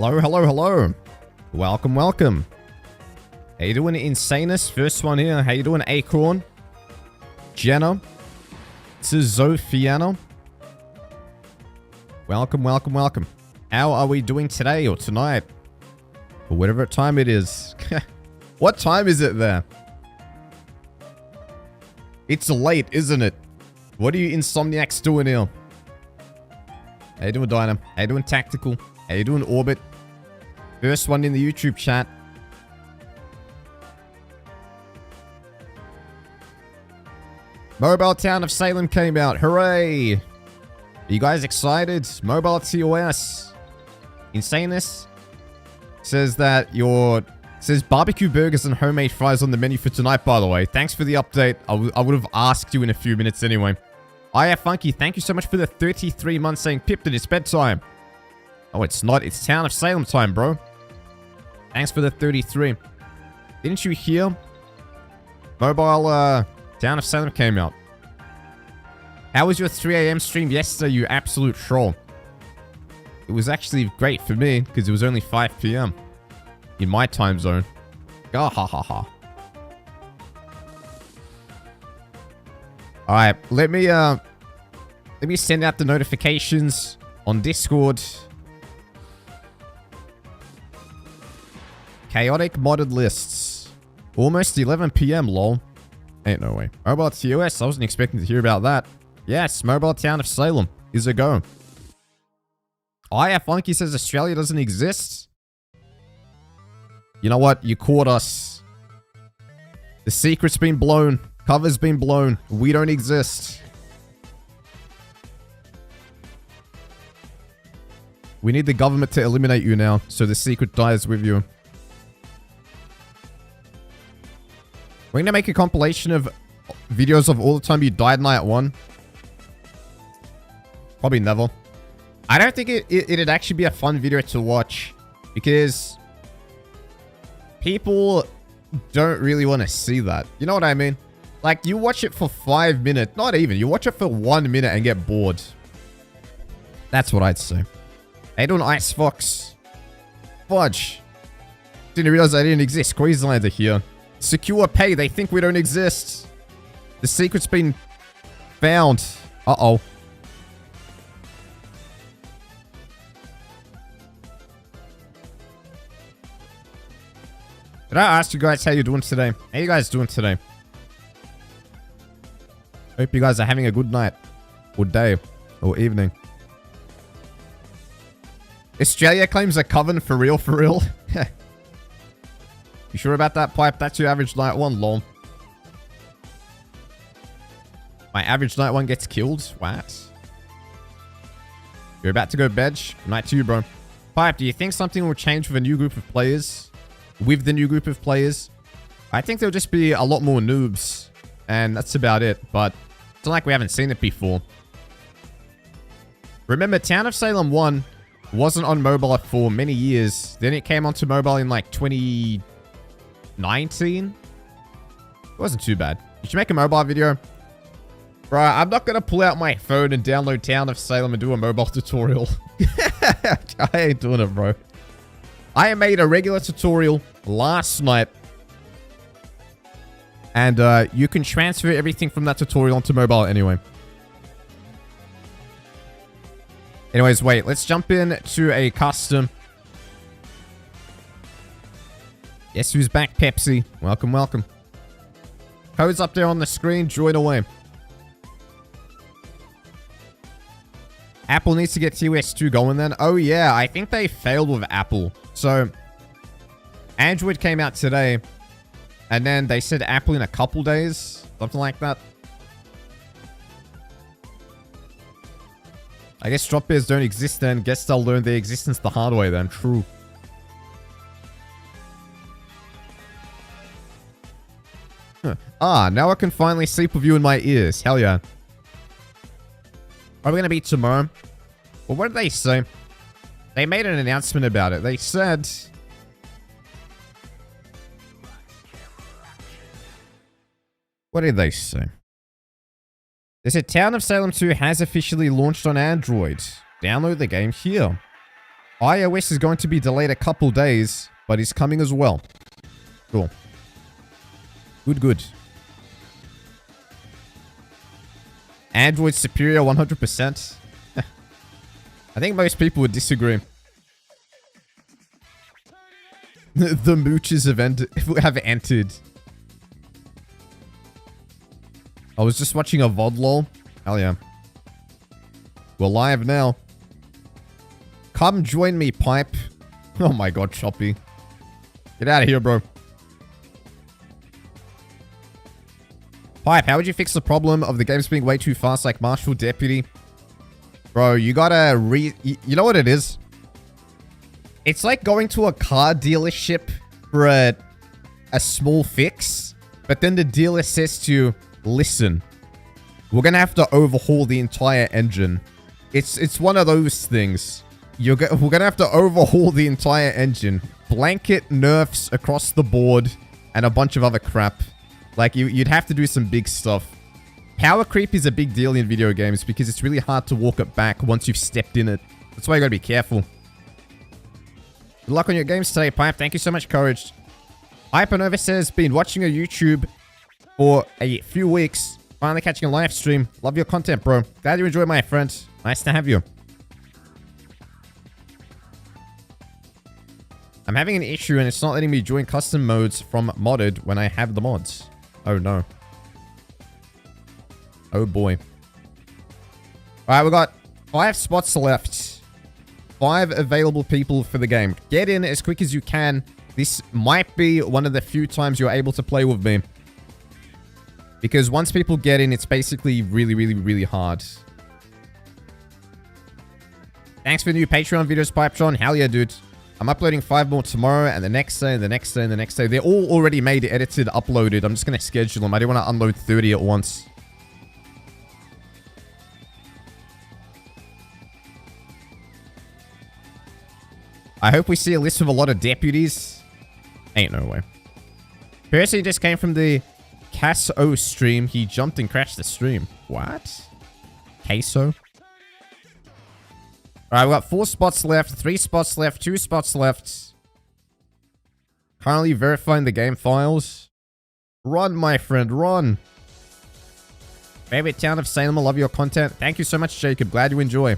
Hello, hello, hello. Welcome, welcome. How you doing, Insanus? First one here. How you doing, Acorn? Jenna. Zophiana. Welcome, welcome, welcome. How are we doing today or tonight? Or whatever time it is. What time is it there? It's late, isn't it? What are you insomniacs doing here? How you doing, Dynam? How you doing, Tactical? How you doing, Orbit? First one in the YouTube chat. Mobile Town of Salem came out. Hooray! Are you guys excited? Mobile TOS. Insanus says that says barbecue burgers and homemade fries on the menu for tonight, by the way. Thanks for the update. I would have asked you in a few minutes anyway. Hiya, Funky. Thank you so much for the 33 months saying, Pipton, it's bedtime. Oh, it's not. It's Town of Salem time, bro. Thanks for the 33. Didn't you hear? Mobile, Town of Salem came out. How was your 3 a.m. stream yesterday, you absolute troll? It was actually great for me, because it was only 5 p.m. in my time zone. Gah ha ha ha. Alright, let me send out the notifications on Discord. Chaotic modded lists. Almost 11 p.m, lol. Ain't no way. Mobile TOS, I wasn't expecting to hear about that. Yes, Mobile Town of Salem is a go. Funky says Australia doesn't exist. You know what? You caught us. The secret's been blown. Cover's been blown. We don't exist. We need the government to eliminate you now, so the secret dies with you. We're gonna make a compilation of videos of all the time you died night one. Probably never. I don't think it'd actually be a fun video to watch, because people don't really want to see that. You know what I mean? Like, you watch it for 5 minutes. Not even. You watch it for 1 minute and get bored. That's what I'd say. Hey, doing Ice Fox. Fudge. Didn't realize I didn't exist. Queenslander here. Secure pay. They think we don't exist. The secret's been found. Uh-oh. Did I ask you guys how you're doing today? How you guys doing today? Hope you guys are having a good night. Or day. Or evening. Australia claims a coven for real, for real? You sure about that, Pipe? That's your average night one, lol. My average night one gets killed? What? You're about to go bed? Good night to you, bro. Pipe, do you think something will change with a new group of players? With the new group of players? I think there'll just be a lot more noobs. And that's about it. But it's not like we haven't seen it before. Remember, Town of Salem 1 wasn't on mobile for many years. Then it came onto mobile in like 2019. It wasn't too bad. You should make a mobile video. Bro, I'm not going to pull out my phone and download Town of Salem and do a mobile tutorial. I ain't doing it, bro. I made a regular tutorial last night. And you can transfer everything from that tutorial onto mobile anyway. Anyways, wait. Let's jump in to a custom. Guess who's back, Pepsi? Welcome, welcome. Code's up there on the screen. Join away. Apple needs to get TOS 2 going then. Oh, yeah. I think they failed with Apple. So, Android came out today. And then they said Apple in a couple days. Something like that. I guess drop bears don't exist then. Guess they'll learn their existence the hard way then. True. Huh. Ah, now I can finally sleep with you in my ears. Hell yeah. Are we going to be tomorrow? Well, what did they say? They made an announcement about it. They said... What did they say? They said Town of Salem 2 has officially launched on Android. Download the game here. iOS is going to be delayed a couple days, but it's coming as well. Cool. Good, good. Android superior 100%. I think most people would disagree. The mooches have entered. I was just watching a VOD lol. Hell yeah. We're live now. Come join me, Pipe. Oh my god, Choppy. Get out of here, bro. Pipe, how would you fix the problem of the games being way too fast like Marshall Deputy? Bro, you gotta you know what it is? It's like going to a car dealership for a small fix, but then the dealer says to you, listen, we're gonna have to overhaul the entire engine. It's one of those things. We're gonna have to overhaul the entire engine. Blanket nerfs across the board and a bunch of other crap. Like, you'd have to do some big stuff. Power creep is a big deal in video games because it's really hard to walk it back once you've stepped in it. That's why you gotta be careful. Good luck on your games today, Pipe. Thank you so much, Courage. Hypernova says, been watching your YouTube for a few weeks. Finally catching a live stream. Love your content, bro. Glad you enjoy, my friend. Nice to have you. I'm having an issue and it's not letting me join custom modes from modded when I have the mods. Oh no. Oh boy. Alright, we got 5 spots left. 5 available people for the game. Get in as quick as you can. This might be one of the few times you're able to play with me. Because once people get in, it's basically really, really, really hard. Thanks for the new Patreon videos, Pipetron. Hell yeah, dude. I'm uploading 5 more tomorrow, and the next day, and the next day, and the next day. They're all already made, edited, uploaded. I'm just going to schedule them. I don't want to unload 30 at once. I hope we see a list of a lot of deputies. Ain't no way. Percy just came from the Casso stream. He jumped and crashed the stream. What? Queso? Alright, we got 4 spots left, 3 spots left, 2 spots left. Currently verifying the game files. Run, my friend, run. Favorite town of Salem, I love your content. Thank you so much, Jacob. Glad you enjoy.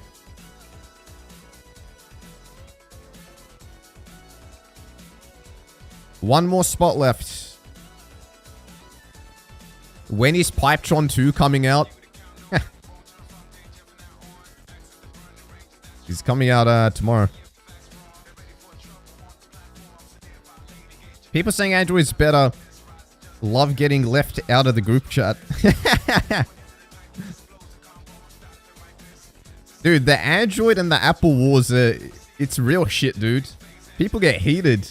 One more spot left. When is Pipetron 2 coming out? He's coming out tomorrow. People saying Android's better. Love getting left out of the group chat. Dude, the Android and the Apple wars, it's real shit, dude. People get heated.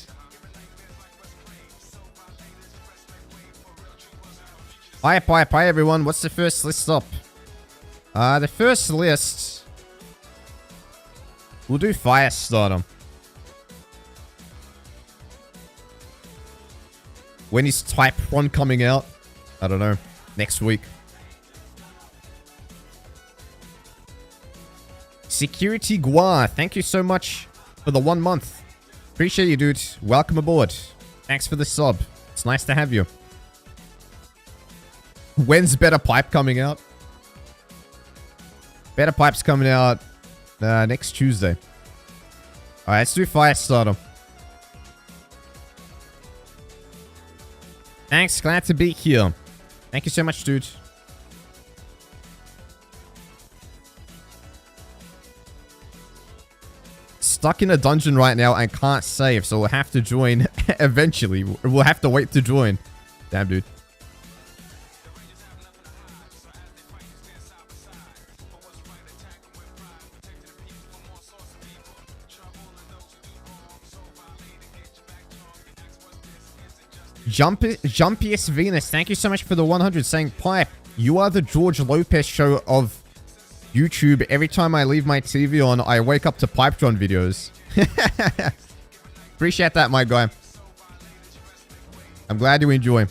Hi everyone. What's the first list up? The first list... We'll do Firestarter. When is Type 1 coming out? I don't know. Next week. Security Gua, thank you so much for the 1 month. Appreciate you, dude. Welcome aboard. Thanks for the sub. It's nice to have you. When's Better Pipe coming out? Better Pipe's coming out next Tuesday. Alright, let's do Firestarter. Thanks, glad to be here. Thank you so much, dude. Stuck in a dungeon right now and can't save, so we'll have to join eventually. We'll have to wait to join. Damn, dude. Jumpiest Venus, thank you so much for the 100, saying, Pipe, you are the George Lopez show of YouTube. Every time I leave my TV on, I wake up to Pipetron videos. Appreciate that, my guy. I'm glad you enjoy.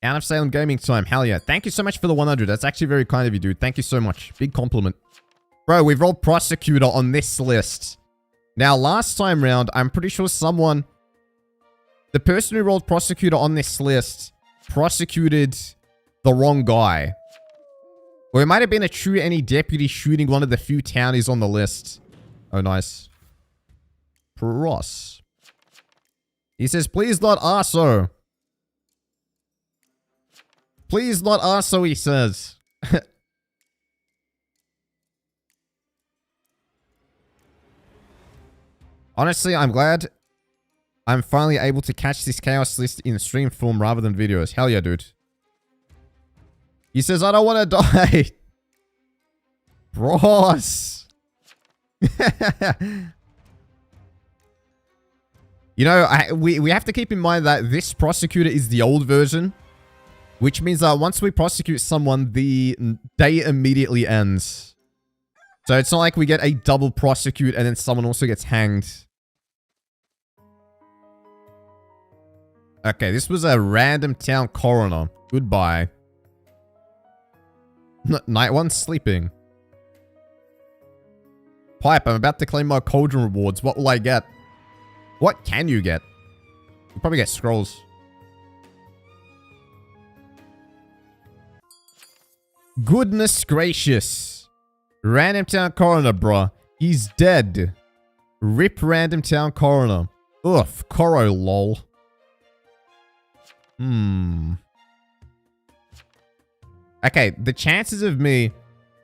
Out of Salem gaming time, hell yeah. Thank you so much for the 100. That's actually very kind of you, dude. Thank you so much. Big compliment. Bro, we've rolled Prosecutor on this list. Now, last time round, I'm pretty sure someone... The person who rolled Prosecutor on this list prosecuted the wrong guy. Or it might have been a true any deputy shooting one of the few townies on the list. Oh, nice. Pros. He says, please not Arso. Please not Arso, he says. Honestly, I'm glad I'm finally able to catch this chaos list in stream form rather than videos. Hell yeah, dude. He says, I don't want to die. Bros. You know, we have to keep in mind that this Prosecutor is the old version. Which means that once we prosecute someone, the day immediately ends. So it's not like we get a double prosecute and then someone also gets hanged. Okay, this was a random town coroner. Goodbye. Night one sleeping. Pipe, I'm about to claim my cauldron rewards. What will I get? What can you get? You'll probably get scrolls. Goodness gracious. Random town coroner, bruh. He's dead. Rip random town coroner. Oof, Coro lol. Okay, the chances of me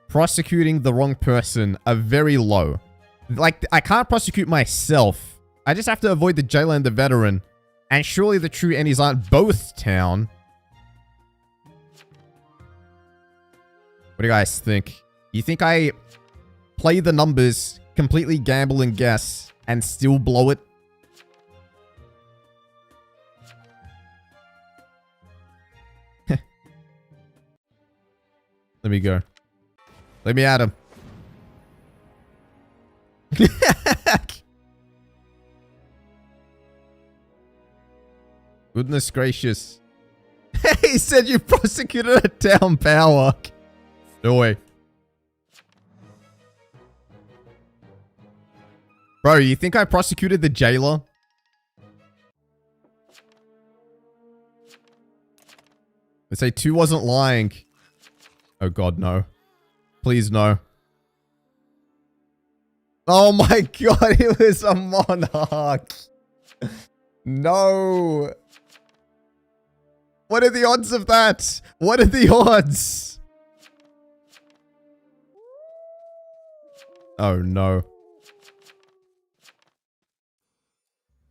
prosecuting the wrong person are very low. Like, I can't prosecute myself. I just have to avoid the jailer and the veteran. And surely the true ennies aren't both town. What do you guys think? You think I play the numbers, completely gamble and guess, and still blow it? Let me go. Let me at him. Goodness gracious. He said you prosecuted a town power. No way. Bro, you think I prosecuted the jailer? Let's say 2 wasn't lying. Oh god, no. Please, no. Oh my god, it was a monarch. No. What are the odds of that? What are the odds? Oh no.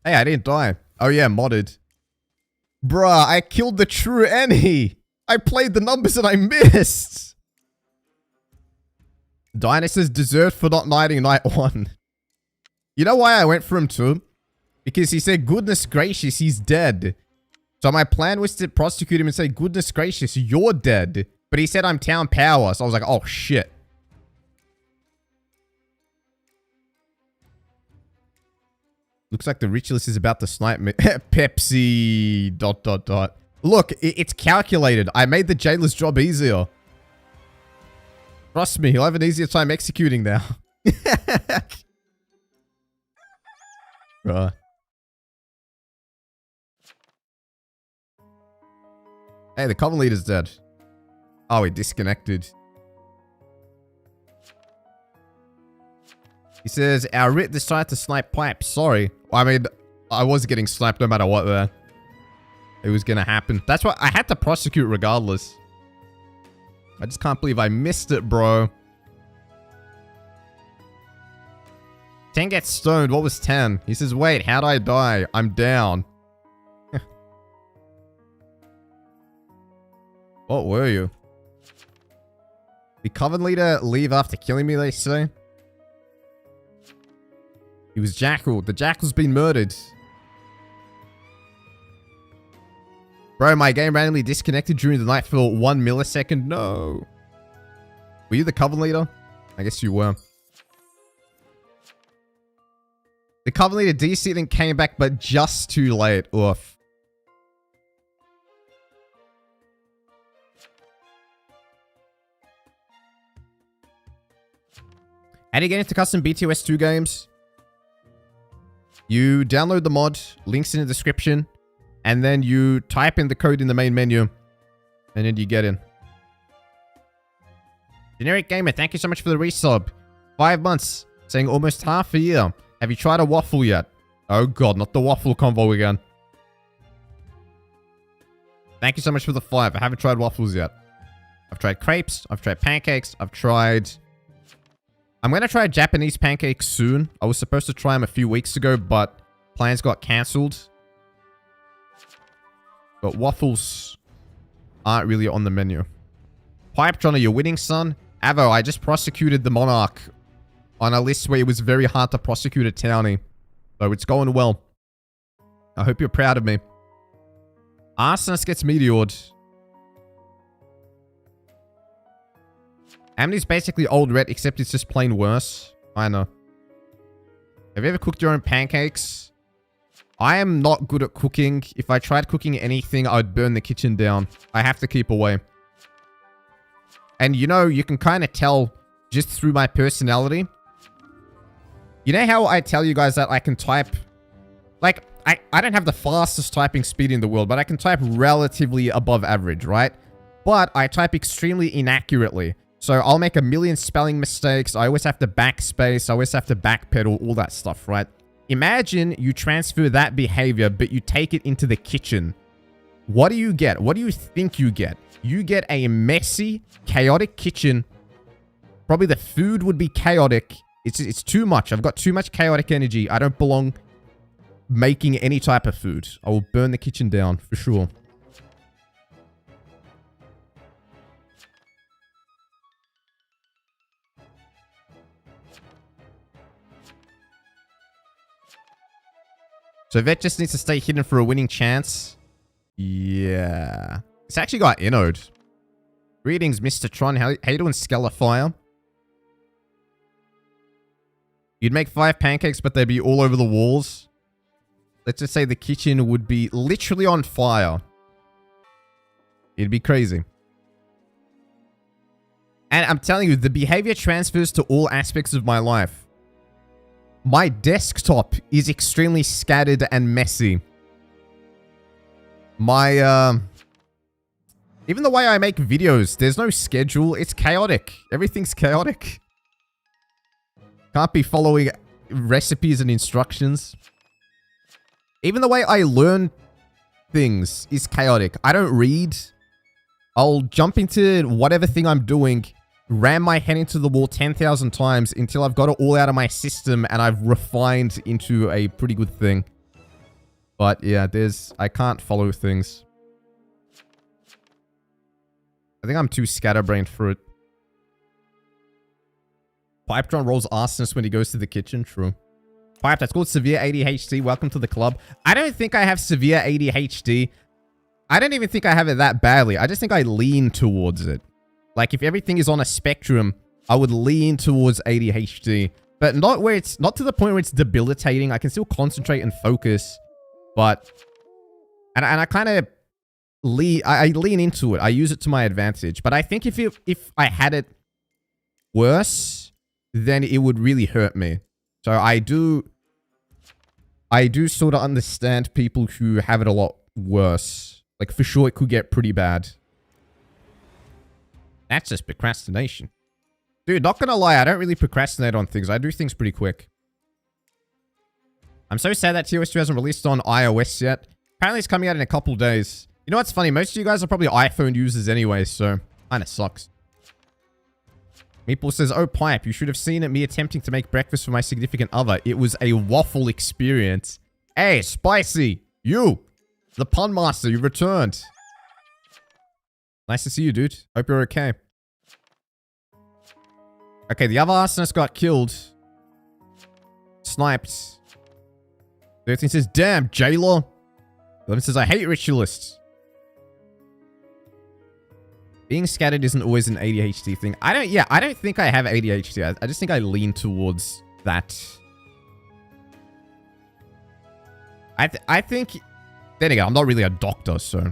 Hey, I didn't die. Oh yeah, modded. Bruh, I killed the true enemy. I played the numbers and I missed. Dinah says deserved for not knighting night 1. You know why I went for him too? Because he said, goodness gracious, he's dead. So my plan was to prosecute him and say, goodness gracious, you're dead. But he said I'm town power. So I was like, oh shit. Looks like the ritualist is about to snipe me. Pepsi... ... Look, it's calculated. I made the jailer's job easier. Trust me, he'll have an easier time executing now. Right. Hey, the common leader's dead. Oh, he disconnected. He says, our writ decided to snipe Pipe. Sorry. I mean, I was getting sniped no matter what there. It was gonna happen. That's why I had to prosecute regardless. I just can't believe I missed it, bro. 10 gets stoned. What was 10? He says, wait, how'd I die? I'm down. What were you? Did Coven Leader leave after killing me, they say? He was Jackal. The Jackal's been murdered. Bro, my game randomly disconnected during the night for 1 millisecond. No. Were you the Coven Leader? I guess you were. The Coven Leader DC then came back, but just too late. Oof. How do you get into custom BTOS 2 games? You download the mod, links in the description, and then you type in the code in the main menu, and then you get in. Generic Gamer, thank you so much for the resub. 5 months, saying almost half a year. Have you tried a waffle yet? Oh god, not the waffle combo again. Thank you so much for the 5. I haven't tried waffles yet. I've tried crepes, I've tried pancakes, I've tried... I'm going to try Japanese pancakes soon. I was supposed to try them a few weeks ago, but plans got cancelled. But waffles aren't really on the menu. Pipetron, are you winning, son? Avo, I just prosecuted the Monarch on a list where it was very hard to prosecute a townie. So it's going well. I hope you're proud of me. Arsenis gets meteored. Amni's basically old red, except it's just plain worse. I know. Have you ever cooked your own pancakes? I am not good at cooking. If I tried cooking anything, I'd burn the kitchen down. I have to keep away. And you know, you can kind of tell just through my personality. You know how I tell you guys that I can type... Like, I don't have the fastest typing speed in the world, but I can type relatively above average, right? But I type extremely inaccurately. So I'll make a million spelling mistakes. I always have to backspace. I always have to backpedal, all that stuff, right? Imagine you transfer that behavior, but you take it into the kitchen. What do you get? What do you think you get? You get a messy, chaotic kitchen. Probably the food would be chaotic. It's too much. I've got too much chaotic energy. I don't belong making any type of food. I will burn the kitchen down, for sure. So Vet just needs to stay hidden for a winning chance. Yeah. It's actually got Inode. Greetings, Mr. Tron. How you doing, Skelefire? You'd make 5 pancakes, but they'd be all over the walls. Let's just say the kitchen would be literally on fire. It'd be crazy. And I'm telling you, the behavior transfers to all aspects of my life. My desktop is extremely scattered and messy. My, even the way I make videos, there's no schedule. It's chaotic. Everything's chaotic. Can't be following recipes and instructions. Even the way I learn things is chaotic. I don't read. I'll jump into whatever thing I'm doing, ram my head into the wall 10,000 times until I've got it all out of my system and I've refined into a pretty good thing. But yeah, I can't follow things. I think I'm too scatterbrained for it. Pipetron rolls arsonist when he goes to the kitchen. True. Pipe, that's called severe ADHD. Welcome to the club. I don't think I have severe ADHD. I don't even think I have it that badly. I just think I lean towards it. Like, if everything is on a spectrum, I would lean towards ADHD. But not where it's... Not to the point where it's debilitating. I can still concentrate and focus. But... And I kind of... I lean into it. I use it to my advantage. But I think if I had it worse, then it would really hurt me. So I do sort of understand people who have it a lot worse. Like, for sure, it could get pretty bad. That's just procrastination. Dude, not gonna lie, I don't really procrastinate on things. I do things pretty quick. I'm so sad that TOS 2 hasn't released on iOS yet. Apparently, it's coming out in a couple days. You know what's funny? Most of you guys are probably iPhone users anyway, so kinda sucks. Meeple says, oh, Pipe, you should have seen me attempting to make breakfast for my significant other. It was a waffle experience. Hey, Spicy! You! The pun master, you've returned. Nice to see you, dude. Hope you're okay. Okay, the other arsonist got killed. Sniped. 13 says, damn, jailer. 11 says, I hate ritualists. Being scattered isn't always an ADHD thing. I don't think I have ADHD. I just think I lean towards that. I think... Then again, I'm not really a doctor, so...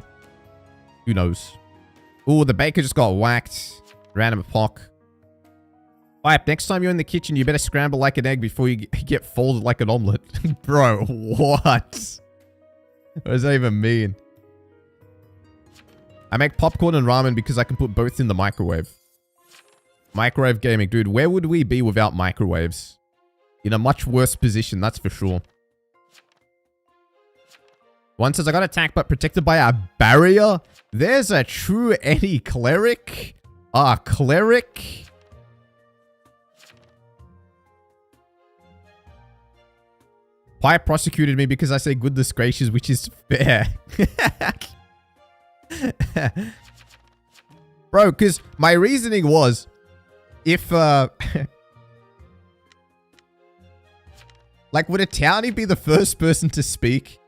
Who knows? Ooh, the baker just got whacked. Random pock. Pipe, next time you're in the kitchen, you better scramble like an egg before you get folded like an omelet. Bro, what? What does that even mean? I make popcorn and ramen because I can put both in the microwave. Microwave gaming. Dude, where would we be without microwaves? In a much worse position, that's for sure. One says, I got attacked but protected by a barrier. There's a true any cleric. Cleric. Pipe prosecuted me because I say goodness gracious, which is fair. Bro, because my reasoning was, if, like, would a townie be the first person to speak?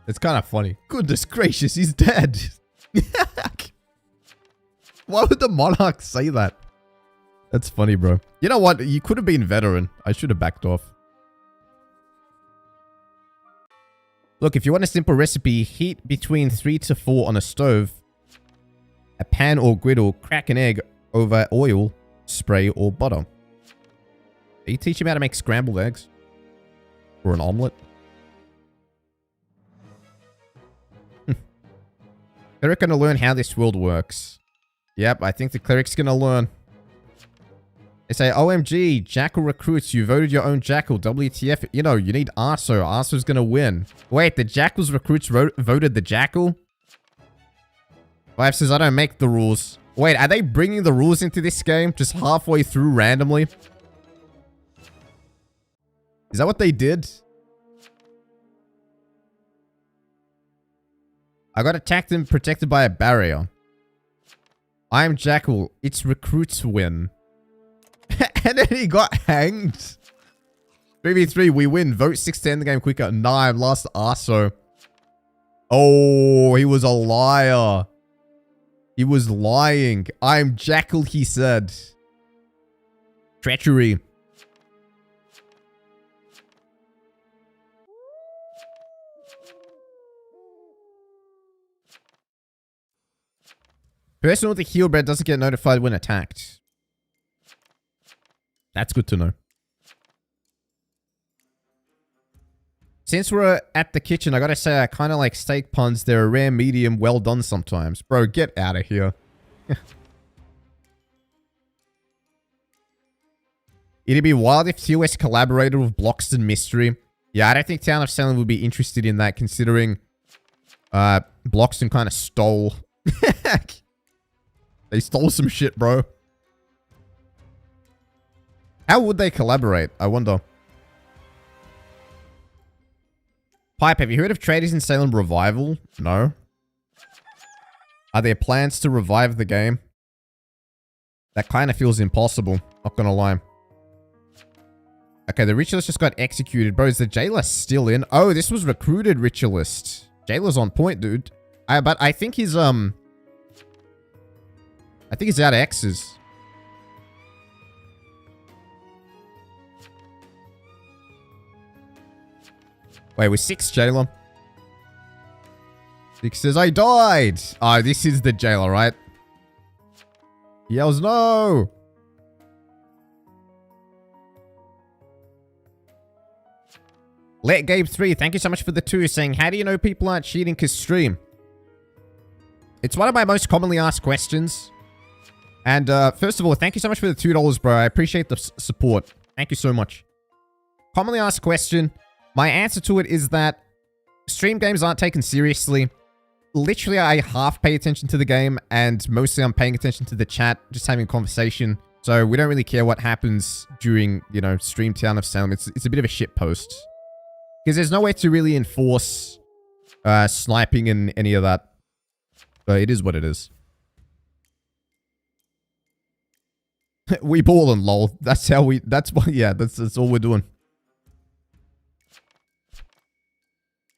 It's kind of funny. Goodness gracious, he's dead. Why would the monarch say that? That's funny, bro. You know what? You could have been veteran. I should have backed off. Look, if you want a simple recipe, heat between 3 to 4 on a stove. A pan or griddle, crack an egg over oil, spray, or butter. Are you teaching me how to make scrambled eggs? Or an omelet? Cleric gonna learn how this world works. Yep, I think the cleric's gonna learn. They say, OMG, Jackal recruits, you voted your own Jackal, WTF. You know, you need Arso. Arso's gonna win. Wait, the Jackal's recruits voted the Jackal? Vive says, I don't make the rules. Wait, are they bringing the rules into this game? Just halfway through randomly? Is that what they did? I got attacked and protected by a barrier. I am Jackal. It's recruits win. And then he got hanged. 3v3, we win. Vote 6 to end the game quicker. Nah, I'm last Arso. Oh, he was a liar. He was lying. I'm Jackal, he said. Treachery. Person with the heel bread doesn't get notified when attacked. That's good to know. Since we're at the kitchen, I gotta say I kind of like steak puns. They're a rare medium, well done sometimes. Bro, get out of here. It'd be wild if TOS collaborated with Bloxton Mystery. Yeah, I don't think Town of Salem would be interested in that, considering Bloxton kind of stole. They stole some shit, bro. How would they collaborate? I wonder. Pipe, have you heard of Traders in Salem Revival? No. Are there plans to revive the game? That kind of feels impossible. Not gonna lie. Okay, the ritualist just got executed. Bro, is the jailer still in? Oh, this was recruited ritualist. Jailer's on point, dude. But I think he's, I think he's out of X's. Wait, we're 6 jailer. 6 says, I died. Oh, this is the jailer, right? He yells, no. Let Gabe 3, thank you so much for the 2, saying, how do you know people aren't cheating because stream? It's one of my most commonly asked questions. And first of all, thank you so much for the $2, bro. I appreciate the support. Thank you so much. Commonly asked question. My answer to it is that stream games aren't taken seriously. Literally, I half pay attention to the game, and mostly I'm paying attention to the chat, just having a conversation. So we don't really care what happens during, you know, stream Town of Salem. It's a bit of a shit post. Because there's no way to really enforce sniping and any of that. So it is what it is. We ballin', lol. That's how we... That's what... Yeah, that's all we're doing.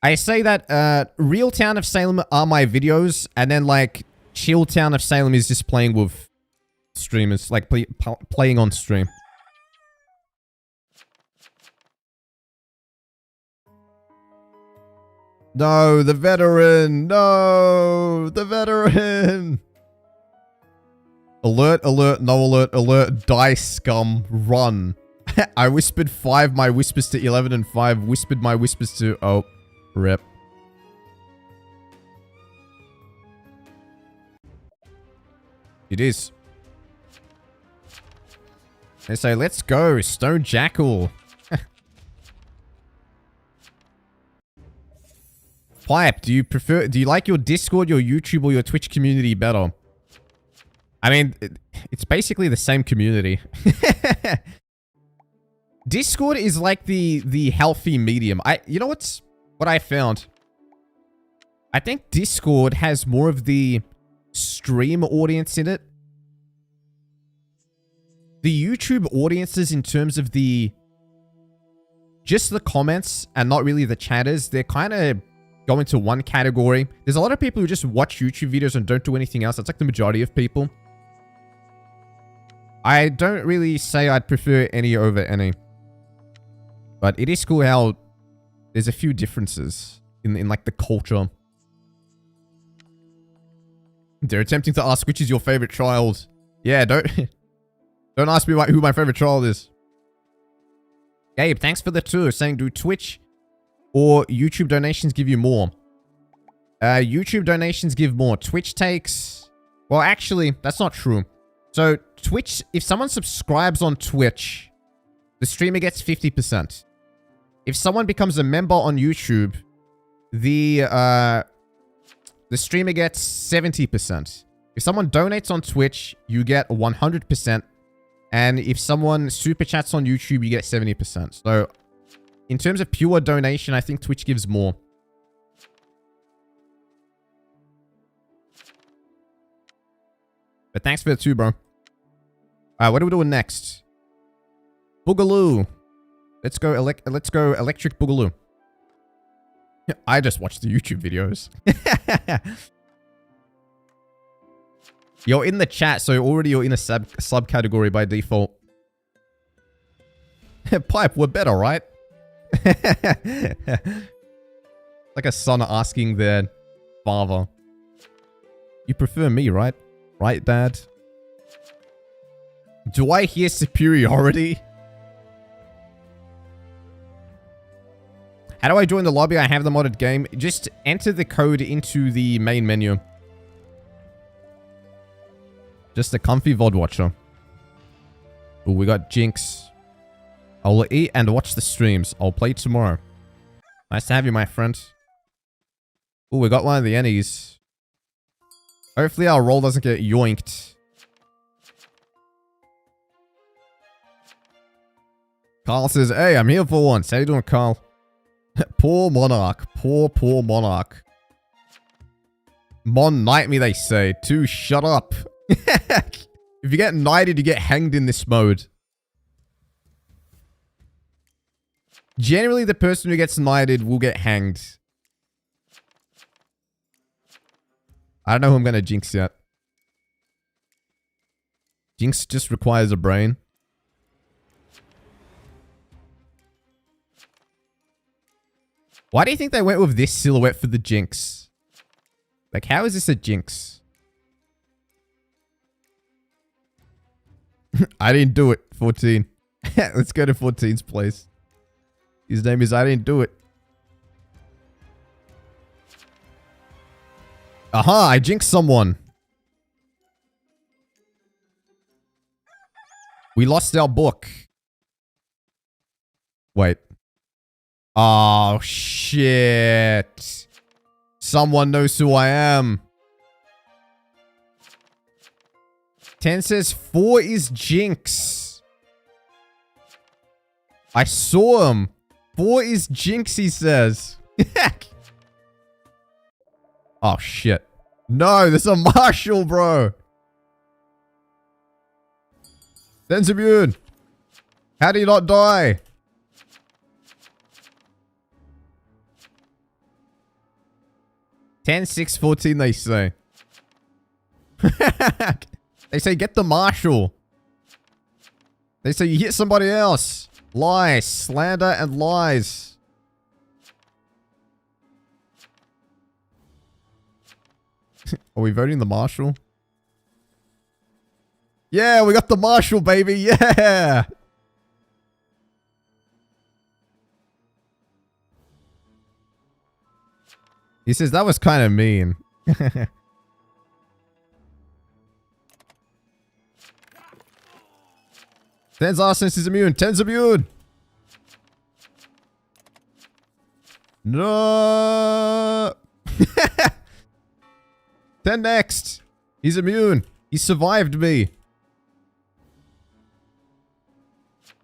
I say that real Town of Salem are my videos, and then, like, chill Town of Salem is just playing with streamers. Like, playing on stream. No, the veteran! No! The veteran! Alert, alert, no alert, alert, die scum, run. I whispered 5 my whispers to 11 and 5 whispered my whispers to... Oh, rip. It is. They say, let's go, Stone Jackal. Pipe, do you like your Discord, your YouTube, or your Twitch community better? I mean, it's basically the same community. Discord is like the healthy medium. You know what I found? I think Discord has more of the stream audience in it. The YouTube audiences in terms of just the comments and not really the chatters, they're kind of go into one category. There's a lot of people who just watch YouTube videos and don't do anything else. That's like the majority of people. I don't really say I'd prefer any over any. But it is cool how there's a few differences in like the culture. They're attempting to ask which is your favorite child. Yeah, don't ask me who my favorite child is. Gabe, thanks for the tour. Saying, do Twitch or YouTube donations give you more? YouTube donations give more. Twitch takes... Well, actually, that's not true. So, Twitch, if someone subscribes on Twitch, the streamer gets 50%. If someone becomes a member on YouTube, the streamer gets 70%. If someone donates on Twitch, you get 100%. And if someone super chats on YouTube, you get 70%. So, in terms of pure donation, I think Twitch gives more. But thanks for the 2, bro. Alright, what are we doing next? Boogaloo. Let's go electric Boogaloo. I just watched the YouTube videos. You're in the chat, so already you're in a subcategory by default. Pipe, we're better, right? Like a son asking their father. You prefer me, right? Right, Dad? Do I hear superiority? How do I join the lobby? I have the modded game. Just enter the code into the main menu. Just a comfy VOD watcher. Oh, we got Jinx. I'll eat and watch the streams. I'll play tomorrow. Nice to have you, my friend. Oh, we got one of the Ennies. Hopefully our roll doesn't get yoinked. Carl says, hey, I'm here for once. How you doing, Carl? Poor Monarch. Poor Monarch. Mon knight me, they say. To shut up. If you get knighted, you get hanged in this mode. Generally, the person who gets knighted will get hanged. I don't know who I'm going to jinx yet. Jinx just requires a brain. Why do you think they went with this silhouette for the Jinx? Like, how is this a Jinx? I didn't do it. 14. Let's go to 14's place. His name is I didn't do it. Aha, I jinxed someone. We lost our book. Wait. Oh, shit. Someone knows who I am. 10 says 4 is Jinx. I saw him. 4 is Jinx, he says. Oh, shit. No, there's a Marshall, bro. Sensibune. How do you not die? Ten, 6, 14, they say. They say, get the Marshall. They say, you hit somebody else. Lies. Slander and lies. Are we voting the Marshall? Yeah, we got the Marshal, baby. Yeah. He says that was kind of mean. Ten's arsonist is immune. Ten's immune. No. 10 next. He's immune. He survived me.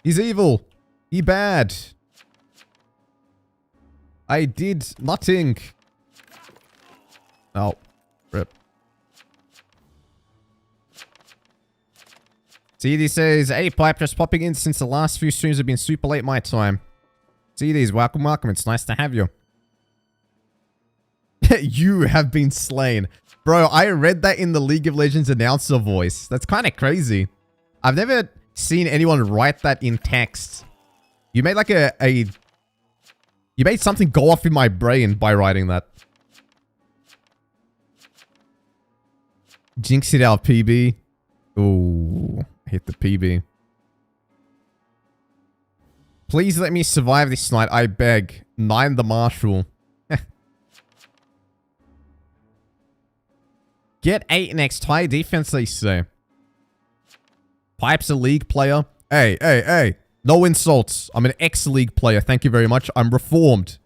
He's evil. He bad. I did nothing. Oh, rip. CD says, hey, Pipe, just popping in since the last few streams have been super late my time. CDs, welcome, welcome. It's nice to have you. You have been slain. Bro, I read that in the League of Legends announcer voice. That's kind of crazy. I've never seen anyone write that in text. You made like you made something go off in my brain by writing that. Jinx hit our PB. Ooh, hit the PB. Please let me survive this night, I beg. 9 the Marshal. Get 8 next. High defense, they say. Pipe's a League player. Hey, hey, hey. No insults. I'm an ex-League player. Thank you very much. I'm reformed.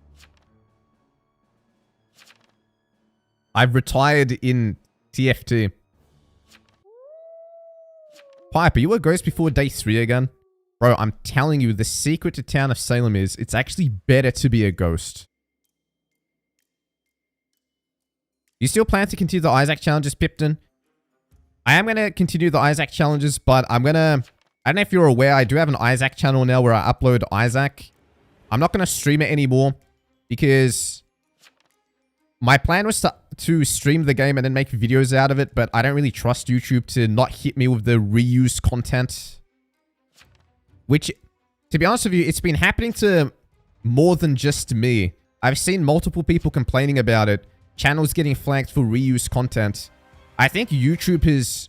I've retired in TFT. Pipe, are you a ghost before day 3 again? Bro, I'm telling you, the secret to town of Salem is, it's actually better to be a ghost. You still plan to continue the Isaac challenges, Pipton? I am going to continue the Isaac challenges, but I'm going to... I don't know if you're aware, I do have an Isaac channel now where I upload Isaac. I'm not going to stream it anymore because my plan was to stream the game and then make videos out of it, but I don't really trust YouTube to not hit me with the reused content. Which, to be honest with you, it's been happening to more than just me. I've seen multiple people complaining about it. Channels getting flagged for reused content. I think YouTube has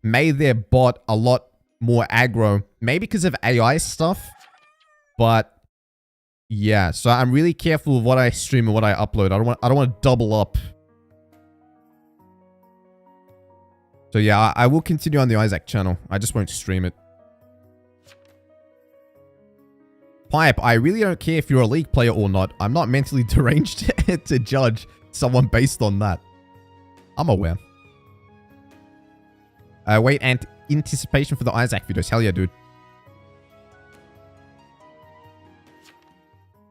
made their bot a lot more aggro. Maybe because of AI stuff. But yeah, so I'm really careful of what I stream and what I upload. I don't want to double up. So yeah, I will continue on the Isaac channel. I just won't stream it. Pipe, I really don't care if you're a League player or not. I'm not mentally deranged to judge someone based on that. I'm aware. Wait, and anticipation for the Isaac videos. Hell yeah, dude.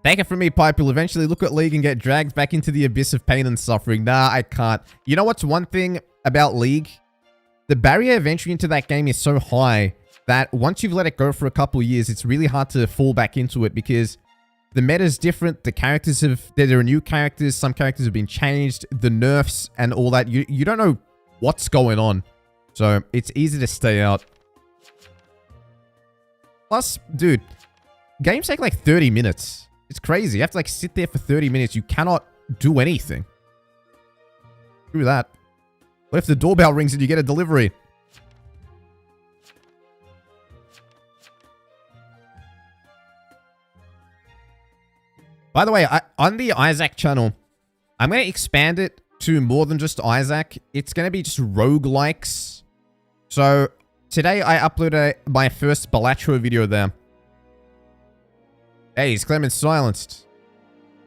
Take it from me, Pipe. You'll eventually look at League and get dragged back into the abyss of pain and suffering. Nah, I can't. You know what's one thing about League? The barrier of entry into that game is so high that once you've let it go for a couple of years, it's really hard to fall back into it because the meta's different. The characters there are new characters. Some characters have been changed. The nerfs and all that. You don't know what's going on. So it's easy to stay out. Plus, dude, games take like 30 minutes. It's crazy. You have to like sit there for 30 minutes. You cannot do anything. Screw that. What if the doorbell rings and you get a delivery? By the way, on the Isaac channel, I'm going to expand it to more than just Isaac. It's going to be just roguelikes. So, today I uploaded my first Balatro video there. Hey, is Clement silenced?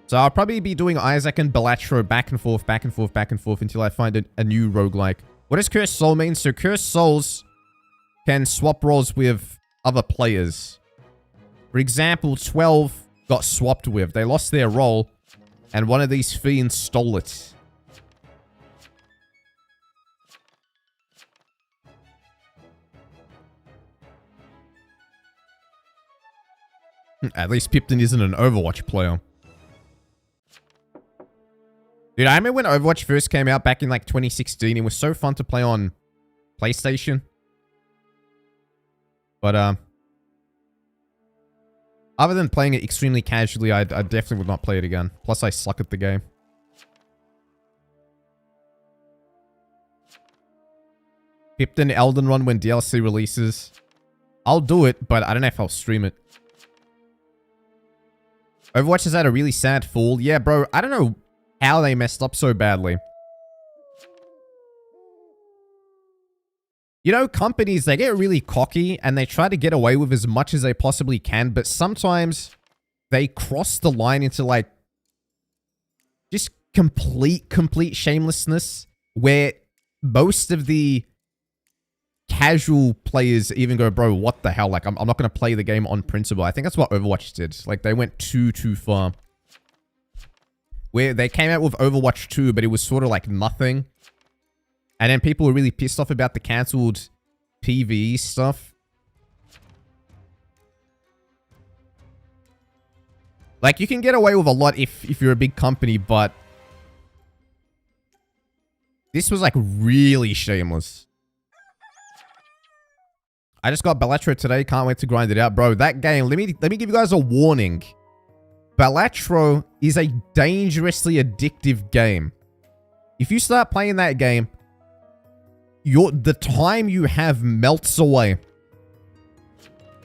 So I'll probably be doing Isaac and Balatro back and forth, back and forth, back and forth until I find a new roguelike. What does Cursed Soul mean? So Cursed Souls can swap roles with other players. For example, 12 got swapped with. They lost their role, and one of these fiends stole it. At least Pipton isn't an Overwatch player. Dude, I remember when Overwatch first came out back in like 2016. It was so fun to play on PlayStation. But, other than playing it extremely casually, I definitely would not play it again. Plus, I suck at the game. . Pipton Elden Run when DLC releases. I'll do it, but I don't know if I'll stream it. Overwatch has had a really sad fall. Yeah, bro, I don't know how they messed up so badly. You know, companies, they get really cocky and they try to get away with as much as they possibly can, but sometimes they cross the line into like just complete shamelessness where most of the casual players even go, bro, what the hell? Like, I'm not going to play the game on principle. I think that's what Overwatch did. Like, they went too far. Where they came out with Overwatch 2, but it was sort of like nothing. And then people were really pissed off about the cancelled PvE stuff. Like, you can get away with a lot if you're a big company, but this was like really shameless. I just got Balatro today. Can't wait to grind it out. Bro, that game, let me give you guys a warning. Balatro is a dangerously addictive game. If you start playing that game, the time you have melts away.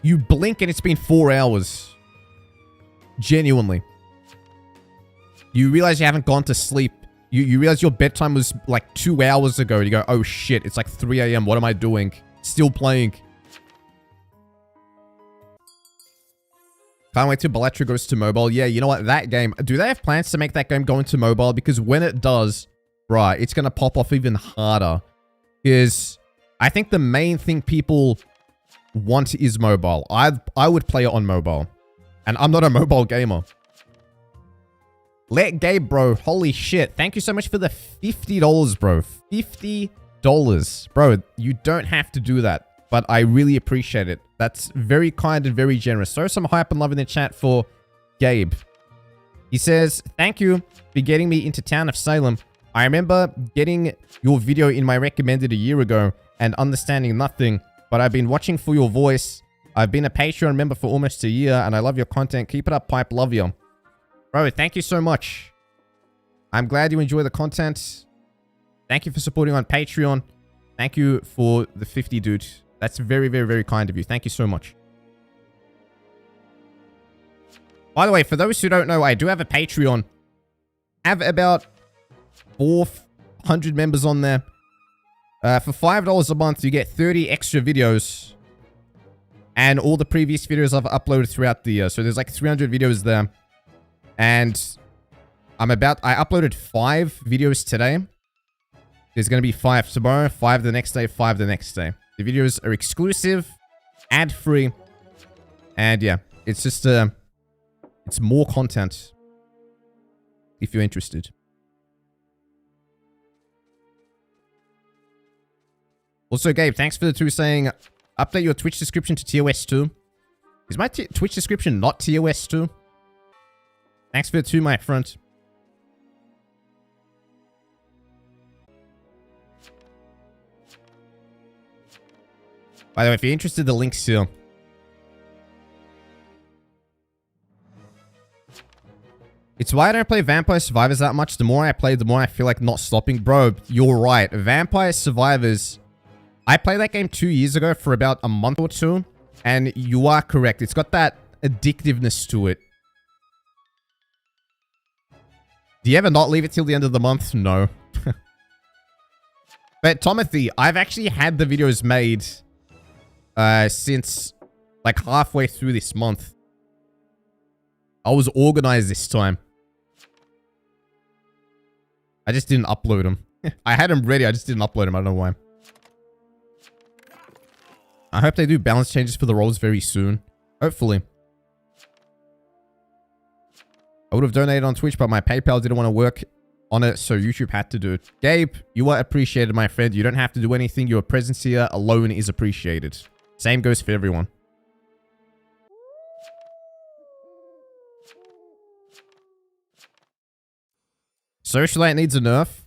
You blink and it's been 4 hours. Genuinely. You realize you haven't gone to sleep. You realize your bedtime was like 2 hours ago. And you go, oh shit, it's like 3 a.m. What am I doing? Still playing. Can't wait till Balatro goes to mobile. Yeah, you know what? That game... Do they have plans to make that game go into mobile? Because when it does, right, it's going to pop off even harder. Because I think the main thing people want is mobile. I would play it on mobile. And I'm not a mobile gamer. Let Gabe, bro. Holy shit. Thank you so much for the $50, bro. $50. Bro, you don't have to do that. But I really appreciate it. That's very kind and very generous. Throw some hype and love in the chat for Gabe. He says, thank you for getting me into town of Salem. I remember getting your video in my recommended a year ago and understanding nothing, but I've been watching for your voice. I've been a Patreon member for almost a year and I love your content. Keep it up, Pipe. Love you. Bro, thank you so much. I'm glad you enjoy the content. Thank you for supporting on Patreon. Thank you for the 50, dude. That's very, very, very kind of you. Thank you so much. By the way, for those who don't know, I do have a Patreon. I have about 400 members on there. For $5 a month, you get 30 extra videos. And all the previous videos I've uploaded throughout the year. So there's like 300 videos there. And I uploaded 5 videos today. There's going to be 5 tomorrow, 5 the next day, 5 the next day. The videos are exclusive, ad-free, and yeah, it's just, it's more content if you're interested. Also, Gabe, thanks for the 2 saying, update your Twitch description to TOS 2. Is my Twitch description not TOS 2? Thanks for the 2, my friend. By the way, if you're interested, the link's here. It's why I don't play Vampire Survivors that much. The more I play, the more I feel like not stopping. Bro, you're right. Vampire Survivors... I played that game 2 years ago for about a month or 2. And you are correct. It's got that addictiveness to it. Do you ever not leave it till the end of the month? No. But Tomothy, I've actually had the videos made... since like halfway through this month. I was organized this time. I just didn't upload them. I had them ready, I just didn't upload them. I don't know why. I hope they do balance changes for the roles very soon. Hopefully. I would have donated on Twitch, but my PayPal didn't want to work on it, so YouTube had to do it. Gabe, you are appreciated, my friend. You don't have to do anything. Your presence here alone is appreciated. Same goes for everyone. Socialite needs a nerf.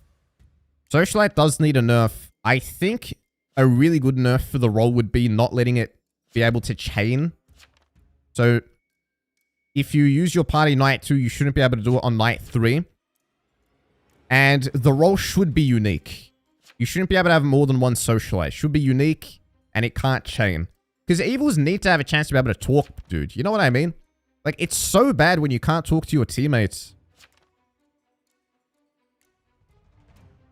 Socialite does need a nerf. I think a really good nerf for the role would be not letting it be able to chain. So, if you use your party night 2, you shouldn't be able to do it on night 3. And the role should be unique. You shouldn't be able to have more than one socialite. It should be unique, and it can't chain. Because evils need to have a chance to be able to talk, dude. You know what I mean? Like, it's so bad when you can't talk to your teammates.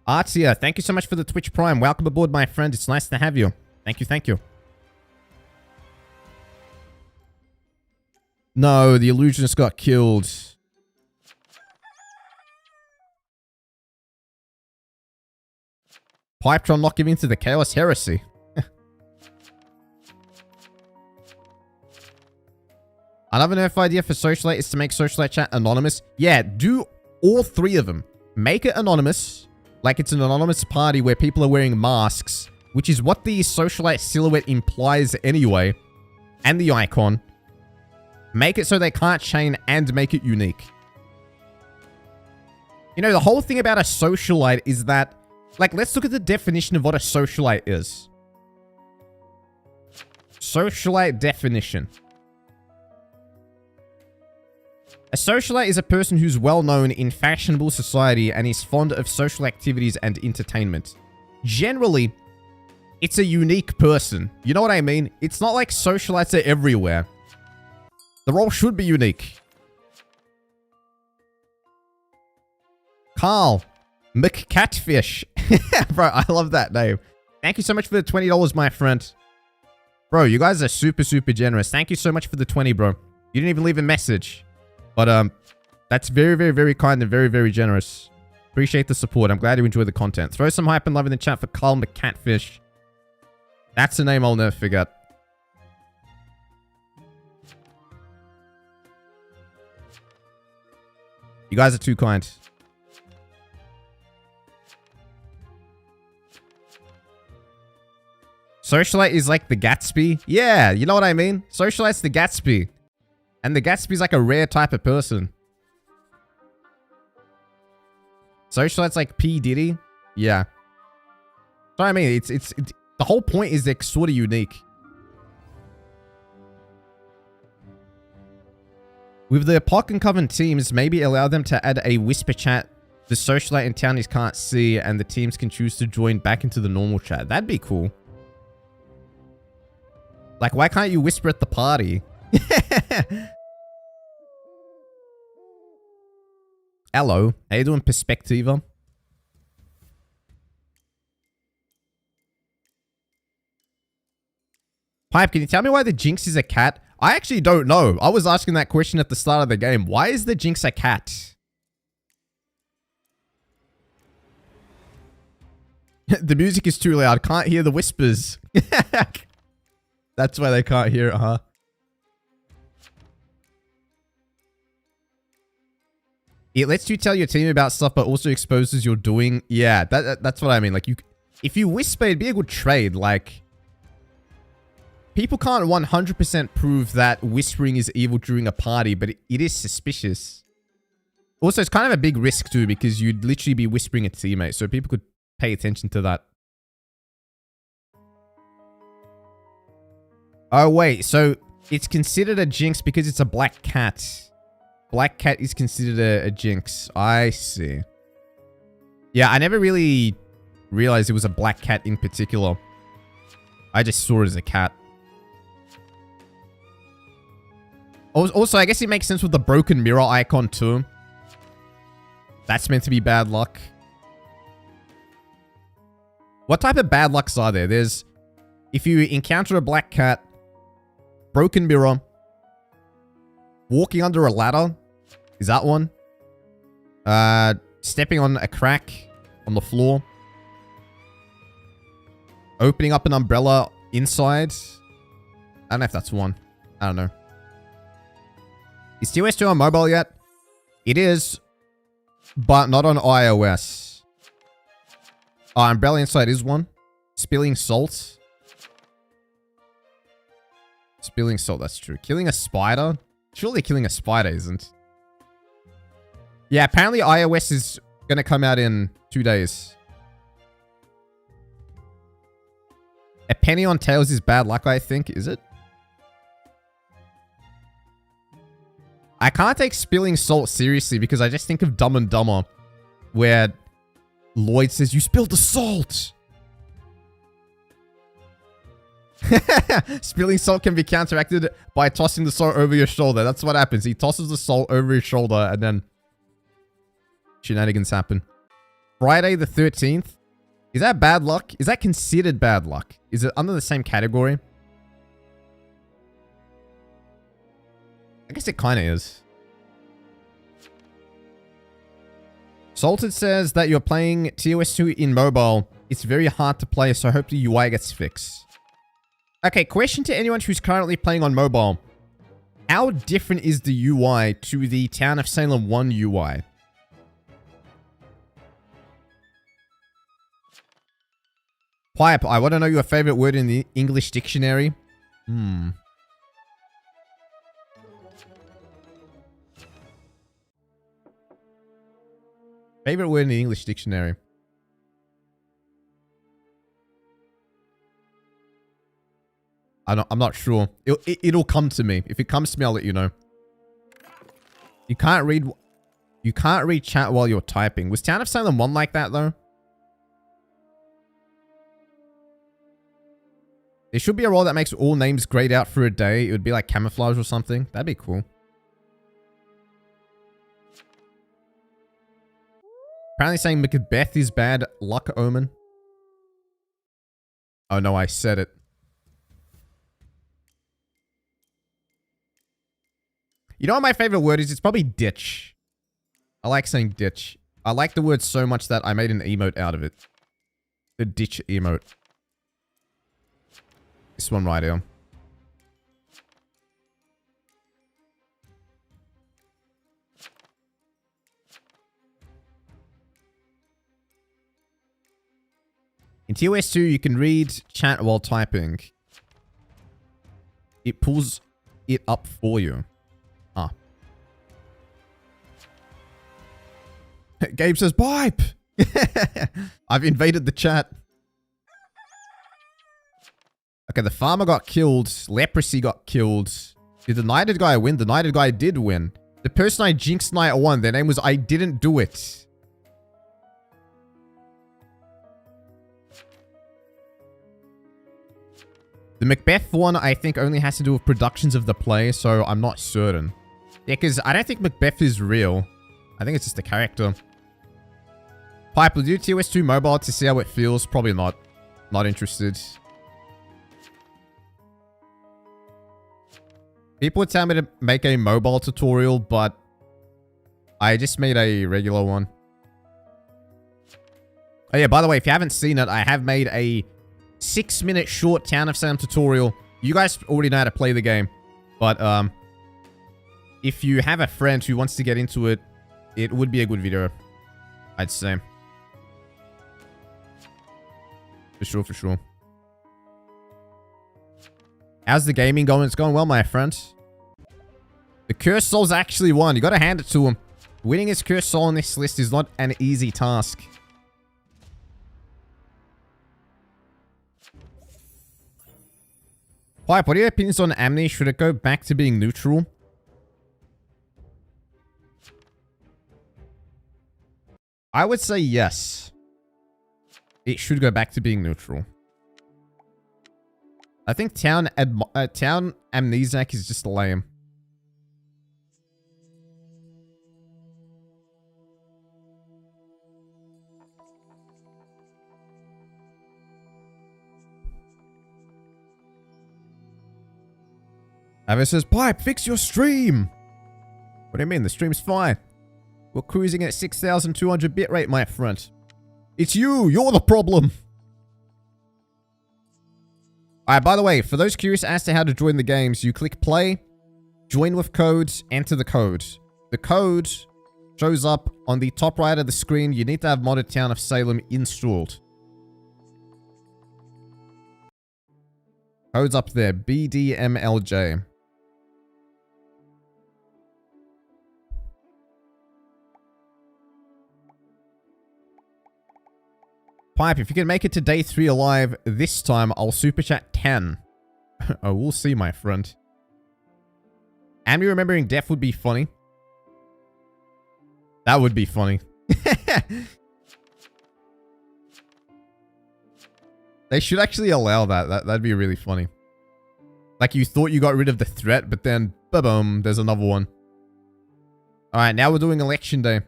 Artia, thank you so much for the Twitch Prime. Welcome aboard, my friend. It's nice to have you. Thank you, thank you. No, the illusionist got killed. Pipetron not giving to the Chaos Heresy. Another nerf idea for Socialite is to make Socialite chat anonymous. Yeah, do all three of them. Make it anonymous. Like it's an anonymous party where people are wearing masks, which is what the Socialite silhouette implies anyway. And the icon. Make it so they can't chain and make it unique. You know, the whole thing about a Socialite is that... Like, let's look at the definition of what a Socialite is. Socialite definition. A Socialite is a person who's well known in fashionable society and is fond of social activities and entertainment. Generally, it's a unique person. You know what I mean? It's not like Socialites are everywhere. The role should be unique. Carl. McCatfish. Bro, I love that name. Thank you so much for the $20, my friend. Bro, you guys are super, super generous. Thank you so much for the 20, bro. You didn't even leave a message. But, that's very, very, very kind and very, very generous. Appreciate the support. I'm glad you enjoy the content. Throw some hype and love in the chat for Carl McCatfish. That's a name I'll never forget. You guys are too kind. Socialite is like the Gatsby. Yeah, you know what I mean? Socialite's the Gatsby. And the Gatsby's like a rare type of person. Socialite's like P. Diddy. Yeah. So I mean, it's the whole point is they're sort of unique. With the Pock and Coven teams, maybe allow them to add a whisper chat the Socialite and Townies can't see, and the teams can choose to join back into the normal chat. That'd be cool. Like, why can't you whisper at the party? Hello. How you doing, Perspectiva? Pipe, can you tell me why the Jinx is a cat? I actually don't know. I was asking that question at the start of the game. Why is the Jinx a cat? The music is too loud. Can't hear the whispers. That's why they can't hear it, huh? It lets you tell your team about stuff, but also exposes you're doing... Yeah, that's what I mean. Like, if you whisper, it'd be a good trade. Like, people can't 100% prove that whispering is evil during a party, but it is suspicious. Also, it's kind of a big risk, too, because you'd literally be whispering at teammates, so people could pay attention to that. Oh, wait. So, it's considered a Jinx because it's a black cat. Black cat is considered a Jinx. I see. Yeah, I never really realized it was a black cat in particular. I just saw it as a cat. Also, I guess it makes sense with the broken mirror icon too. That's meant to be bad luck. What type of bad lucks are there? There's... If you encounter a black cat... Broken mirror... Walking under a ladder... Is that one? Stepping on a crack... On the floor... Opening up an umbrella... Inside... I don't know if that's one. I don't know. Is TOS2 on mobile yet? It is... But not on iOS. Oh, umbrella inside is one. Spilling salt. Spilling salt, that's true. Killing a spider? Surely killing a spider isn't. Yeah, apparently iOS is going to come out in 2 days. A penny on tails is bad luck, I think. Is it? I can't take spilling salt seriously because I just think of Dumb and Dumber. Where Lloyd says, you spilled the salt! Spilling salt can be counteracted by tossing the salt over your shoulder. That's what happens. He tosses the salt over his shoulder and then shenanigans happen. Friday the 13th. Is that bad luck? Is that considered bad luck? Is it under the same category? I guess it kind of is. Salted says that you're playing TOS2 in mobile. It's very hard to play, so I hope the UI gets fixed. Okay, question to anyone who's currently playing on mobile. How different is the UI to the Town of Salem 1 UI? Pipe, I want to know your favorite word in the English dictionary. Favorite word in the English dictionary. I'm not sure. It'll come to me. If it comes to me, I'll let you know. You can't read chat while you're typing. Was Town of Salem 1 like that, though? There should be a role that makes all names grayed out for a day. It would be like camouflage or something. That'd be cool. Apparently saying Macbeth is bad luck omen. Oh no, I said it. You know what my favorite word is? It's probably ditch. I like saying ditch. I like the word so much that I made an emote out of it. The ditch emote. This one right here. In TOS2, you can read chat while typing. It pulls it up for you. Ah. Gabe says, pipe! I've invaded the chat. Okay, the farmer got killed. Leprosy got killed. Did the knighted guy win? The knighted guy did win. The person I jinxed night one, their name was I didn't do it. The Macbeth one, I think, only has to do with productions of the play, so I'm not certain. Yeah, because I don't think Macbeth is real. I think it's just a character. Pipe, will do TOS2 mobile to see how it feels? Probably not. Not interested. People tell me to make a mobile tutorial, but I just made a regular one. Oh yeah, by the way, if you haven't seen it, I have made a 6-minute short Town of Salem tutorial. You guys already know how to play the game, but if you have a friend who wants to get into it, it would be a good video, I'd say. For sure, for sure. How's the gaming going? It's going well, my friend. The Cursed Soul's actually won. You gotta hand it to him. Winning his Cursed Soul on this list is not an easy task. Pipe, what are your opinions on Amni? Should it go back to being neutral? I would say yes. It should go back to being neutral. I think Town Amnesiac is just lame. Avis says, Pipe, fix your stream! What do you mean? The stream's fine. We're cruising at 6,200 bitrate, my friend. It's you! You're the problem! Alright, by the way, for those curious as to how to join the games, you click play, join with codes, enter the code. The code shows up on the top right of the screen. You need to have Modded Town of Salem installed. Code's up there, BDMLJ. Pipe, if you can make it to day 3 alive this time, I'll super chat 10. Oh, we'll see, my friend. And me remembering death would be funny. That would be funny. They should actually allow that. That'd be really funny. Like you thought you got rid of the threat, but then, ba-boom, there's another one. Alright, now we're doing election day.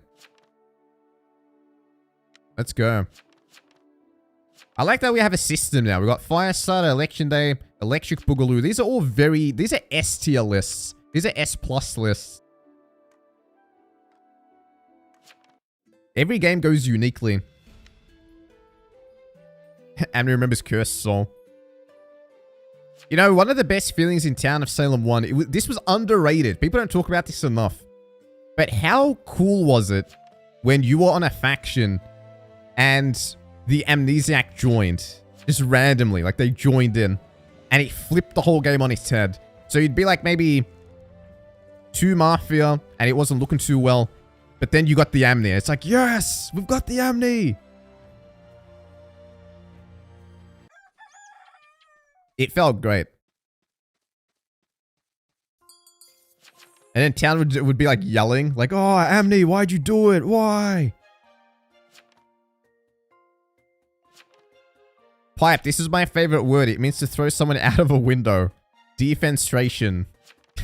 Let's go. I like that we have a system now. We've got Firestarter, Election Day, Electric Boogaloo. These are all these are S tier lists. These are S plus lists. Every game goes uniquely. Amni remembers Cursed Soul. You know, one of the best feelings in Town of Salem 1, this was underrated. People don't talk about this enough. But how cool was it when you were on a faction and the Amnesiac joined? Just randomly, like they joined in. And it flipped the whole game on its head. So you'd be like maybe 2 Mafia and it wasn't looking too well. But then you got the Amni. It's like, yes, we've got the Amni. It felt great. And then Town would be like yelling, like, oh, Amni, why'd you do it? Why? Pipe, this is my favorite word. It means to throw someone out of a window. Defenstration.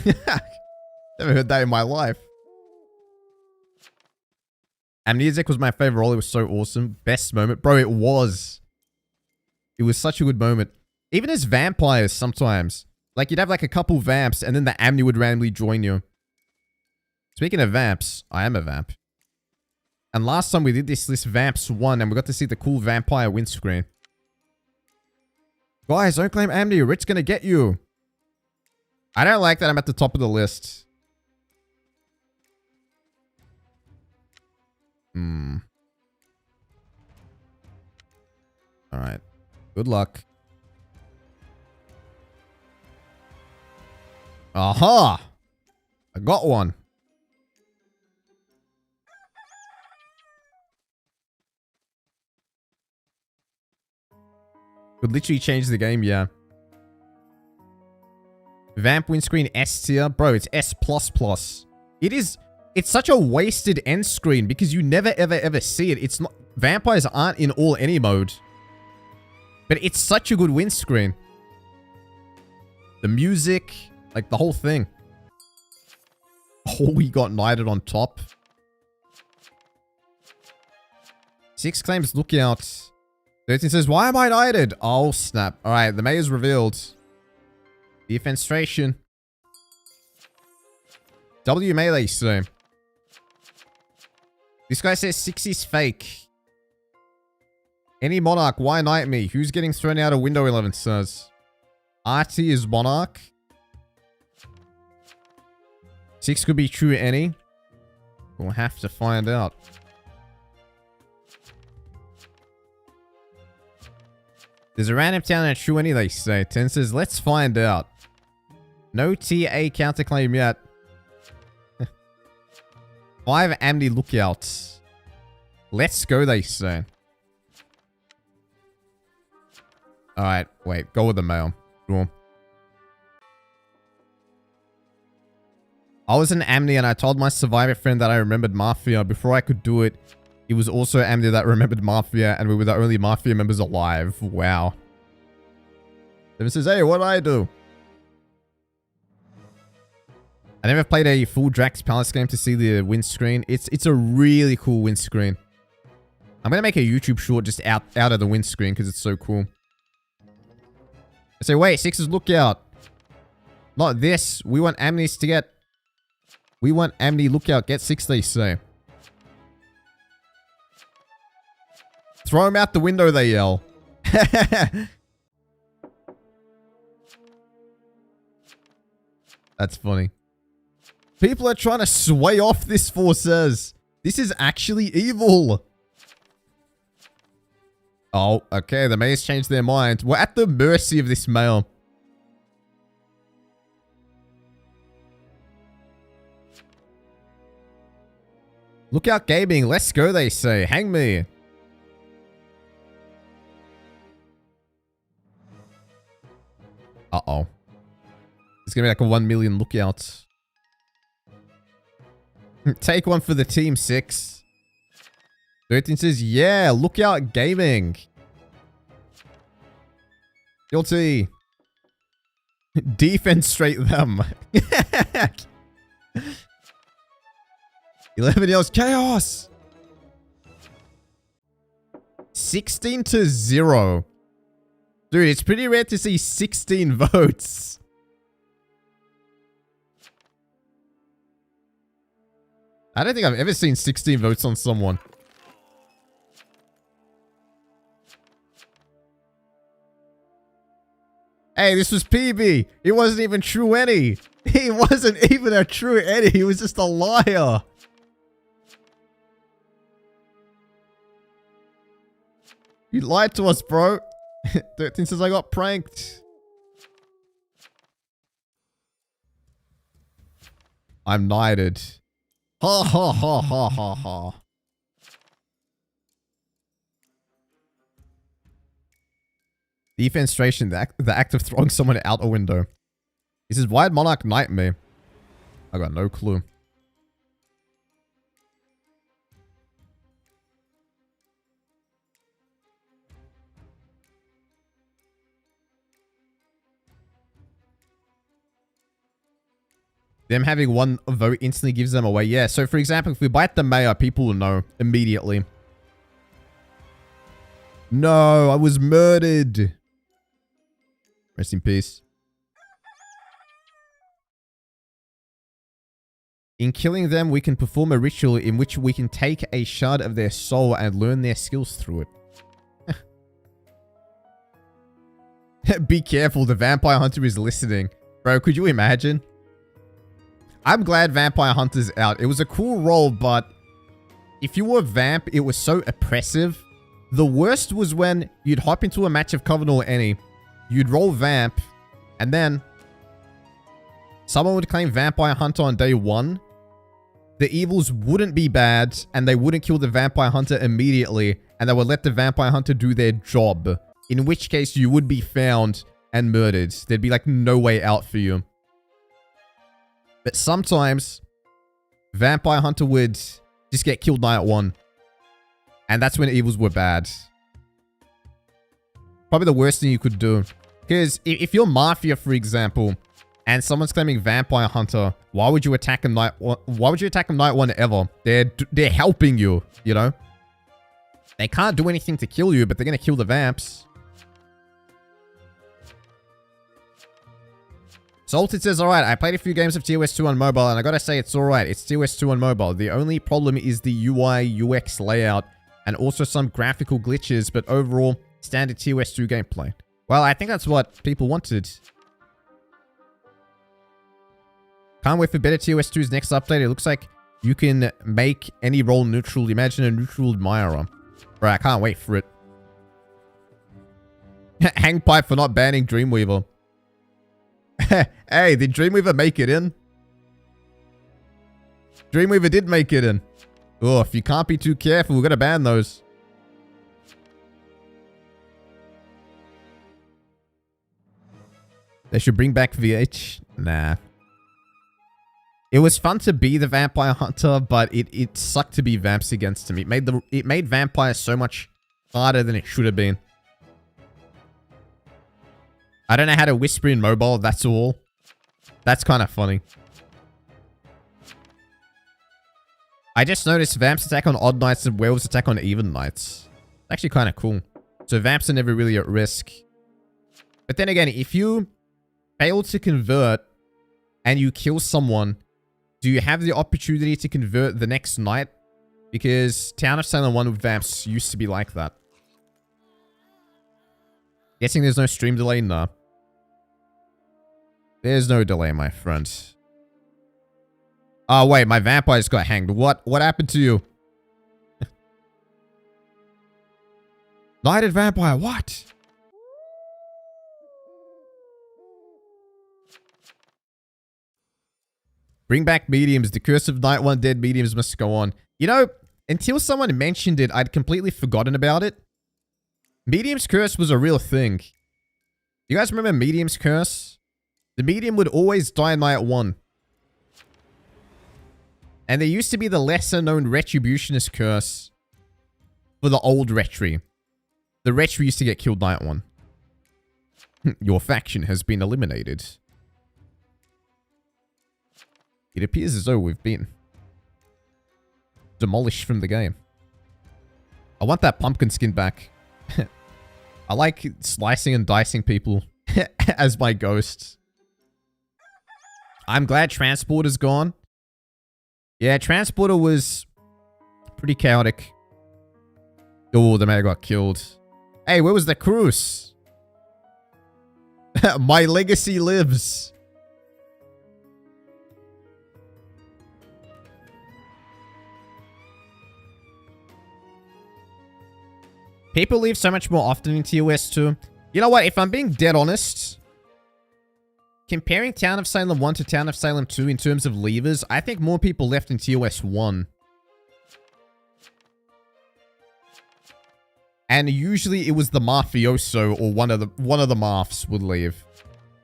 Never heard that in my life. Amnesiac was my favorite role. It was so awesome. Best moment. Bro, it was. It was such a good moment. Even as vampires sometimes. Like, you'd have like a couple vamps, and then the Amni would randomly join you. Speaking of vamps, I am a vamp. And last time we did this Vamps won, and we got to see the cool vampire windscreen. Guys, don't claim Amni. Rick's gonna get you. I don't like that I'm at the top of the list. Alright. Good luck. Aha! I got one. Could literally change the game, yeah. Vamp windscreen S tier. Bro, it's S++. It's such a wasted end screen because you never ever see it. It's not, vampires aren't in all any mode. But it's such a good windscreen. The music, like the whole thing. Oh, we got knighted on top. 6 claims lookout. 13 says, why am I knighted? Oh, snap. Alright, the mayor's revealed. Defenstration. W melee, so. This guy says 6 is fake. Any monarch, why knight me? Who's getting thrown out of window 11 says? RT is monarch. 6 could be true any. We'll have to find out. There's a random town at true any, they say. 10 says, let's find out. No TA counterclaim yet. 5 Amni lookouts. Let's go, they say. Alright, wait. Go with the mail. Cool. I was an Amni and I told my survivor friend that I remembered Mafia. Before I could do it, he was also Amni that remembered Mafia and we were the only Mafia members alive. Wow. Then says, hey, what did I do? I never played a full Drax Palace game to see the windscreen. It's a really cool windscreen. I'm going to make a YouTube short just out of the windscreen because it's so cool. I say, wait, 6's lookout. Not this. We want Amni's to get... We want Amni lookout. Get 6, they say. Throw him out the window, they yell. That's funny. People are trying to sway off this forces. This is actually evil. Oh, okay. The mayor's changed their mind. We're at the mercy of this mayor. Lookout gaming. Let's go, they say. Hang me. Uh-oh. It's gonna be like a 1 million lookouts. Take one for the team, 6. 13 says, yeah, lookout gaming. Guilty. Defenstrate them. 11 yells chaos. 16-0. Dude, it's pretty rare to see 16 votes. I don't think I've ever seen 16 votes on someone. Hey, this was PB. He wasn't even true any. He wasn't even a true any. He was just a liar. You lied to us, bro. 13 says I got pranked. I'm knighted. Ha ha ha ha ha ha. Defenstration, the act of throwing someone out a window. He says, why'd Monarch knight me? I got no clue. Them having one vote instantly gives them away. Yeah, so for example, if we bite the mayor, people will know immediately. No, I was murdered. Rest in peace. In killing them, we can perform a ritual in which we can take a shard of their soul and learn their skills through it. Be careful, the vampire hunter is listening. Bro, could you imagine? I'm glad Vampire Hunter's out. It was a cool role, but if you were Vamp, it was so oppressive. The worst was when you'd hop into a match of Covenant or any, you'd roll Vamp, and then someone would claim Vampire Hunter on day 1. The evils wouldn't be bad, and they wouldn't kill the Vampire Hunter immediately, and they would let the Vampire Hunter do their job. In which case, you would be found and murdered. There'd be like no way out for you. But sometimes, Vampire Hunter would just get killed night 1. And that's when evils were bad. Probably the worst thing you could do. Because if you're Mafia, for example, and someone's claiming Vampire Hunter, why would you attack them night 1? Why would you attack them night 1 ever? They're helping you, you know? They can't do anything to kill you, but they're going to kill the vamps. Salted says, alright, I played a few games of TOS 2 on mobile, and I gotta say it's alright. It's TOS 2 on mobile. The only problem is the UI, UX layout, and also some graphical glitches, but overall, standard TOS 2 gameplay. Well, I think that's what people wanted. Can't wait for better TOS 2's next update. It looks like you can make any role neutral. Imagine a neutral admirer. Bro, I can't wait for it. Hang pipe for not banning Dreamweaver. Hey, did Dreamweaver make it in? Dreamweaver did make it in. Oh, if you can't be too careful, we're gonna ban those. They should bring back VH. Nah. It was fun to be the Vampire Hunter, but it sucked to be Vamps against him. It made Vampire so much harder than it should have been. I don't know how to whisper in mobile, that's all. That's kind of funny. I just noticed Vamps attack on odd nights and Werewolves attack on even nights. It's actually kind of cool. So Vamps are never really at risk. But then again, if you fail to convert and you kill someone, do you have the opportunity to convert the next night? Because Town of Salem 1 with Vamps used to be like that. Guessing there's no stream delay? Nah. There's no delay, my friend. Oh, wait, my vampires got hanged. What happened to you? Knighted vampire, what? Bring back mediums. The curse of night 1 dead mediums must go on. You know, until someone mentioned it, I'd completely forgotten about it. Medium's curse was a real thing. You guys remember Medium's curse? The medium would always die night 1. And there used to be the lesser known Retributionist curse for the old Retri. The Retri used to get killed night 1. Your faction has been eliminated. It appears as though we've been demolished from the game. I want that pumpkin skin back. I like slicing and dicing people as my ghosts. I'm glad Transporter's gone. Yeah, Transporter was pretty chaotic. Oh, the man got killed. Hey, where was the cruise? My legacy lives. People leave so much more often in TOS 2. You know what? If I'm being dead honest, comparing Town of Salem 1 to Town of Salem 2 in terms of leavers, I think more people left in TOS 1. And usually it was the mafioso or one of the maths would leave.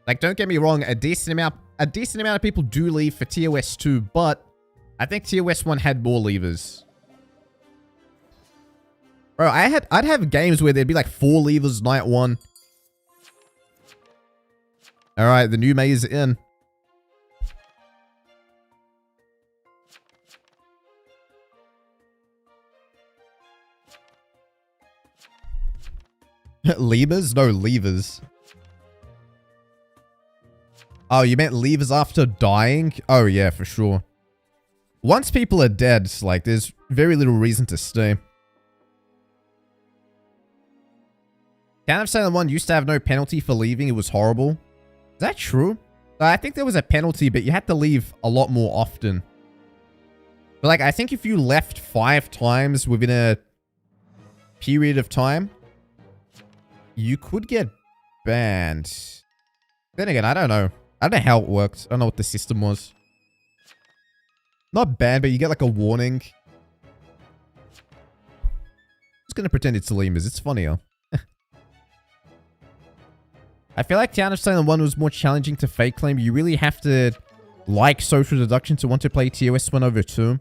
Like, don't get me wrong, a decent amount of people do leave for TOS 2, but I think TOS 1 had more leavers. Bro, I'd have games where there'd be like 4 leavers night 1. Alright, the new maze in. Levers? No, levers. Oh, you meant levers after dying? Oh, yeah, for sure. Once people are dead, like, there's very little reason to stay. Town of Salem 1 used to have no penalty for leaving. It was horrible. Is that true? I think there was a penalty, but you had to leave a lot more often. But, like, I think if you left 5 times within a period of time, you could get banned. Then again, I don't know. I don't know how it worked. I don't know what the system was. Not banned, but you get, like, a warning. I'm just gonna pretend it's lemurs. It's funnier. I feel like Town of Salem 1 was more challenging to fake claim. You really have to like social deduction to want to play TOS 1 over 2.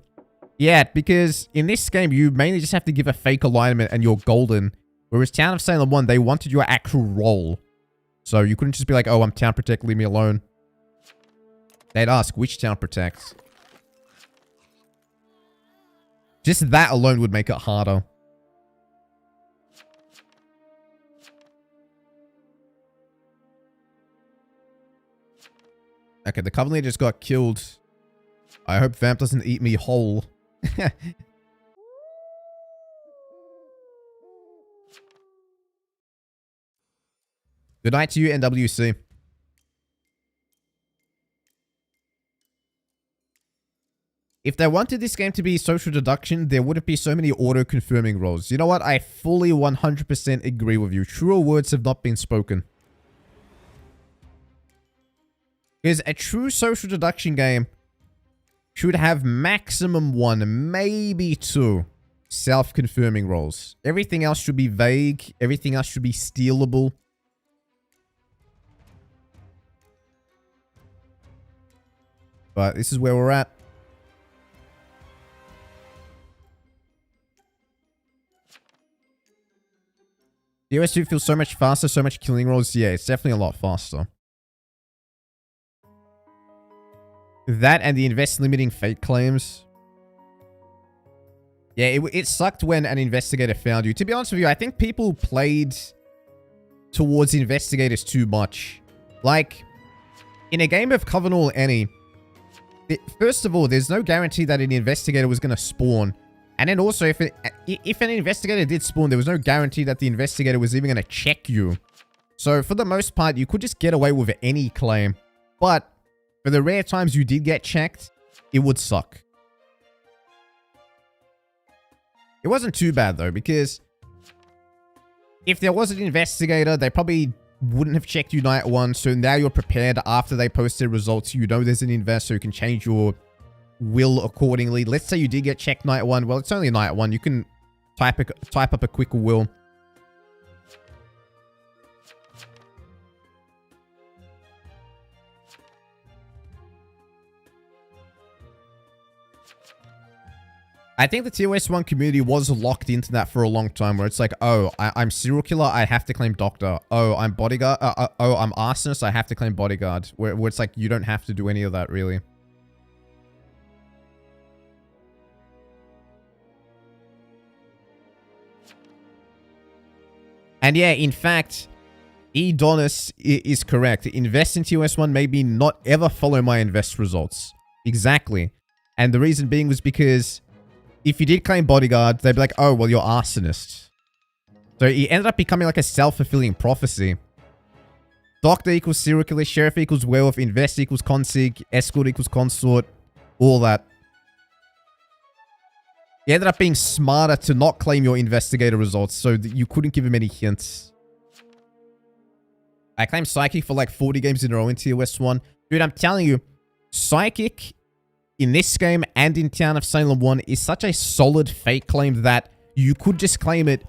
Yeah, because in this game, you mainly just have to give a fake alignment and you're golden. Whereas Town of Salem 1, they wanted your actual role. So you couldn't just be like, oh, I'm Town Protect, leave me alone. They'd ask, which Town Protect? Just that alone would make it harder. Okay, the Covenant just got killed. I hope Vamp doesn't eat me whole. Good night to you, NWC. If they wanted this game to be social deduction, there wouldn't be so many auto-confirming roles. You know what? I fully 100% agree with you. Truer words have not been spoken. Because a true social deduction game should have maximum 1, maybe 2 self-confirming roles. Everything else should be vague. Everything else should be stealable. But this is where we're at. The OS2 feels so much faster, so much killing rolls. Yeah, it's definitely a lot faster. That and the invest limiting fake claims. Yeah, it sucked when an investigator found you. To be honest with you, I think people played towards investigators too much. Like, in a game of Covenant or any, first of all, there's no guarantee that an investigator was going to spawn. And then also, if an investigator did spawn, there was no guarantee that the investigator was even going to check you. So, for the most part, you could just get away with any claim. But for the rare times you did get checked, it would suck. It wasn't too bad, though, because if there was an investigator, they probably wouldn't have checked you night 1, so now you're prepared after they posted results. You know there's an investor who can change your will accordingly. Let's say you did get checked night 1. Well, it's only night 1. You can type up a quicker will. I think the TOS 1 community was locked into that for a long time, where it's like, oh, I'm serial killer, I have to claim doctor. Oh, I'm bodyguard. Oh, I'm arsonist, I have to claim bodyguard. Where it's like, you don't have to do any of that, really. And yeah, in fact, Edonis is correct. Invest in TOS 1, maybe not ever follow my invest results. Exactly. And the reason being was because if you did claim bodyguard, they'd be like, oh, well, you're arsonist. So he ended up becoming like a self-fulfilling prophecy. Doctor equals serial killer, sheriff equals werewolf, invest equals consig, escort equals consort, all that. He ended up being smarter to not claim your investigator results, so that you couldn't give him any hints. I claimed Psychic for like 40 games in a row in TOS 1. Dude, I'm telling you, Psychic in this game and in Town of Salem 1 is such a solid fake claim that you could just claim it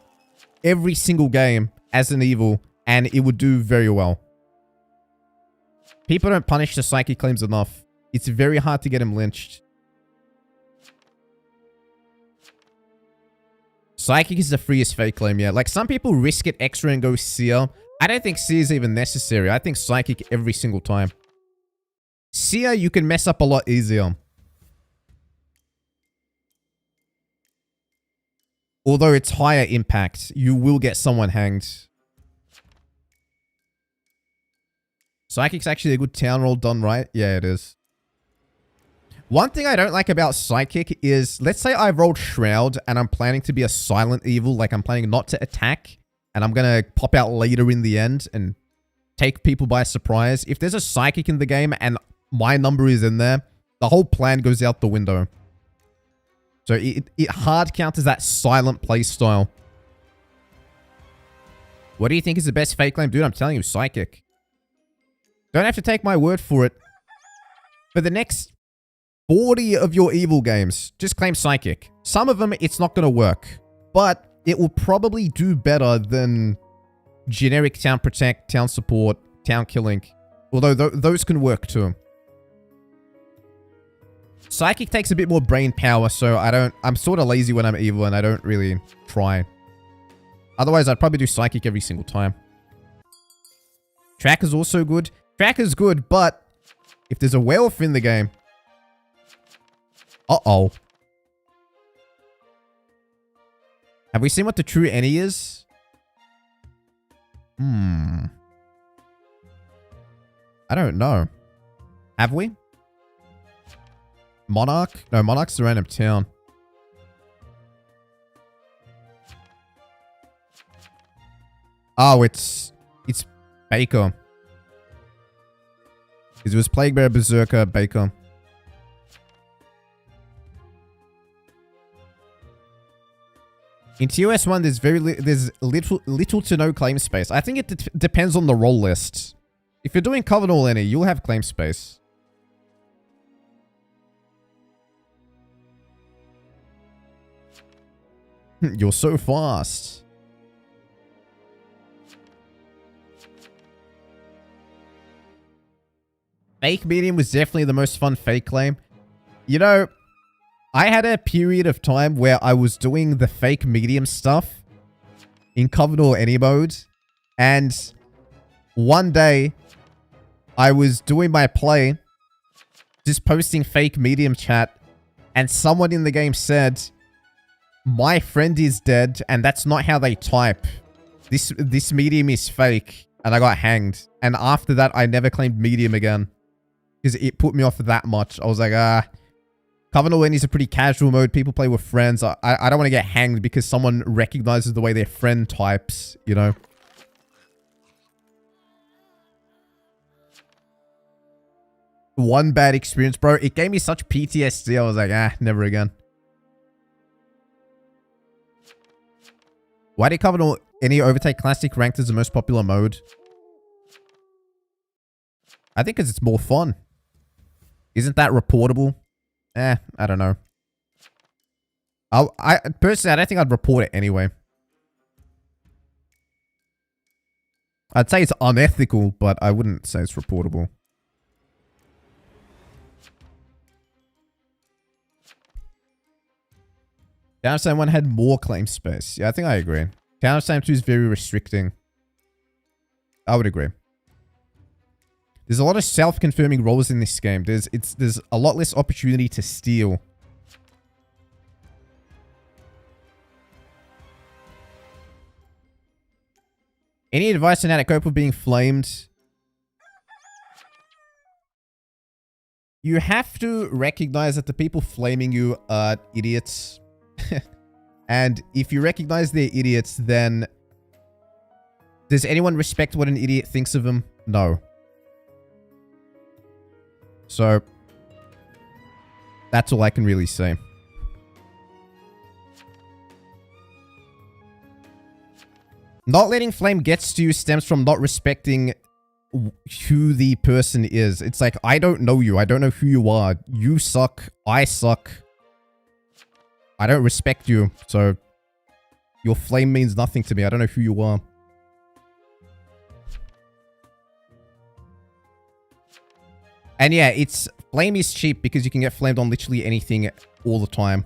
every single game as an evil, and it would do very well. People don't punish the Psychic claims enough. It's very hard to get him lynched. Psychic is the freest fake claim, yeah. Like, some people risk it extra and go Seer. I don't think Seer is even necessary. I think Psychic every single time. Seer, you can mess up a lot easier. Although it's higher impact, you will get someone hanged. Psychic's actually a good town roll done right. Yeah, it is. One thing I don't like about Psychic is, let's say I rolled Shroud and I'm planning to be a silent evil, like I'm planning not to attack, and I'm going to pop out later in the end and take people by surprise. If there's a Psychic in the game and my number is in there, the whole plan goes out the window. So it hard counters that silent playstyle. What do you think is the best fake claim? Dude, I'm telling you, Psychic. Don't have to take my word for it. For the next 40 of your evil games, just claim Psychic. Some of them, it's not going to work. But it will probably do better than generic Town Protect, Town Support, Town Killing. Although those can work too. Psychic takes a bit more brain power, so I'm sort of lazy when I'm evil and I don't really try. Otherwise, I'd probably do Psychic every single time. Tracker's also good. Tracker's good, but if there's a werewolf in the game... Uh-oh. Have we seen what the true any is? I don't know. Have we? Monarch? No, Monarch's a random town. Oh, it's Baker. Because it was Plague Bearer, Berserker, Baker. In TOS 1, there's little to no claim space. I think it depends on the role list. If you're doing Covenant or any, you'll have claim space. You're so fast. Fake medium was definitely the most fun fake claim. You know, I had a period of time where I was doing the fake medium stuff in Covenant or any mode. And one day, I was doing my play, just posting fake medium chat, and someone in the game said, "My friend is dead, and that's not how they type. This medium is fake," and I got hanged. And after that, I never claimed medium again. Because it put me off that much. I was like, Covenant Lenny is a pretty casual mode. People play with friends. I don't want to get hanged because someone recognizes the way their friend types, you know? One bad experience, bro. It gave me such PTSD. I was like, never again. Why did Covenant any overtake Classic ranked as the most popular mode? I think because it's more fun. Isn't that reportable? I don't know. Personally, I don't think I'd report it anyway. I'd say it's unethical, but I wouldn't say it's reportable. Town of Salem 1 had more claim space. Yeah, I think I agree. Town of Salem 2 is very restricting. I would agree. There's a lot of self-confirming roles in this game. There's a lot less opportunity to steal. Any advice on how to cope with being flamed? You have to recognize that the people flaming you are idiots. And if you recognize they're idiots, then... Does anyone respect what an idiot thinks of them? No. So... That's all I can really say. Not letting flame gets to you stems from not respecting who the person is. It's like, I don't know you. I don't know who you are. You suck. I suck. I don't respect you. So, your flame means nothing to me. I don't know who you are. And yeah, flame is cheap because you can get flamed on literally anything all the time.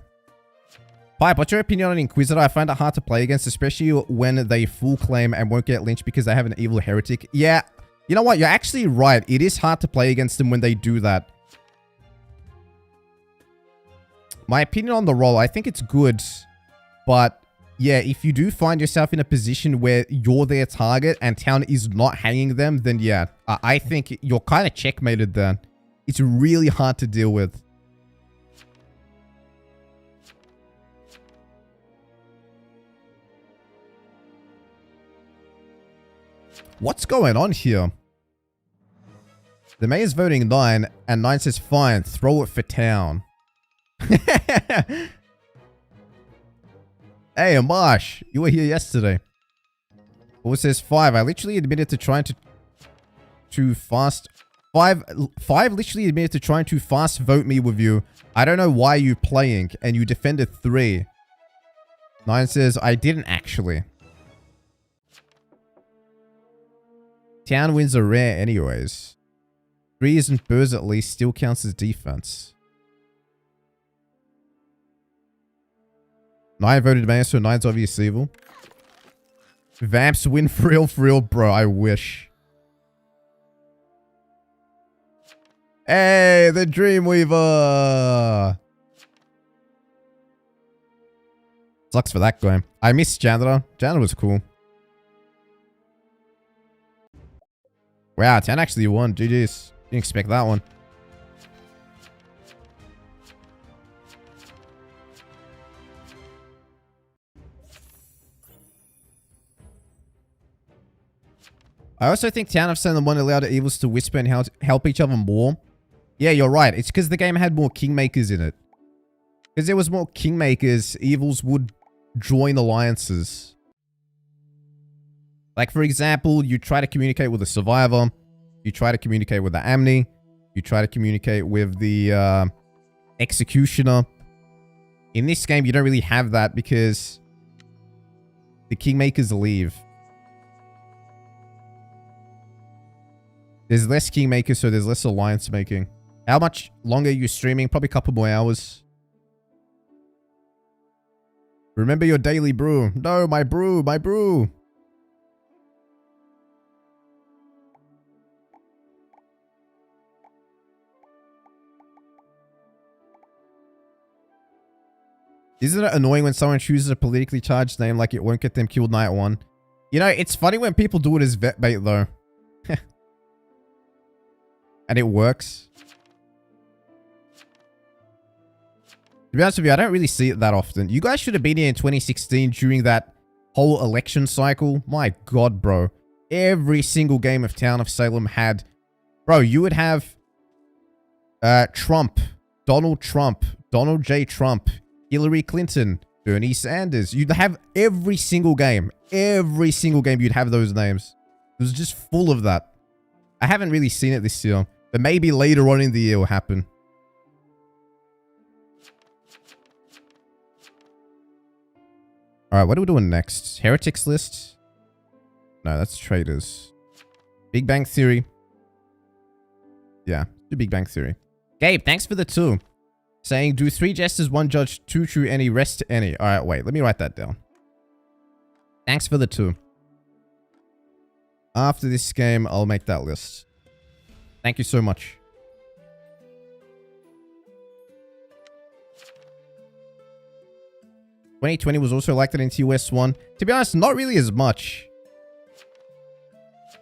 Pipe, what's your opinion on Inquisitor? I find it hard to play against, especially when they full claim and won't get lynched because they have an evil heretic. Yeah, you know what? You're actually right. It is hard to play against them when they do that. My opinion on the role, I think it's good. But yeah, if you do find yourself in a position where you're their target and town is not hanging them, then yeah, I think you're kind of checkmated then. It's really hard to deal with. What's going on here? The mayor's voting 9, and 9 says, fine, throw it for town. Hey, Amash, you were here yesterday. Or says 5. I literally admitted to trying to fast... 5 literally admitted to trying to fast vote me with you. I don't know why you playing, and you defended 3. 9 says, I didn't actually. Town wins are rare anyways. 3 isn't Burrs at least, still counts as defense. 9 voted mayor, so 9's obvious evil. Vamps win for real, bro. I wish. Hey, the Dreamweaver! Sucks for that game. I miss Janitor. Janitor was cool. Wow, 10 actually won. GG's. Didn't expect that one. I also think Town of Salem 1 allowed the evils to whisper and help each other more. Yeah, you're right. It's because the game had more kingmakers in it. Because there was more kingmakers, evils would join alliances. Like, for example, you try to communicate with the survivor. You try to communicate with the Amni. You try to communicate with the executioner. In this game, you don't really have that because the kingmakers leave. There's less kingmakers, so there's less alliance making. How much longer are you streaming? Probably a couple more hours. Remember your daily brew. No, my brew, my brew. Isn't it annoying when someone chooses a politically charged name like it won't get them killed night 1? You know, it's funny when people do it as vet bait though. And it works. To be honest with you, I don't really see it that often. You guys should have been here in 2016 during that whole election cycle. My god, bro. Every single game of Town of Salem had... Bro, you would have... Trump. Donald Trump. Donald J. Trump. Hillary Clinton. Bernie Sanders. You'd have every single game. Every single game you'd have those names. It was just full of that. I haven't really seen it this year. But maybe later on in the year will happen. Alright, what are we doing next? Heretics list? No, that's traitors. Big Bang Theory. Yeah, do Big Bang Theory. Gabe, thanks for the 2. Saying, do 3 jesters, 1 judge, 2 true any, rest any. Alright, wait. Let me write that down. Thanks for the 2. After this game, I'll make that list. Thank you so much. "2020 was also like that in TOS 1. To be honest, not really as much.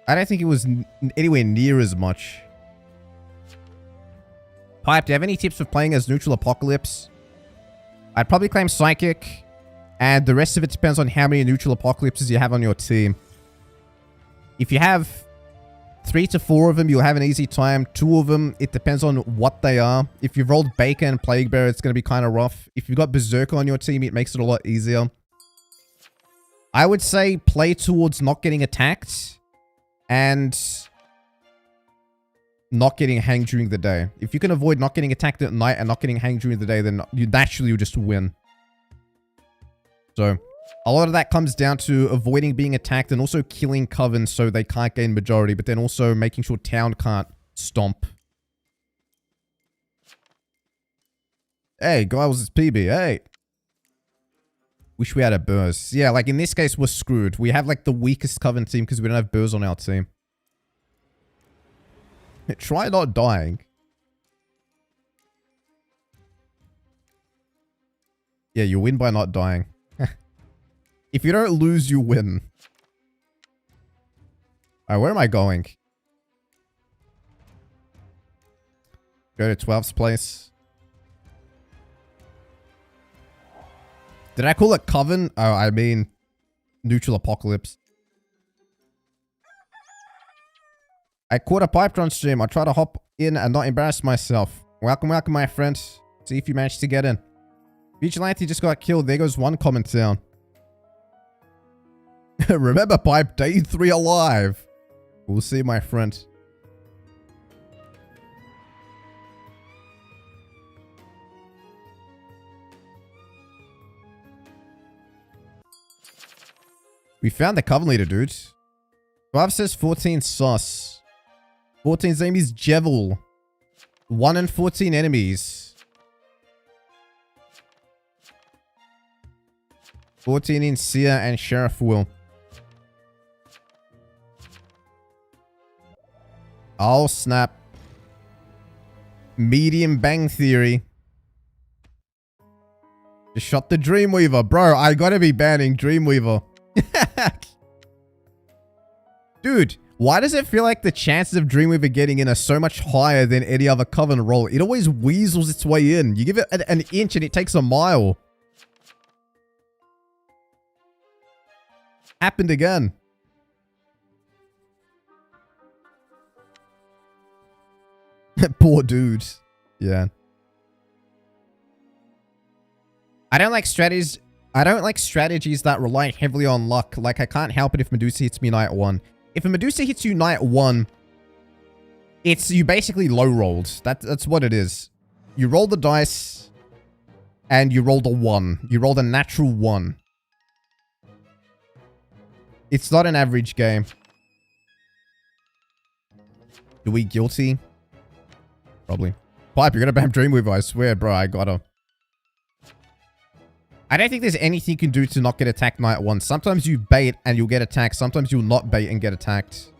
I don't think it was anywhere near as much. Pipe, do you have any tips for playing as neutral Apocalypse? I'd probably claim Psychic, and the rest of it depends on how many neutral Apocalypses you have on your team. If you have 3 to 4 of them, you'll have an easy time. 2 of them, it depends on what they are. If you've rolled Baker and Plague Bearer, it's going to be kind of rough. If you've got Berserker on your team, it makes it a lot easier. I would say play towards not getting attacked and not getting hanged during the day. If you can avoid not getting attacked at night and not getting hanged during the day, then you naturally will just win. So, a lot of that comes down to avoiding being attacked and also killing Coven so they can't gain majority, but then also making sure Town can't stomp. Hey, guy was his PB, hey. Wish we had a Burrs. Yeah, like in this case, we're screwed. We have like the weakest Coven team because we don't have Burrs on our team. Try not dying. Yeah, you win by not dying. If you don't lose, you win. Alright, where am I going? Go to 12th place. Did I call it Coven? Oh, I mean Neutral Apocalypse. I caught a Pipetron stream. I try to hop in and not embarrass myself. Welcome, welcome, my friend. See if you managed to get in. Vigilante just got killed. There goes one comment down. Remember, Pipe, day 3 alive. We'll see, my friend. We found the Coven leader, dude. 12 says 14 sus. 14's name is Jevil. 1 and 14 enemies. 14 in Seer and Sheriff Will. Oh, snap. Medium Bang Theory. Just shot the Dreamweaver. Bro, I gotta be banning Dreamweaver. Dude, why does it feel like the chances of Dreamweaver getting in are so much higher than any other Coven roll? It always weasels its way in. You give it an inch and it takes a mile. Happened again. Poor dude. Yeah. I don't like strategies that rely heavily on luck. Like, I can't help it if Medusa hits me night 1. If a Medusa hits you night 1, it's you basically low rolled. That's what it is. You roll the dice and you rolled a 1. You rolled a natural 1. It's not an average game. Do we guilty? Probably. Pipe, you're gonna bam Dreamweaver, I swear, bro. I gotta. I don't think there's anything you can do to not get attacked night 1. Sometimes you bait and you'll get attacked. Sometimes you'll not bait and get attacked.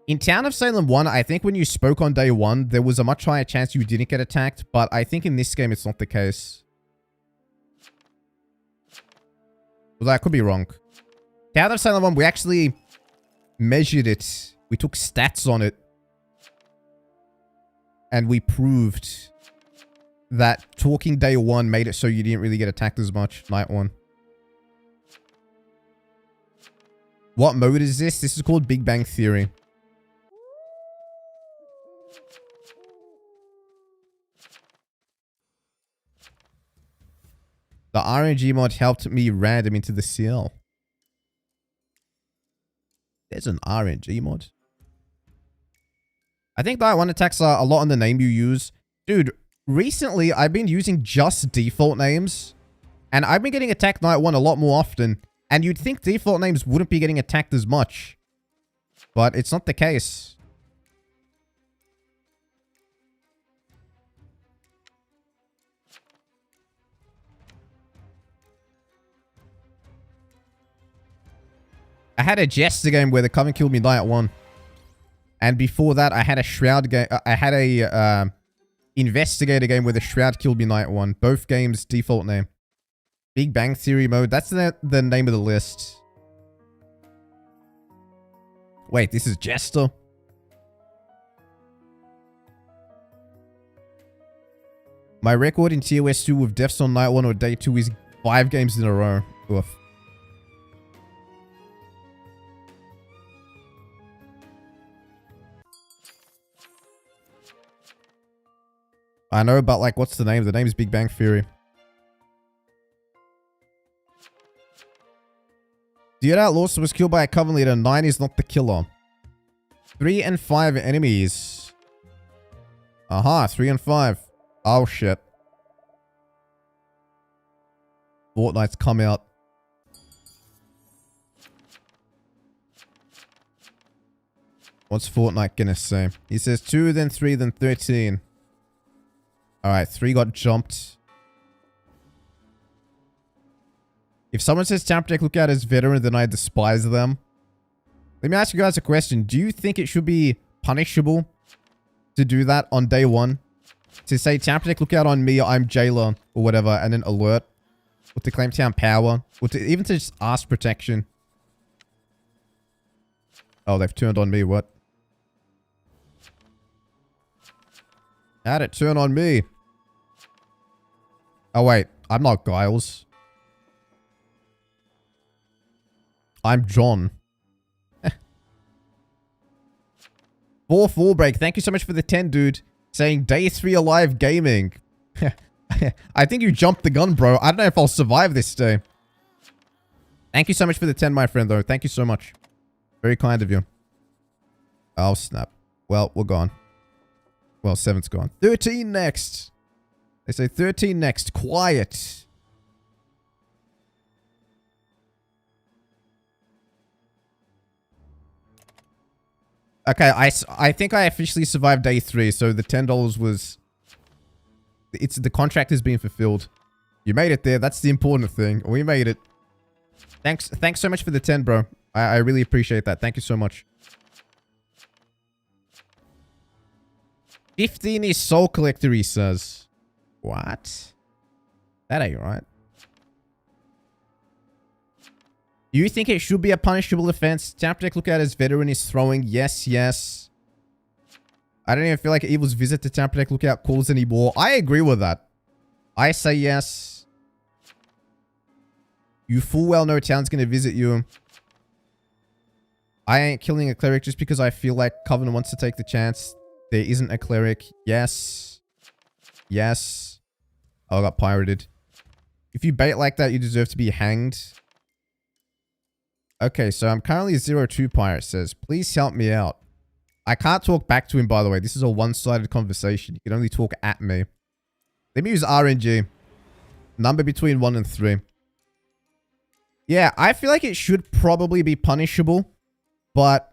In Town of Salem 1, I think when you spoke on day 1, there was a much higher chance you didn't get attacked. But I think in this game, it's not the case. Well, I could be wrong. Town of Salem 1, we actually measured it. We took stats on it. And we proved that talking day 1 made it so you didn't really get attacked as much night 1. What mode is this? This is called Big Bang Theory. The RNG mod helped me random into the CL. There's an RNG mod. I think that one attacks a lot on the name you use. Dude, recently I've been using just default names. And I've been getting attacked night 1 a lot more often. And you'd think default names wouldn't be getting attacked as much. But it's not the case. I had a Jester game where the Coven killed me night one. And before that, I had a Shroud game. I had a Investigator game where the Shroud killed me night one. Both games default name. Big Bang Theory mode. That's the name of the list. Wait, this is Jester? My record in TOS 2 with deaths on night 1 or day 2 is 5 games in a row. Oof. I know, but like, what's the name? The name is Big Bang Theory. Theodore Lawson was killed by a Coven leader. 9 is not the killer. 3 and 5 enemies. Aha, 3 and 5. Oh, shit. Fortnite's come out. What's Fortnite gonna say? He says 2, then 3, then 13. Alright, 3 got jumped. If someone says Tamper Tech Lookout is veteran, then I despise them. Let me ask you guys a question. Do you think it should be punishable to do that on day 1? To say Tamper Tech Lookout on me, I'm jailer, or whatever, and then alert? Or to claim town power? Or to even to just ask protection? Oh, they've turned on me, what? How'd it turn on me? Oh wait, I'm not Giles. I'm John. 4-4 break. Thank you so much for the 10, dude. Saying day 3 alive gaming. I think you jumped the gun, bro. I don't know if I'll survive this day. Thank you so much for the 10, my friend, though. Thank you so much. Very kind of you. Oh, snap. Well, we're gone. Well, 7's gone. 13 next. They say 13 next. Quiet. Okay, I think I officially survived day 3, so the $10 was... the contract is being fulfilled. You made it there. That's the important thing. We made it. Thanks so much for the 10, bro. I really appreciate that. Thank you so much. 15 is Soul Collector, he says. What? That ain't right. You think it should be a punishable offense? Tamper Tech Lookout as veteran is throwing. Yes, yes. I don't even feel like Evil's visit to Tamper Tech Lookout calls anymore. I agree with that. I say yes. You full well know town's gonna visit you. I ain't killing a cleric just because I feel like Coven wants to take the chance. There isn't a cleric. Yes. Yes. Oh, I got pirated. If you bait like that, you deserve to be hanged. Okay, so I'm currently 0-2 pirate says, please help me out. I can't talk back to him, by the way. This is a one-sided conversation. You can only talk at me. Let me use RNG. Number between 1 and 3. Yeah, I feel like it should probably be punishable. But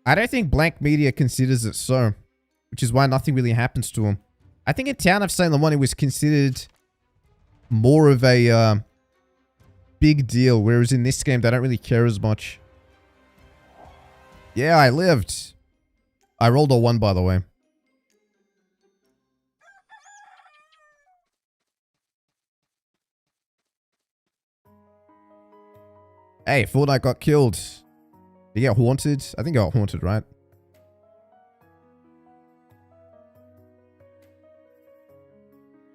I don't think Blank Media considers it so. Which is why nothing really happens to him. I think in Town of Salem 1, it was considered more of a big deal. Whereas in this game, they don't really care as much. Yeah, I lived. I rolled a 1, by the way. Hey, Fortnite got killed. Did he get haunted? I think he got haunted, right?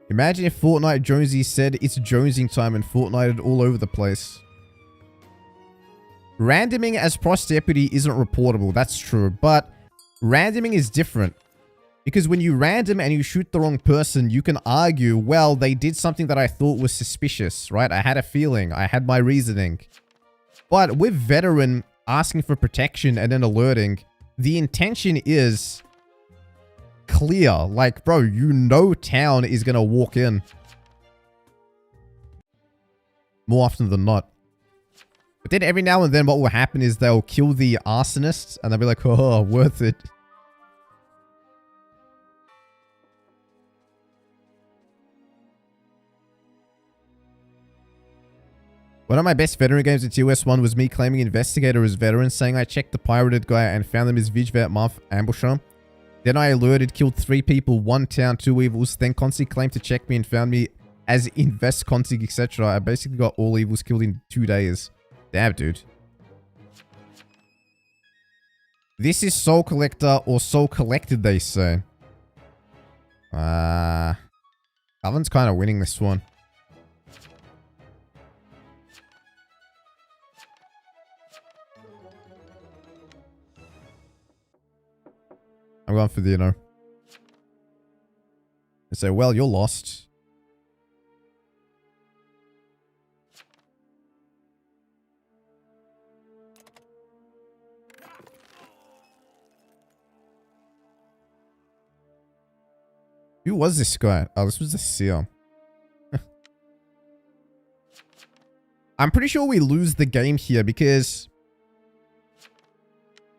Imagine if Fortnite Jonesy said it's Jonesing time and Fortnited all over the place. Randoming as Prost Deputy isn't reportable. That's true. But randoming is different. Because when you random and you shoot the wrong person, you can argue, well, they did something that I thought was suspicious, right? I had a feeling. I had my reasoning. But with Veteran asking for protection and then alerting, the intention is clear. Like, bro, you know town is going to walk in. More often than not. But then every now and then what will happen is they'll kill the arsonist and they'll be like, oh, worth it. One of my best veteran games in TOS 1 was me claiming Investigator as veteran, saying I checked the pirated guy and found him as Vijvet Month ambusher. Then I alerted, killed 3 people, 1 town, 2 evils. Then Consi claimed to check me and found me as Invest Consi, etc. I basically got all evils killed in 2 days. Damn, dude. This is Soul Collector or Soul Collected, they say. Coven's kind of winning this one. I'm going for the, They say, well, you're lost. Who was this guy? Oh, this was the seer. I'm pretty sure we lose the game here because...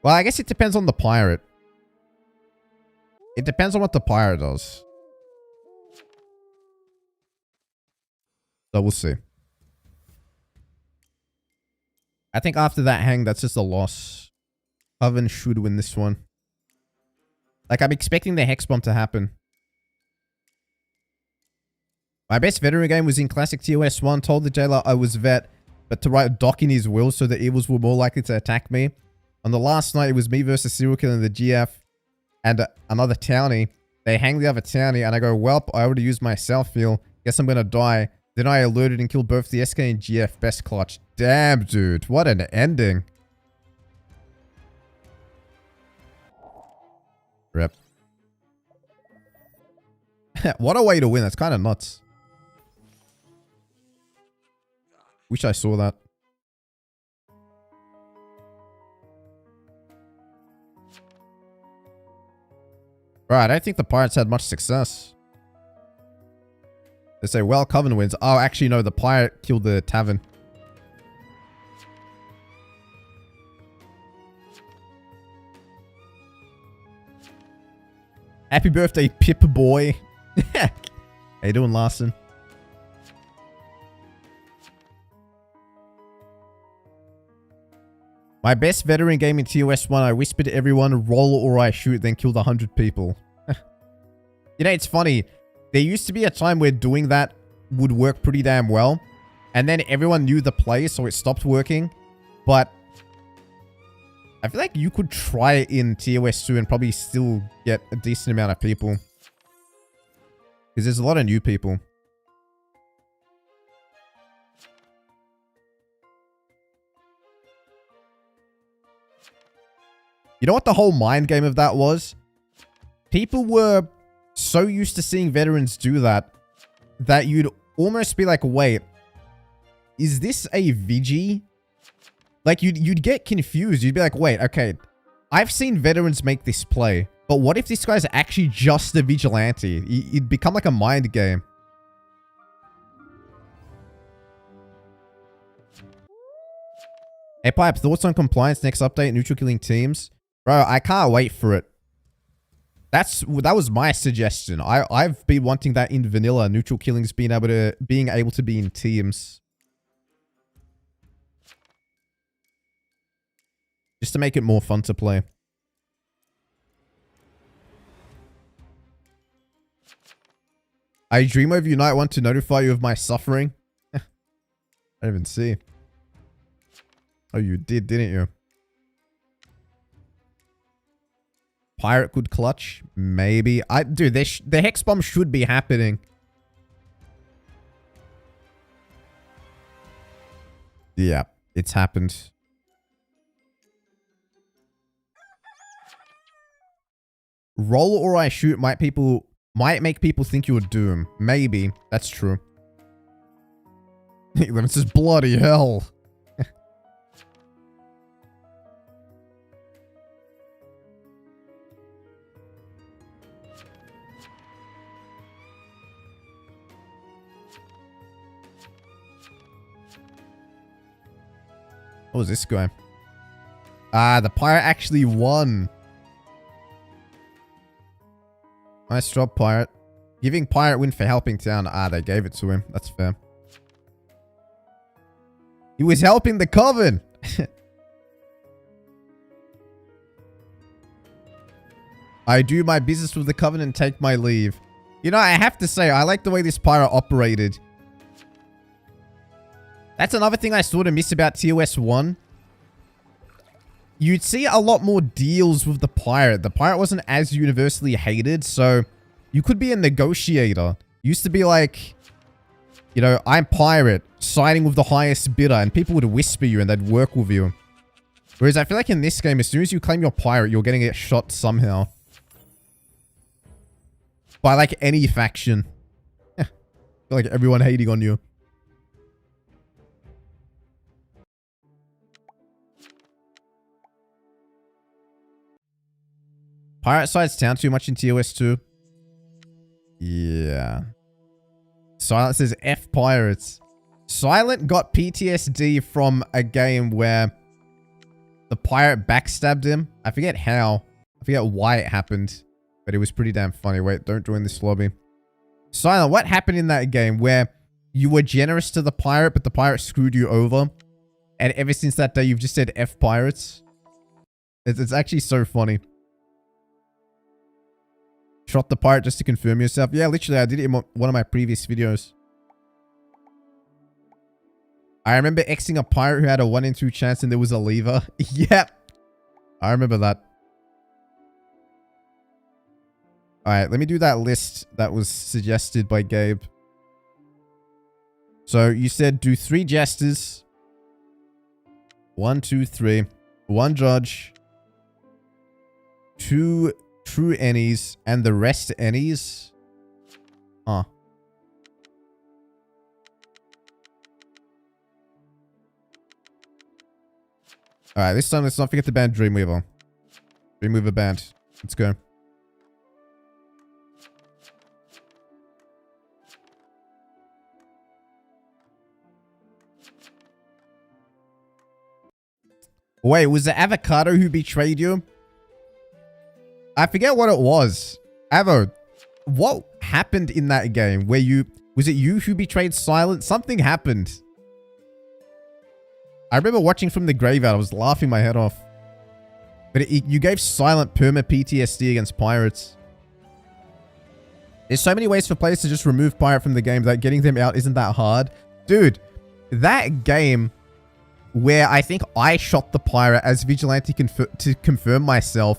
Well, I guess it depends on the pirate. It depends on what the pirate does. So we'll see. I think after that hang, that's just a loss. Coven should win this one. Like, I'm expecting the Hex Bomb to happen. My best veteran game was in Classic TOS 1. Told the jailer I was vet, but to write doc in his will so the evils were more likely to attack me. On the last night, it was me versus serial killer in the GF and another townie. They hang the other townie, and I go, welp, I already used my self-heal. Guess I'm gonna die. Then I alerted and killed both the SK and GF. Best clutch. Damn, dude. What an ending. Rep. What a way to win. That's kind of nuts. Wish I saw that. Right, I don't think the pirates had much success. They say, well, Coven wins. Oh, actually, no, the pirate killed the tavern. Happy birthday, Pip boy. How you doing, Larson? My best veteran game in TOS 1, I whispered to everyone, roll or I shoot, then killed 100 people. You know, it's funny. There used to be a time where doing that would work pretty damn well. And then everyone knew the play, so it stopped working. But I feel like you could try it in TOS 2 and probably still get a decent amount of people. Because there's a lot of new people. You know what the whole mind game of that was? People were so used to seeing veterans do that, that you'd almost be like, wait, is this a Vigi? Like, you'd get confused. You'd be like, wait, okay, I've seen veterans make this play, but what if this guy's actually just a vigilante? It'd become like a mind game. Hey, Pipe, thoughts on compliance next update, neutral killing teams? Bro, I can't wait for it. That was my suggestion. I've been wanting that in vanilla, neutral killings being able to be in teams. Just to make it more fun to play. I dream of you night want to notify you of my suffering. I don't even see. Oh, you did, didn't you? Pirate could clutch? Maybe. Dude, the Hex Bomb should be happening. Yeah, it's happened. Roll or I shoot might make people think you're Doom. Maybe. That's true. This is bloody hell. What was this guy? Ah, the pirate actually won. Nice job, pirate. Giving pirate win for helping town. Ah, they gave it to him. That's fair. He was helping the Coven. I do my business with the Coven and take my leave. You know, I have to say, I like the way this pirate operated. That's another thing I sort of miss about TOS 1. You'd see a lot more deals with the pirate. The pirate wasn't as universally hated, so you could be a negotiator. Used to be like, you know, I'm pirate, siding with the highest bidder, and people would whisper you and they'd work with you. Whereas I feel like in this game, as soon as you claim you're pirate, you're getting it shot somehow. By like any faction. I feel like everyone hating on you. Pirate sides town too much in TOS 2. Yeah. Silent says F pirates. Silent got PTSD from a game where the pirate backstabbed him. I forget how. I forget why it happened. But it was pretty damn funny. Wait, don't join this lobby. Silent, what happened in that game where you were generous to the pirate, but the pirate screwed you over? And ever since that day, you've just said F pirates? It's actually so funny. Shot the pirate just to confirm yourself. Yeah, literally, I did it in one of my previous videos. I remember Xing a pirate who had a 1 in 2 chance and there was a lever. Yep. I remember that. Alright, let me do that list that was suggested by Gabe. So, you said do 3 jesters. 1, 2, 3. 1 judge. 2 true ennies. And the rest ennies. Huh. Alright, this time let's not forget to ban Dreamweaver. Dreamweaver banned. Let's go. Wait, was it Avocado who betrayed you? I forget what it was. Avo, what happened in that game where you... Was it you who betrayed Silent? Something happened. I remember watching from the graveyard. I was laughing my head off. But you gave Silent perma PTSD against pirates. There's so many ways for players to just remove pirate from the game that getting them out isn't that hard. Dude, that game... where I think I shot the pirate as vigilante to confirm myself.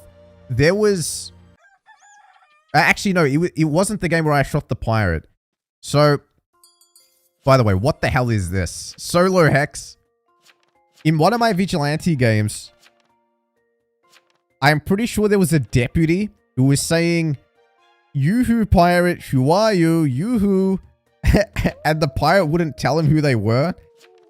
There was... Actually, no, it wasn't the game where I shot the pirate. So, by the way, what the hell is this? Solo Hex. In one of my vigilante games, I'm pretty sure there was a deputy who was saying, "Yoo-hoo, pirate, who are you? Yoo-hoo." And the pirate wouldn't tell him who they were.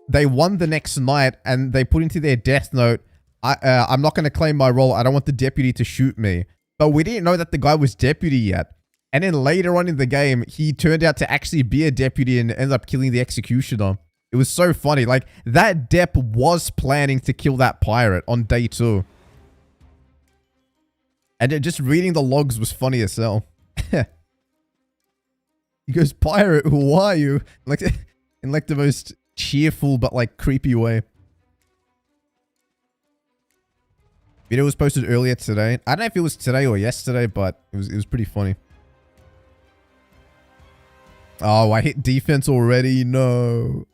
They won the next night and they put into their death note, I'm not going to claim my role. I don't want the deputy to shoot me. But we didn't know that the guy was deputy yet. And then later on in the game, he turned out to actually be a deputy and ended up killing the executioner. It was so funny. Like, that dep was planning to kill that pirate on day 2. And just reading the logs was funny as hell. He goes, "Pirate, who are you?" Like, in like the most cheerful but like creepy way. Video was posted earlier today. I don't know if it was today or yesterday, but it was pretty funny. Oh, I hit defense already. No.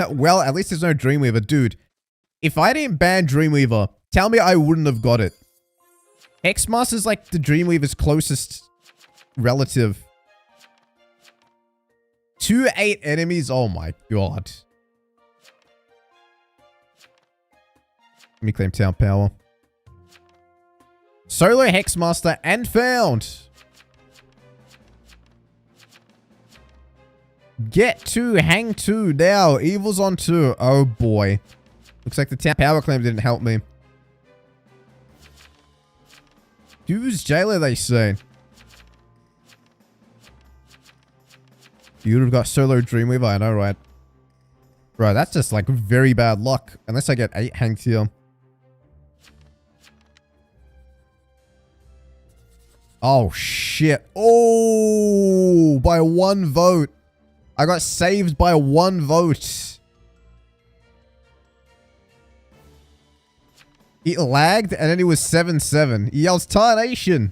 Well, at least there's no Dreamweaver. Dude, if I didn't ban Dreamweaver, tell me I wouldn't have got it. Hexmaster's like the Dreamweaver's closest relative. 2-8 enemies. Oh my god. Let me claim town power. Solo Hexmaster and found. Get 2, hang 2 now. Evil's on 2. Oh boy. Looks like the town power claim didn't help me. Who's jailer, they say? You would have got solo Dreamweaver, I know, right? Bro, that's just like very bad luck. Unless I get 8 hanged here. Oh, shit. Oh, by 1 vote. I got saved by 1 vote. It lagged and then it was 7-7. He yells tarnation.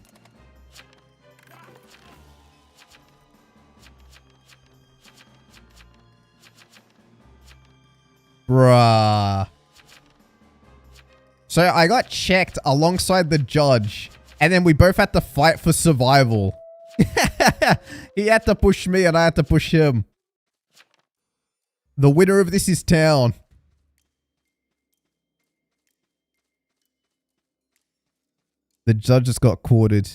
Bruh. So I got checked alongside the judge, and then we both had to fight for survival. He had to push me and I had to push him. The winner of this is Town. The judge just got quartered.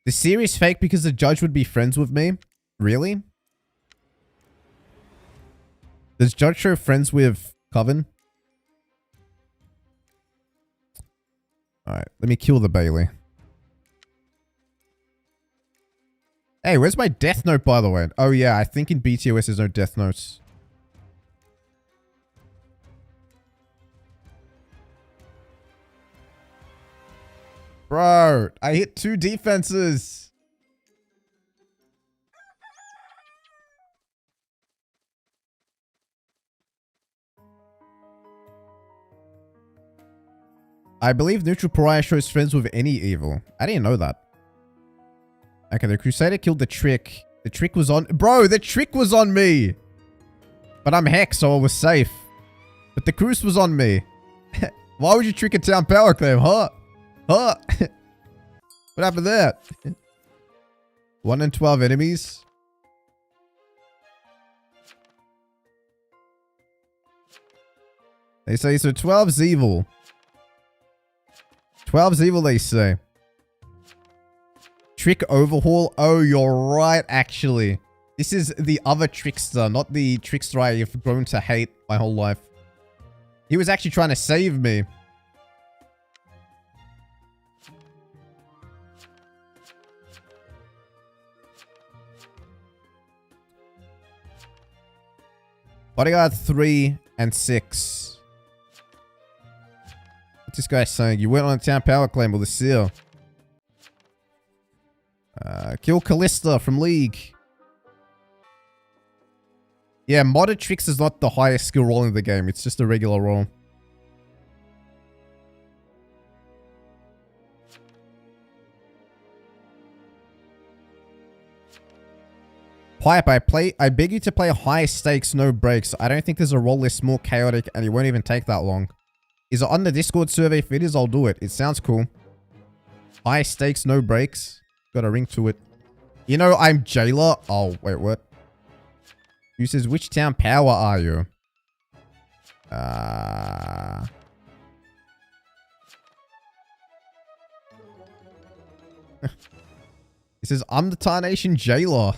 The series fake because the judge would be friends with me? Really? Does judge show friends with Coven? Alright, let me kill the Bailey. Hey, where's my death note, by the way? Oh, yeah, I think in BTOS there's no death notes. Bro, I hit 2 defenses. I believe neutral pariah shows friends with any evil. I didn't know that. Okay, the Crusader killed the Trick. The Trick was on... Bro, the Trick was on me! But I'm Hex, so I was safe. But the Cruise was on me. Why would you trick a town power claim, huh? Huh? What happened there? 1 in 12 enemies? They say, so 12's evil. 12's evil, they say. Trick overhaul. Oh, you're right, actually. This is the other trickster, not the trickster I've grown to hate my whole life. He was actually trying to save me. Bodyguard 3 and 6. What's this guy saying? You went on a town power claim with a seal. Kill Callista from League. Yeah, modded tricks is not the highest skill roll in the game. It's just a regular roll. Pipe, I beg you to play high stakes, no breaks. I don't think there's a role list more chaotic and it won't even take that long. Is it on the Discord survey? If it is, I'll do it. It sounds cool. High stakes, no breaks. Got a ring to it. You know, I'm Jailer. Oh, wait, what? Who says, which town power are you? He says, I'm the Tarnation Jailer.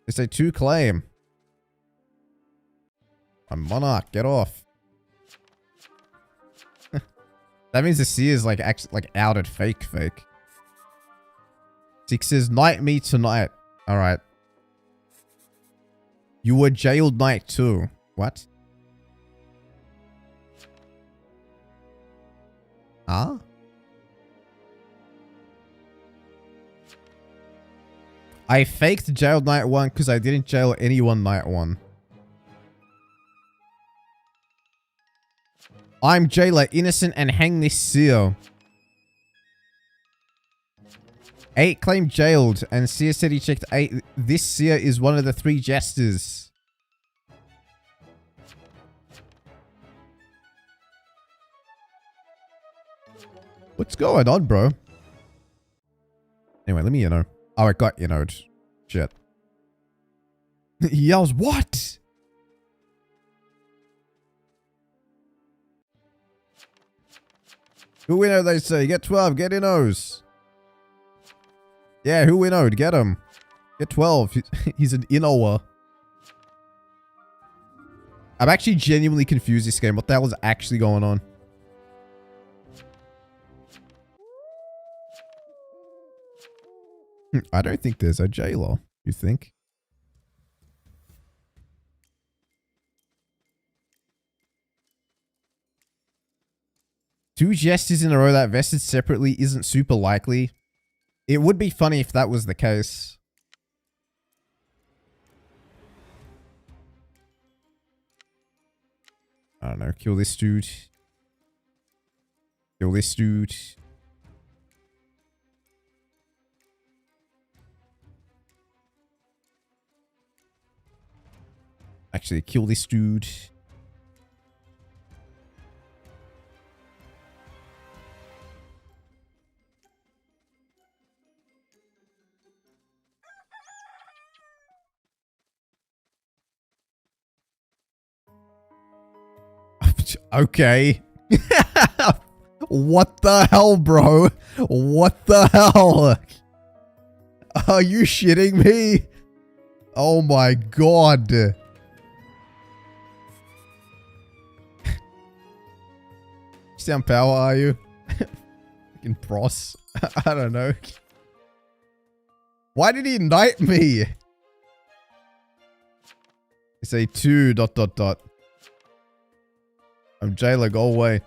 They say 2 claim. I'm Monarch, get off. That means the Seer is like actually like outed fake. 6 says, Knight me tonight. Alright. You were jailed night too. What? Huh? I faked jailed night 1 because I didn't jail anyone night 1. I'm Jailer, innocent, and hang this Seer. 8 claimed jailed, and Seer said he checked 8. This Seer is one of the 3 jesters. What's going on, bro? Anyway, let me, Oh, I got, shit. He yells, what? Who winnowed, they say. Get 12, get innos. Yeah, who winnowed? Get him. Get 12. He's an innower. I'm actually genuinely confused this game. What the hell is actually going on? I don't think there's a jailer. You think? 2 jesters in a row that vested separately isn't super likely. It would be funny if that was the case. I don't know. Kill this dude. Kill this dude. Actually, kill this dude. Okay. What the hell, bro? What the hell? Are you shitting me? Oh my god. Sound power, are you? Fucking pros. I don't know. Why did he knight me? Say 2 ... I'm jailer, go away.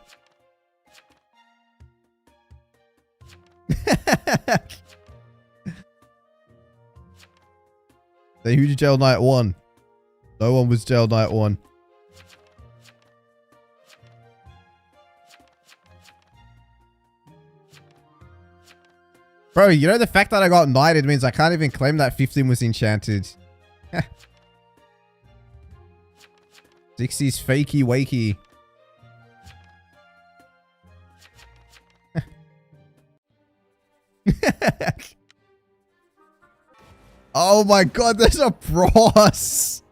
Say who's jail night 1? No one was jail night 1. Bro, you know the fact that I got knighted means I can't even claim that 15 was enchanted. 60's fakey wakey. Oh my god, there's a pros.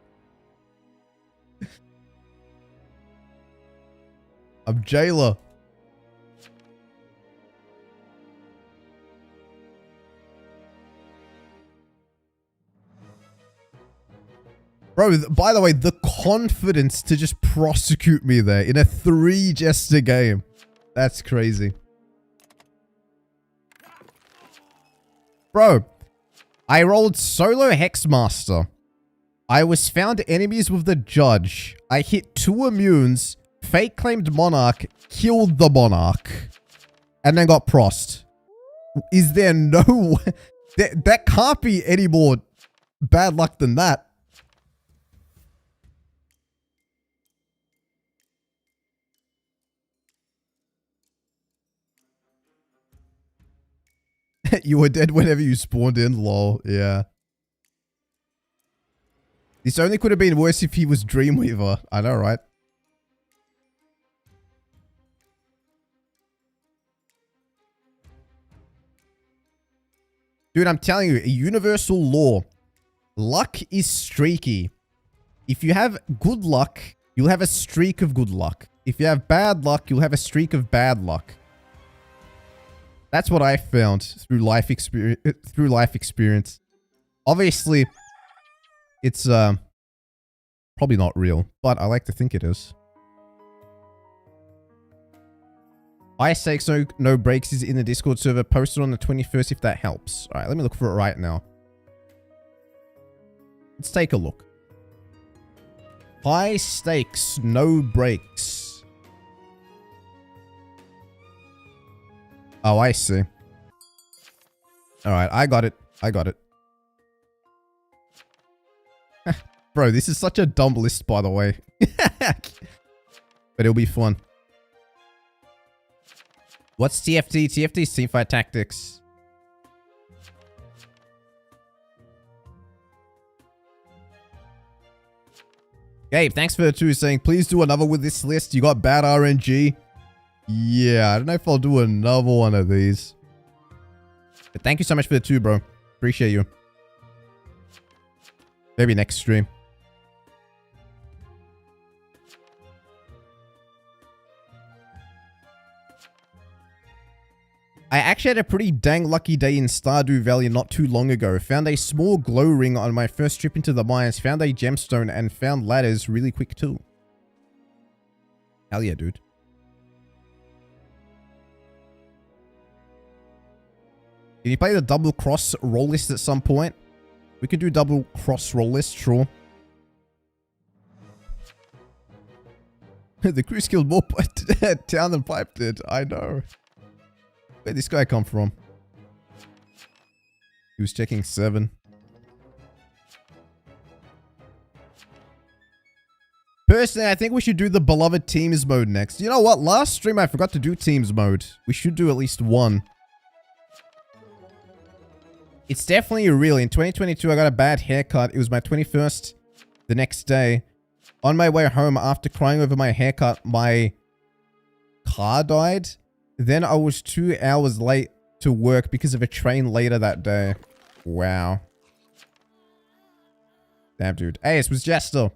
I'm jailer. Bro, by the way, the confidence to just prosecute me there in a 3 jester game. That's crazy. Bro, I rolled solo Hexmaster. I was found enemies with the judge. I hit 2 immunes, fake claimed Monarch, killed the Monarch, and then got prossed. Is there no way? That can't be any more bad luck than that. You were dead whenever you spawned in, lol. Yeah. This only could have been worse if he was Dreamweaver. I know, right? Dude, I'm telling you, a universal law. Luck is streaky. If you have good luck, you'll have a streak of good luck. If you have bad luck, you'll have a streak of bad luck. That's what I found through life experience. Obviously, it's probably not real, but I like to think it is. High stakes no breaks is in the Discord server, posted on the 21st if that helps. All right, let me look for it right now. Let's take a look. High stakes, no breaks. Oh, I see. Alright, I got it. I got it. Bro, this is such a dumb list, by the way. But it'll be fun. What's TFT? TFT is Teamfight Tactics. Gabe, thanks for the 2 saying, please do another with this list. You got bad RNG. Yeah, I don't know if I'll do another one of these. But thank you so much for the 2, bro. Appreciate you. Maybe next stream. I actually had a pretty dang lucky day in Stardew Valley not too long ago. Found a small glow ring on my first trip into the mines. Found a gemstone and found ladders really quick too. Hell yeah, dude. Can you play the double cross roll list at some point? We could do double cross roll list, sure. The crew killed more town than Pipe did. I know. Where'd this guy come from? He was checking 7. Personally, I think we should do the beloved teams mode next. You know what? Last stream I forgot to do teams mode. We should do at least one. It's definitely real. In 2022, I got a bad haircut. It was my 21st the next day. On my way home, after crying over my haircut, my car died. Then I was 2 hours late to work because of a train later that day. Wow. Damn, dude. Hey, it was Jester.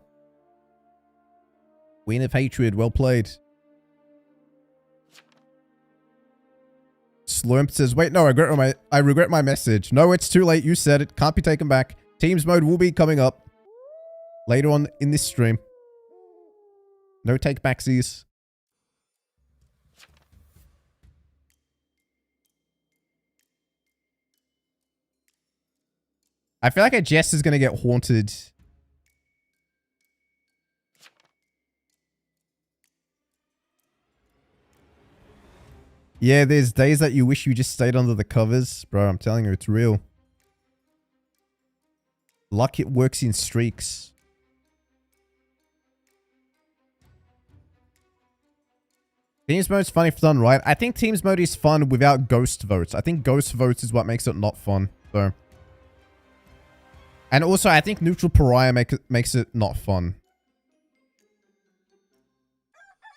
Queen of Hatred. Well played. Slurp says, wait, no, I regret my message. No, it's too late. You said it. Can't be taken back. Teams mode will be coming up later on in this stream. No take backsies. I feel like a Jess is going to get haunted. Yeah, there's days that you wish you just stayed under the covers. Bro, I'm telling you, it's real. Luck, it works in streaks. Teams mode's funny if done right. I think teams mode is fun without ghost votes. I think ghost votes is what makes it not fun. So, and also, I think neutral pariah makes it not fun.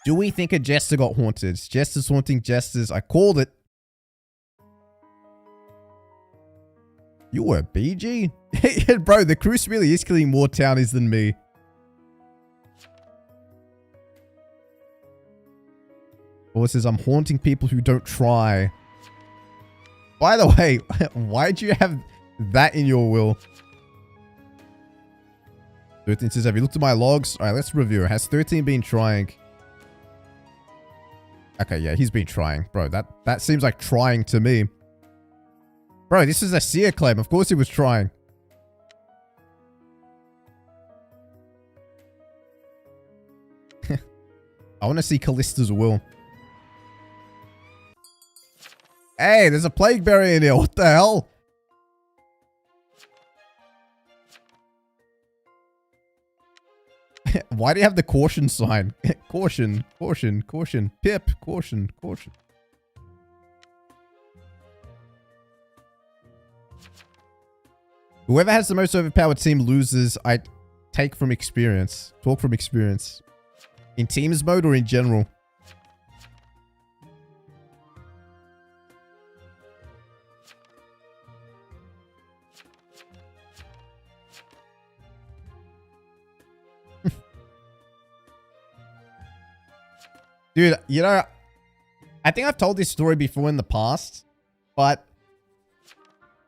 Do we think a Jester got haunted? Jesters haunting Jesters. I called it. You were BG? Bro, the Cruise really is killing more townies than me. Or says, I'm haunting people who don't try. By the way, why'd you have that in your will? 13 says, have you looked at my logs? Alright, let's review. Has 13 been trying? Okay, yeah, he's been trying. Bro, that seems like trying to me. Bro, this is a seer claim. Of course he was trying. I want to see Callista's will. Hey, there's a plague berry in here. What the hell? Why do you have the caution sign? Caution, caution, caution. Pip, caution, caution. Whoever has the most overpowered team loses. I take from experience. Talk from experience. In teams mode or in general? Dude, you know, I think I've told this story before in the past, but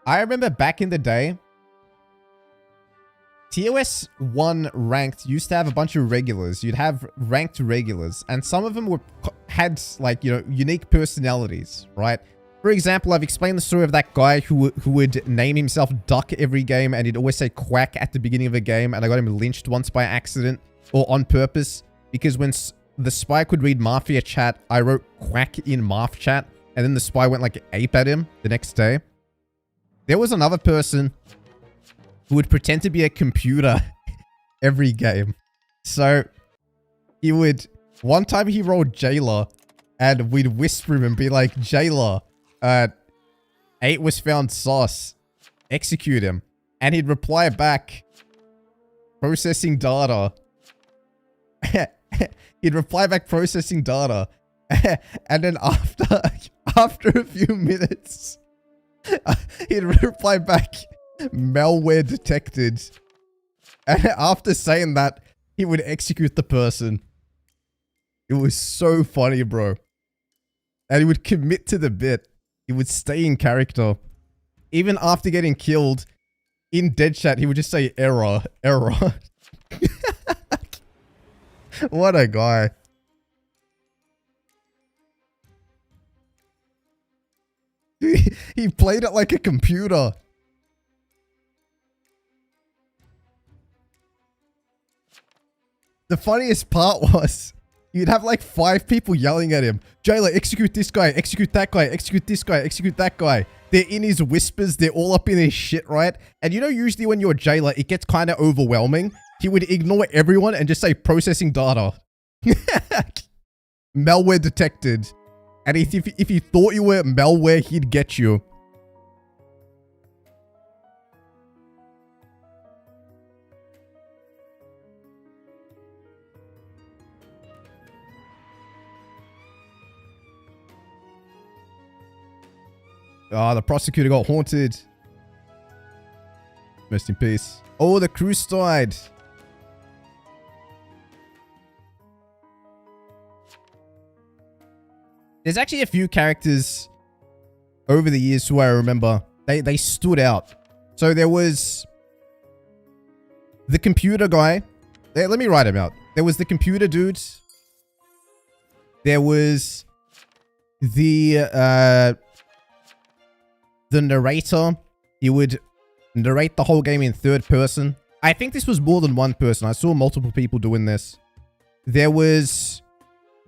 I remember back in the day, TOS 1 ranked used to have a bunch of regulars. You'd have ranked regulars, and some of them had, like, you know, unique personalities, right? For example, I've explained the story of that guy who would name himself Duck every game, and he'd always say Quack at the beginning of a game, and I got him lynched once by accident, or on purpose, because when the spy could read Mafia chat, I wrote Quack in Marf chat, and then the spy went like ape at him the next day. There was another person who would pretend to be a computer every game. So he would, one time he rolled Jailer, and we'd whisper him and be like, Jailer, 8 was found sauce, execute him. And he'd reply back, processing data. He'd reply back, processing data. And then after a few minutes, he'd reply back, malware detected. And after saying that, he would execute the person. It was so funny, bro. And he would commit to the bit. He would stay in character. Even after getting killed, in dead chat, he would just say error, error. What a guy. He played it like a computer. The funniest part was, You'd have like 5 people yelling at him. Jailer, execute this guy, execute that guy, execute this guy, execute that guy. They're in his whispers. They're all up in his shit, right? And you know, usually when you're a jailer, it gets kind of overwhelming. He would ignore everyone and just say processing data. Malware detected. And if he thought you were malware, he'd get you. Ah, the prosecutor got haunted. Rest in peace. Oh, the cruise died. There's actually a few characters over the years who I remember. They stood out. So there was the computer guy. Let me write him out. There was the computer dude. There was the narrator. He would narrate the whole game in third person. I think this was more than one person. I saw multiple people doing this. There was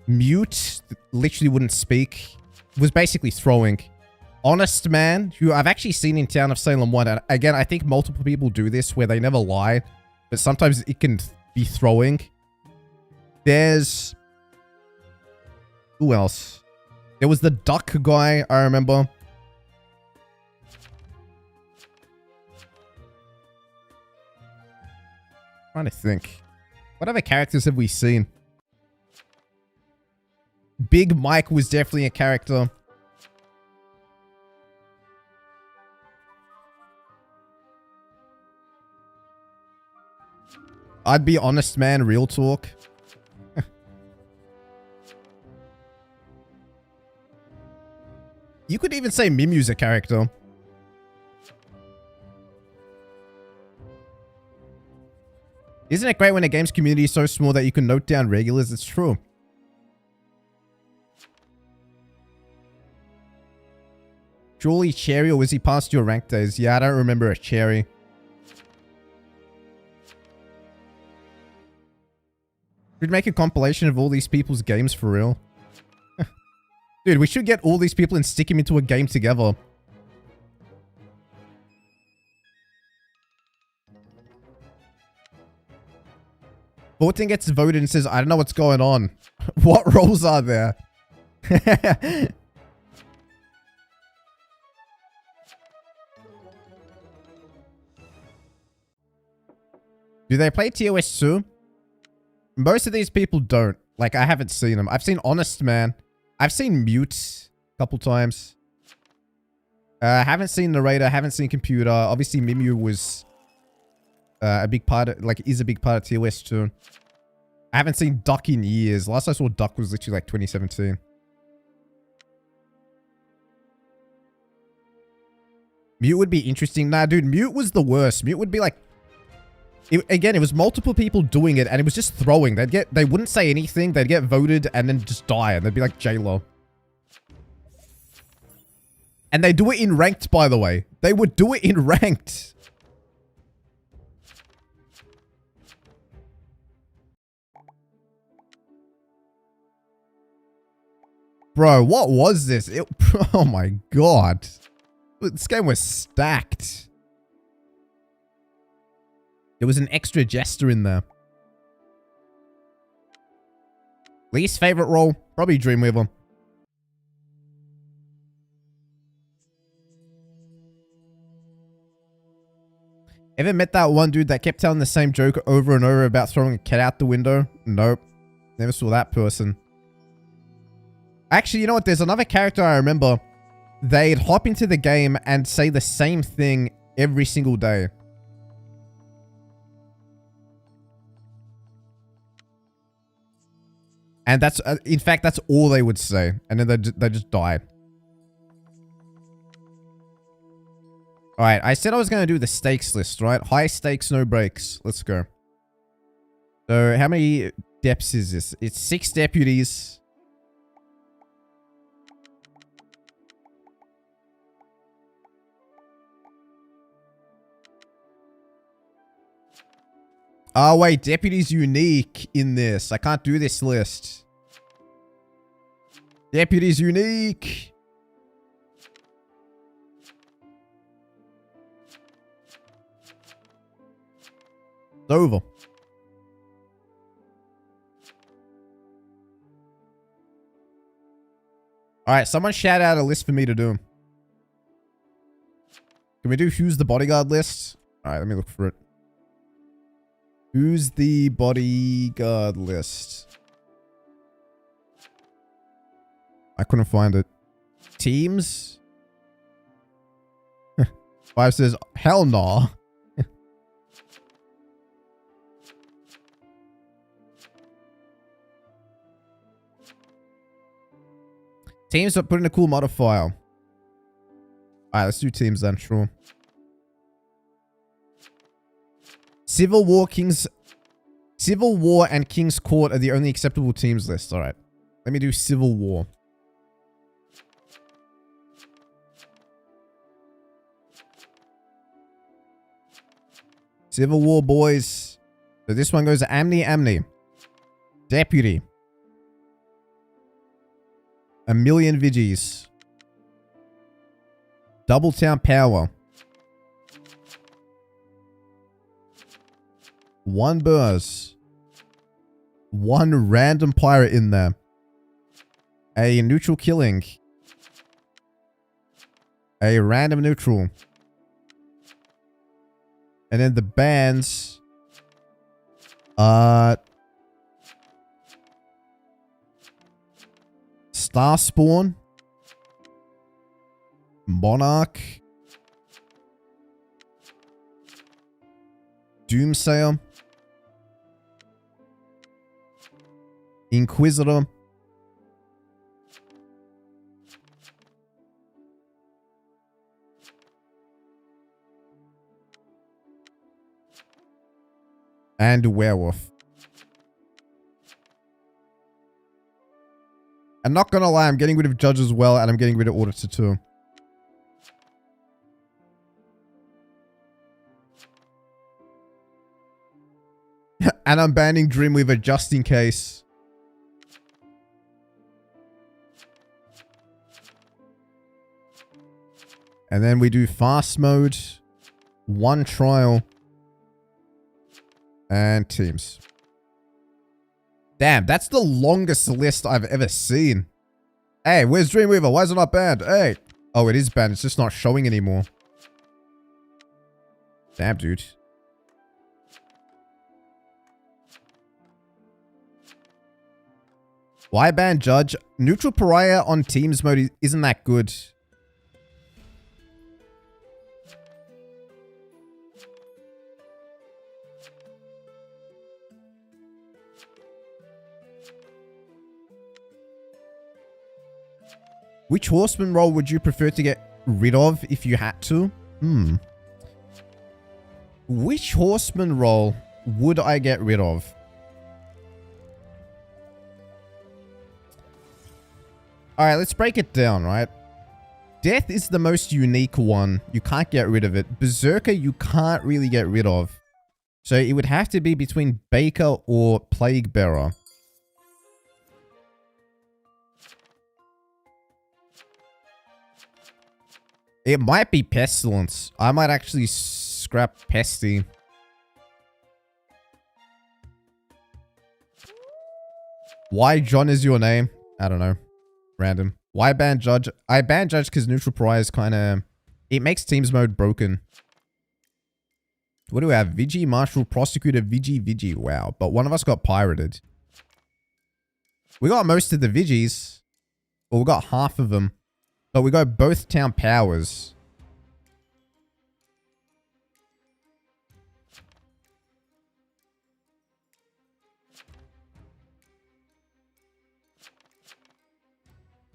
mute, literally wouldn't speak. Was basically throwing. Honest man, who I've actually seen in Town of Salem 1. And again, I think multiple people do this where they never lie. But sometimes it can be throwing. There's... who else? There was the duck guy, I remember. Trying to think. What other characters have we seen? Big Mike was definitely a character. I'd be honest, man. Real talk. You could even say Mimu's a character. Isn't it great when a game's community is so small that you can note down regulars? It's true. Surely Cherry, or was he past your rank days? Yeah, I don't remember a Cherry. Should make a compilation of all these people's games for real. Dude, we should get all these people and stick them into a game together. Fortin gets voted and says, I don't know what's going on. What roles are there? Do they play TOS 2? Most of these people don't. Like, I haven't seen them. I've seen Honest Man. I've seen Mute a couple times. I haven't seen Narrator. Haven't seen Computer. Obviously, Mimu was a big part of, like, is a big part of TOS 2. I haven't seen Duck in years. Last I saw Duck was literally like 2017. Mute would be interesting. Nah, dude, Mute was the worst. Mute would be like... again, it was multiple people doing it, and it was just throwing. They wouldn't say anything. They'd get voted and then just die, and they'd be like J-Lo. And they do it in ranked, by the way. They would do it in ranked. Bro, what was this? Oh my god. This game was stacked. There was an extra jester in there. Least favorite role? Probably Dreamweaver. Ever met that one dude that kept telling the same joke over and over about throwing a cat out the window? Nope. Never saw that person. Actually, you know what? There's another character I remember. They'd hop into the game and say the same thing every single day. And that's, in fact, that's all they would say. And then they just die. Alright, I said I was going to do the stakes list, right? High stakes, no breaks. Let's go. So, how many deps is this? It's 6 deputies. Oh, wait. Deputy's unique in this. I can't do this list. Deputy's unique. It's over. Alright, someone shout out a list for me to do. Can we do who's the bodyguard list? Alright, let me look for it. Who's the bodyguard list? I couldn't find it. Teams? 5 says, hell nah. Teams, but put in a cool modifier. Alright, let's do teams then, sure. Civil War and King's Court are the only acceptable teams list. Alright. Let me do Civil War. Civil War, boys. So this one goes to Amni. Deputy. A million Vigis. Double Town Power. 1 Burrs. 1 random pirate in there. A neutral killing. A random neutral. And then the bands. Starspawn. Monarch. Doomsayer. Inquisitor. And Werewolf. I'm not gonna lie, I'm getting rid of Judge as well, and I'm getting rid of Auditor too. And I'm banning Dreamweaver just in case. And then we do fast mode, 1 trial, and teams. Damn, that's the longest list I've ever seen. Hey, where's Dreamweaver? Why is it not banned? Hey. Oh, it is banned. It's just not showing anymore. Damn, dude. Why ban Judge? Neutral Pariah on teams mode isn't that good. Which horseman role would you prefer to get rid of if you had to? Which horseman role would I get rid of? Alright, let's break it down, right? Death is the most unique one. You can't get rid of it. Berserker, you can't really get rid of. So it would have to be between Baker or Plague Bearer. It might be Pestilence. I might actually scrap Pesty. Why John is your name? I don't know. Random. Why ban Judge? I ban Judge because Neutral Pariah is kind of... It makes teams mode broken. What do we have? Vigi, Marshal, Prosecutor, Vigi. Wow. But one of us got pirated. We got most of the Vigis. Well, we got half of them. But we got both town powers.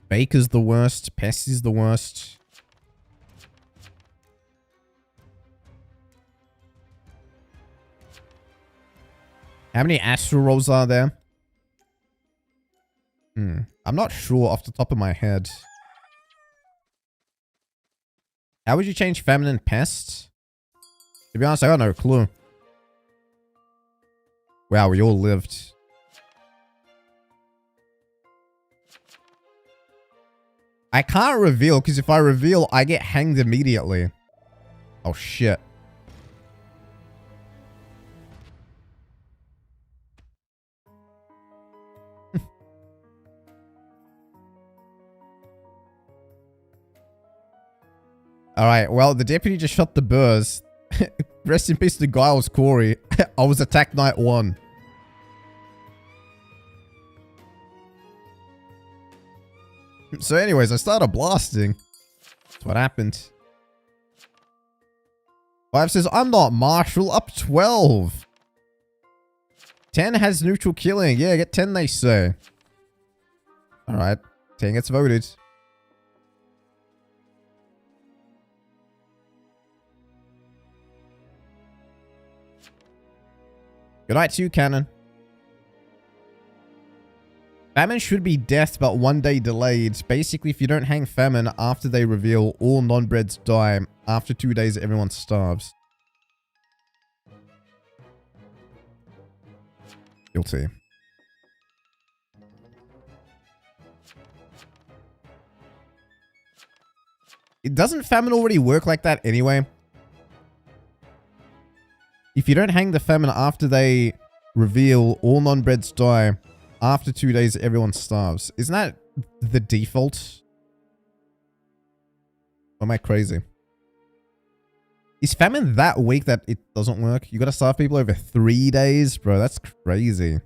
Baker's the worst. Pesty's the worst. How many astral rolls are there? I'm not sure off the top of my head. How would you change Feminine Pest? To be honest, I got no clue. Wow, we all lived. I can't reveal, because if I reveal, I get hanged immediately. Oh, shit. Alright, well, the deputy just shot the burrs. Rest in peace to Giles Corey. I was attacked night 1. So anyways, I started blasting. That's what happened. 5 says, I'm not Marshall, up 12. 10 has neutral killing. Yeah, get 10, they say. Alright, 10 gets voted. Good night to you, Cannon. Famine should be death, but 1 day delayed. Basically, if you don't hang famine after they reveal, all non-breads die. After 2 days, everyone starves. Guilty. It doesn't famine already work like that anyway? If you don't hang the famine after they reveal, all non-breads die. After 2 days, everyone starves. Isn't that the default? Or am I crazy? Is famine that weak that it doesn't work? You gotta starve people over 3 days? Bro, that's crazy.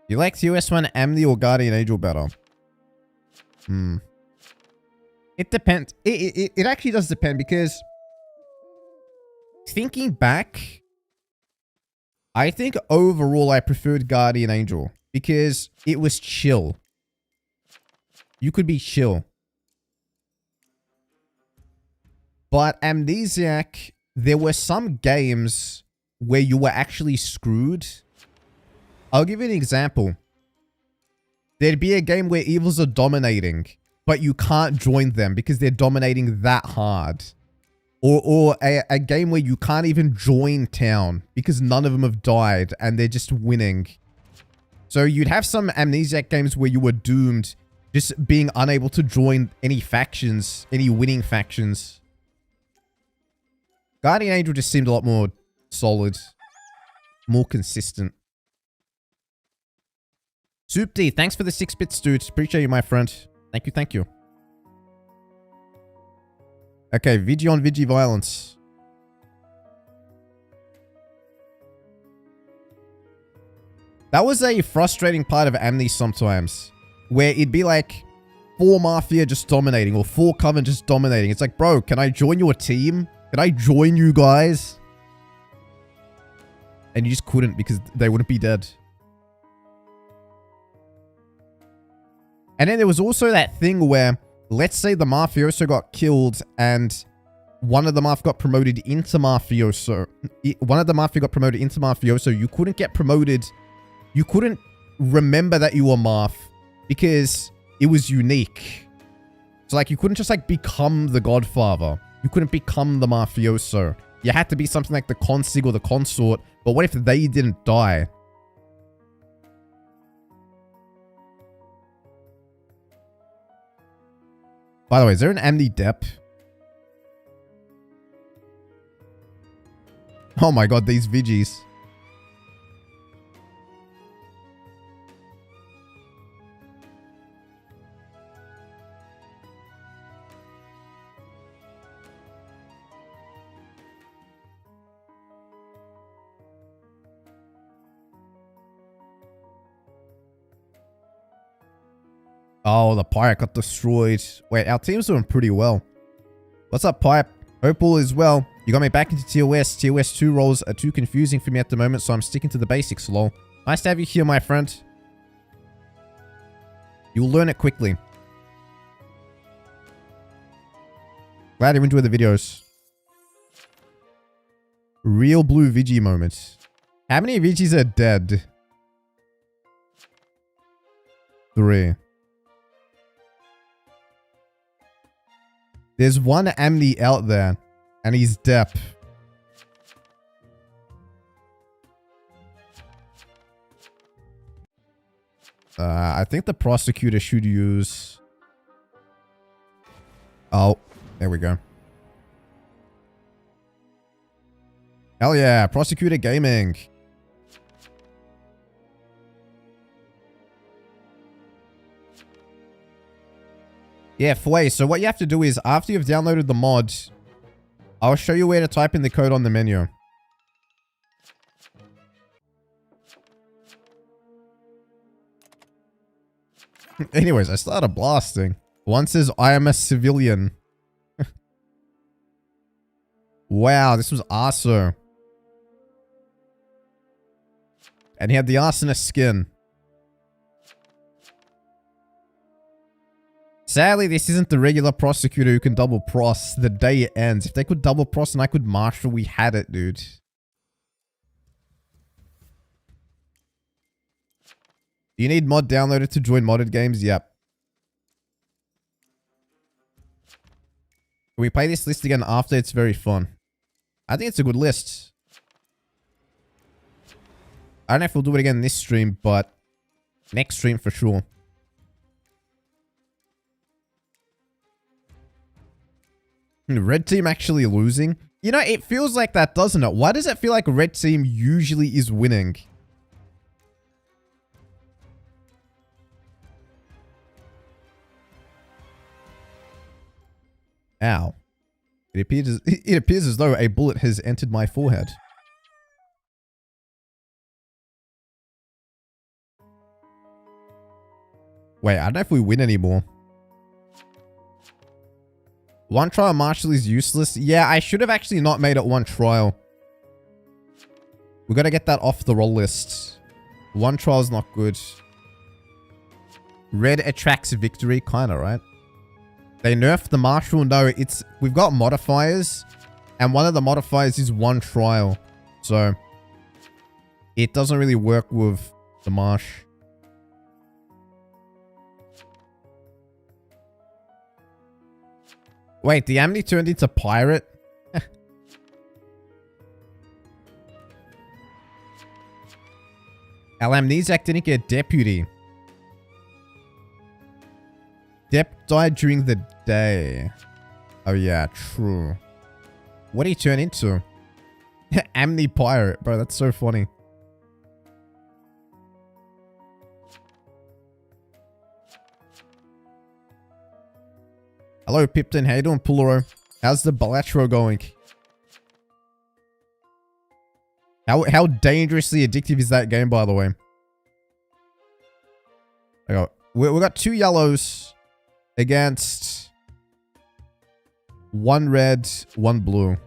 You like TOS1 Amity or Guardian Angel better? It depends. It actually does depend, because thinking back, I think overall I preferred Guardian Angel because it was chill. You could be chill. But Amnesiac, there were some games where you were actually screwed. I'll give you an example. There'd be a game where evils are dominating, but you can't join them because they're dominating that hard. Or a game where you can't even join town because none of them have died and they're just winning. So you'd have some Amnesiac games where you were doomed just being unable to join any factions, any winning factions. Guardian Angel just seemed a lot more solid, more consistent. Soup D, thanks for the 6 bits, dude. Appreciate you, my friend. Thank you, thank you. Okay, Vigi on Vigi violence. That was a frustrating part of Amnesty sometimes, where it'd be like 4 Mafia just dominating, or 4 Coven just dominating. It's like, bro, can I join your team? Can I join you guys? And you just couldn't because they wouldn't be dead. And then there was also that thing where, let's say the Mafioso got killed and one of the Mafia got promoted into Mafioso. One of the Mafia got promoted into Mafioso. You couldn't get promoted. You couldn't remember that you were Maf because it was unique. So like you couldn't just like become the Godfather. You couldn't become the Mafioso. You had to be something like the Consig or the Consort. But what if they didn't die? By the way, is there an Amni Dep? Oh my god, these Vigis. Oh, the Pirate got destroyed. Wait, our team's doing pretty well. What's up, Pipe? Hope all is well. You got me back into TOS. TOS 2 roles are too confusing for me at the moment, so I'm sticking to the basics, lol. Nice to have you here, my friend. You'll learn it quickly. Glad you enjoy the videos. Real blue Vigi moments. How many Vigis are dead? 3. There's one Amni out there, and he's Dep. I think the Prosecutor should use... Oh, there we go. Hell yeah, Prosecutor Gaming. Yeah, Flay, so what you have to do is, after you've downloaded the mod, I'll show you where to type in the code on the menu. Anyways, I started blasting. One says, I am a civilian. Wow, this was awesome. And he had the arsonist skin. Sadly, this isn't the regular Prosecutor who can double pros. The day ends. If they could double pros and I could marshal, we had it, dude. Do you need mod downloaded to join modded games? Yep. Can we play this list again after? It's very fun. I think it's a good list. I don't know if we'll do it again in this stream, but next stream for sure. Red team actually losing? You know, it feels like that, doesn't it? Why does it feel like red team usually is winning? Ow. It appears as though a bullet has entered my forehead. Wait, I don't know if we win anymore. One trial marshal is useless. Yeah, I should have actually not made it one trial. We got to get that off the roll list. One trial is not good. Red attracts victory, kind of, right? They nerfed the marshal. No, we've got modifiers, and one of the modifiers is one trial, so it doesn't really work with the marsh. Wait, the Amity turned into pirate? Our Amnesiac didn't get deputy. Dep died during the day. Oh yeah, true. What did he turn into? Amni pirate. Bro, that's so funny. Hello, Pipton. How you doing, Pulero? How's the Balatro going? How dangerously addictive is that game, by the way? We got 2 yellows against 1 red, 1 blue.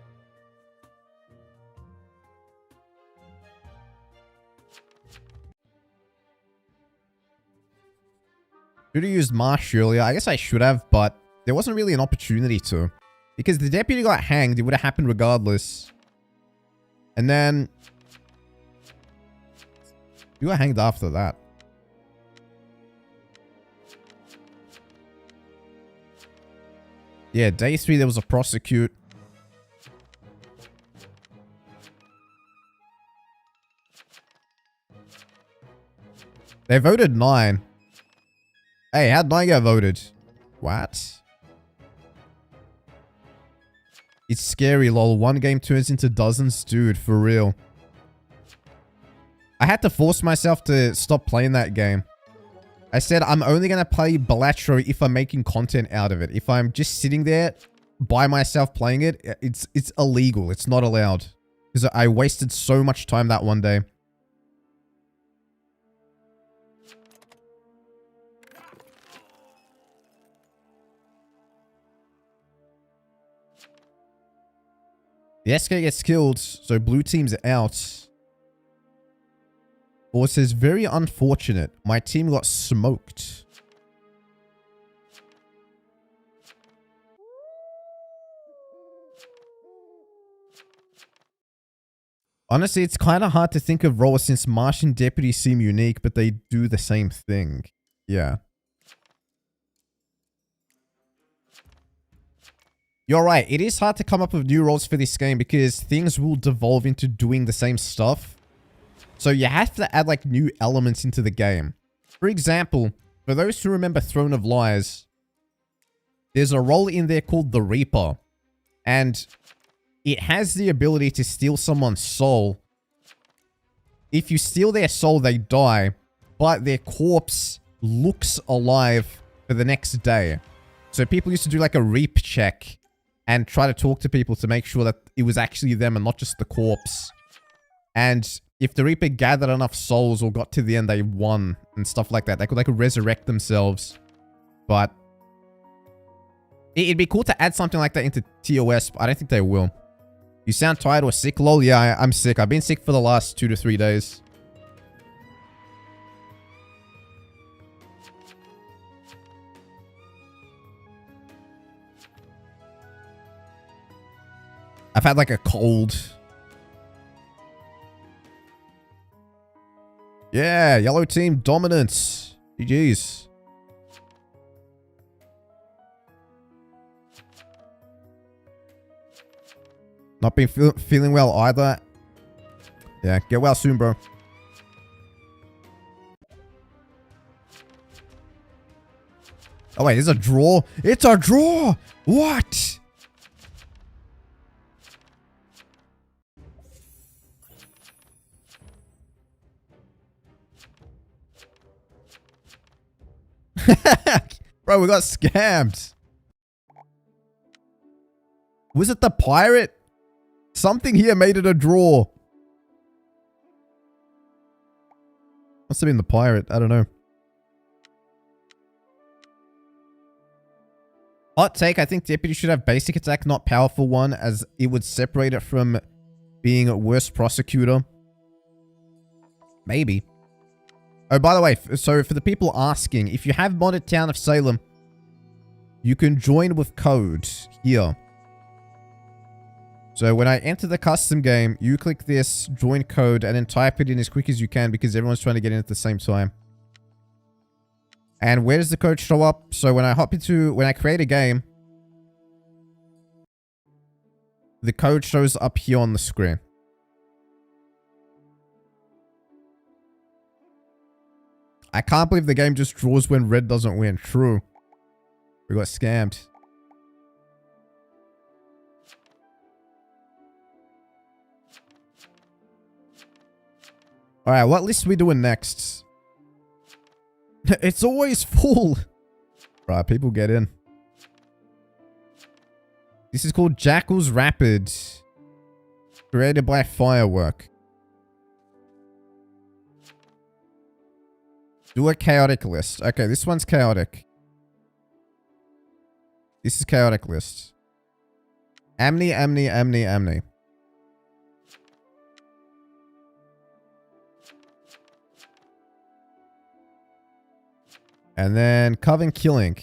Should have used Marsh earlier. I guess I should have, but there wasn't really an opportunity to. Because the deputy got hanged, it would have happened regardless. And then you got hanged after that. Yeah, day 3 there was a prosecute. They voted 9. Hey, how'd 9 get voted? What? It's scary, lol. 1 game turns into dozens. Dude, for real. I had to force myself to stop playing that game. I said I'm only going to play Balatro if I'm making content out of it. If I'm just sitting there by myself playing it, it's illegal. It's not allowed. Because I wasted so much time that one day. The SK gets killed, so blue team's out. Or it says, very unfortunate. My team got smoked. Honestly, it's kind of hard to think of roles since Marsh and Deputy seem unique, but they do the same thing. Yeah. You're right. It is hard to come up with new roles for this game because things will devolve into doing the same stuff. So you have to add like new elements into the game. For example, for those who remember Throne of Lies, there's a role in there called the Reaper. And it has the ability to steal someone's soul. If you steal their soul, they die. But their corpse looks alive for the next day. So people used to do like a reap check and try to talk to people to make sure that it was actually them and not just the corpse. And if the Reaper gathered enough souls or got to the end, they won and stuff like that. They could like resurrect themselves. But it'd be cool to add something like that into TOS, but I don't think they will. You sound tired or sick? Lol, yeah, I'm sick. I've been sick for the last 2 to 3 days. I've had like a cold. Yeah, yellow team dominance. GG's. Not been feeling well either. Yeah, get well soon, bro. Oh wait, it's a draw. It's a draw. What? Bro, we got scammed. Was it the pirate? Something here made it a draw. Must have been the pirate. I don't know. Hot take. I think Deputy should have basic attack, not powerful one, as it would separate it from being a worse Prosecutor. Maybe. Oh, by the way, so for the people asking, if you have modded Town of Salem, you can join with code here. So when I enter the custom game, you click this, join code, and then type it in as quick as you can because everyone's trying to get in at the same time. And where does the code show up? So when I create a game, the code shows up here on the screen. I can't believe the game just draws when red doesn't win. True. We got scammed. Alright, what list are we doing next? It's always full. Right, people get in. This is called Jackal's Rapid. Created by Firework. Do a chaotic list. Okay, this one's chaotic. This is chaotic list. Amni. And then Coven Killing.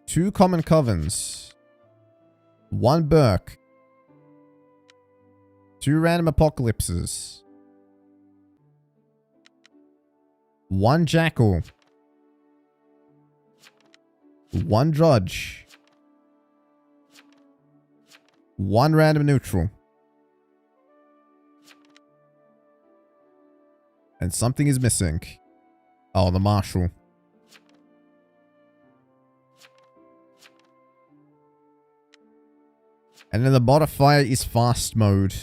Two common covens. One Burke. Two random apocalypses. One Jackal. One Judge. One random neutral. And something is missing. Oh, the Marshal. And then the modifier is fast mode.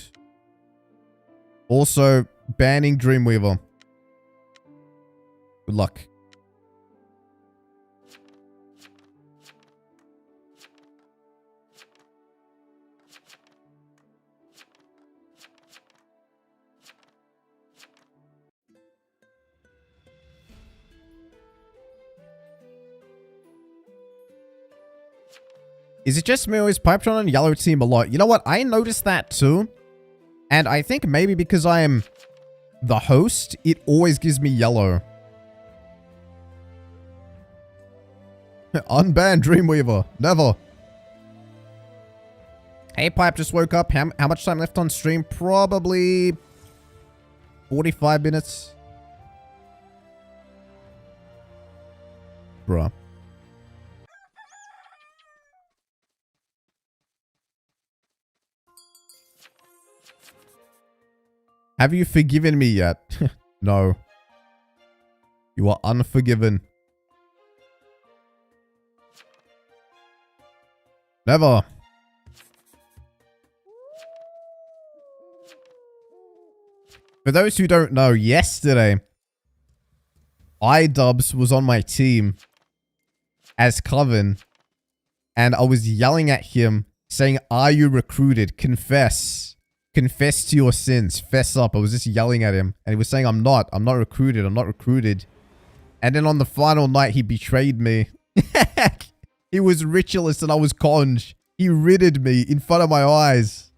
Also, banning Dreamweaver. Good luck. Is it just me or is Pipetron on yellow team a lot? You know what? I noticed that too. And I think maybe because I am the host, it always gives me yellow. Unban Dreamweaver. Never. Hey, Pipe just woke up. How much time left on stream? Probably 45 minutes. Bruh. Have you forgiven me yet? No. You are unforgiven. Never. For those who don't know, yesterday, iDubbbz was on my team as Coven, and I was yelling at him, saying, "Are you recruited? Confess. Confess to your sins. Fess up." I was just yelling at him, and he was saying, I'm not recruited. I'm not recruited. And then on the final night, he betrayed me. He was ritualist and I was conj. He ridded me in front of my eyes.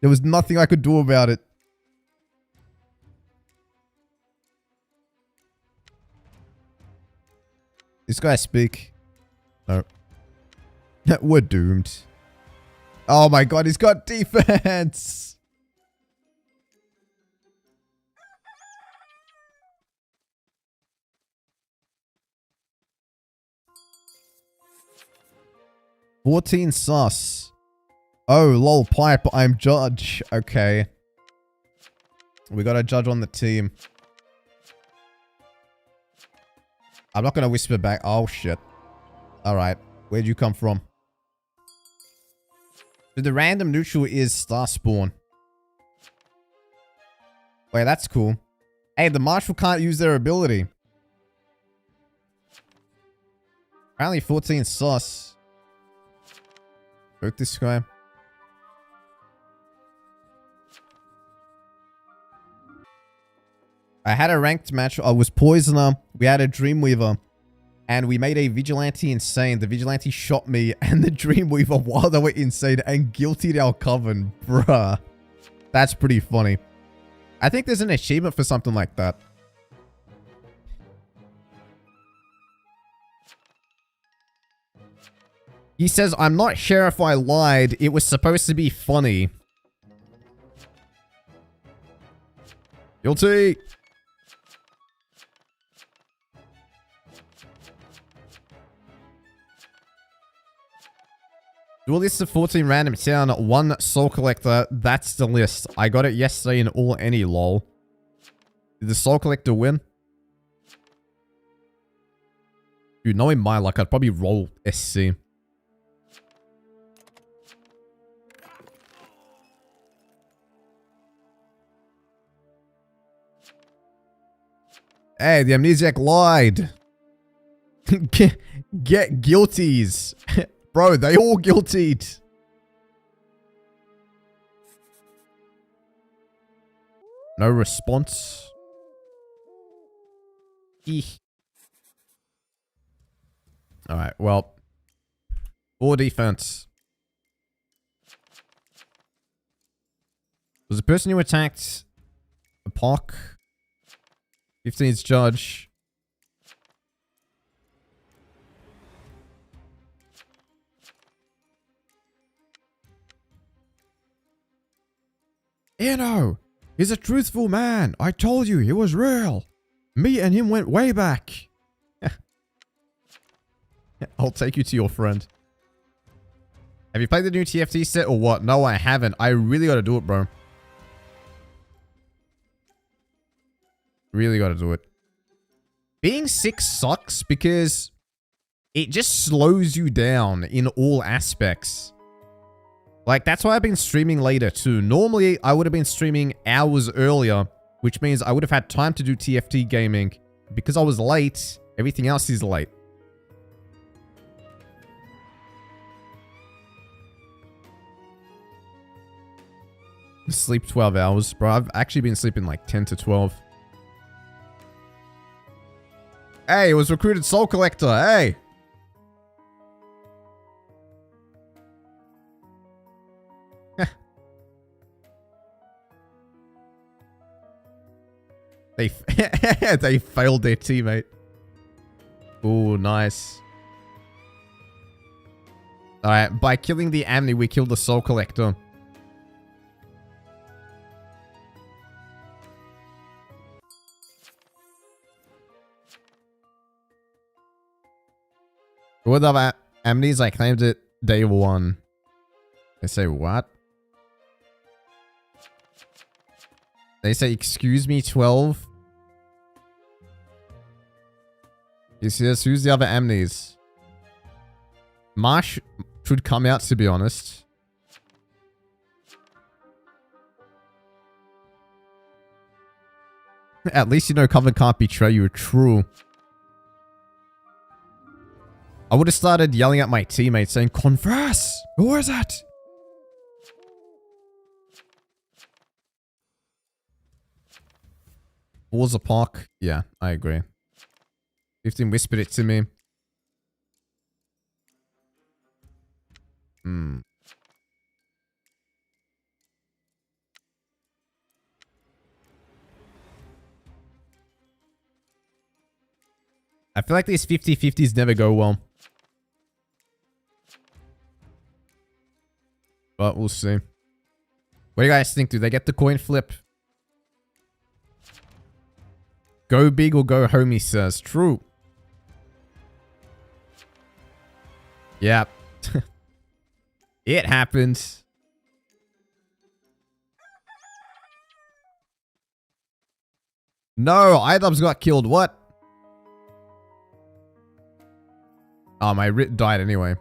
There was nothing I could do about it. This guy speak. No. We're doomed. Oh my god, he's got defense. $14 sus. Oh, lol, pipe, I'm judge. Okay. We got a judge on the team. I'm not going to whisper back. Oh, shit. Alright. Where'd you come from? So the random neutral is Star Spawn. Wait, that's cool. Hey, the Marshal can't use their ability. Apparently 14 sus. Broke this guy. I had a ranked match. I was Poisoner. We had a Dreamweaver. And we made a Vigilante insane. The Vigilante shot me and the Dreamweaver while they were insane and guiltied our Coven. Bruh. That's pretty funny. I think there's an achievement for something like that. He says, I'm not sure if I lied. It was supposed to be funny. Guilty. Do a list of 14 random town, 1 soul collector. That's the list. I got it yesterday in all any lol. Did the soul collector win? Dude, knowing my luck, I'd probably roll SC. Hey, the amnesiac lied. Get guilties. Bro, they all guiltied. No response. Eeh. Alright, well. 4 defense. Was the person who attacked a POC? 15's judge. Anno, he's a truthful man. I told you he was real. Me and him went way back. I'll take you to your friend. Have you played the new TFT set or what? No, I haven't. I really gotta do it, bro. Really gotta do it. Being sick sucks because it just slows you down in all aspects. Like, that's why I've been streaming later too. Normally, I would have been streaming hours earlier, which means I would have had time to do TFT gaming. Because I was late, everything else is late. Sleep 12 hours. Bro, I've actually been sleeping like 10 to 12. Hey, it was recruited soul collector. Hey. They failed their teammate. Ooh, nice. Alright, by killing the Amni, we killed the soul collector. What other Amnis? I claimed it day 1. They say what? They say, excuse me, 12. He says, who's the other amnes? Marsh should come out, to be honest. At least you know Coven can't betray you. True. I would have started yelling at my teammates saying, converse! Who is it? Walls of Park. Yeah, I agree. 15 whispered it to me. I feel like these 50-50s never go well. But we'll see. What do you guys think? Do they get the coin flip? Go big or go home, he says. True. Yeah. It happened. No, iDubbbz got killed. What? Oh, my Rit died anyway.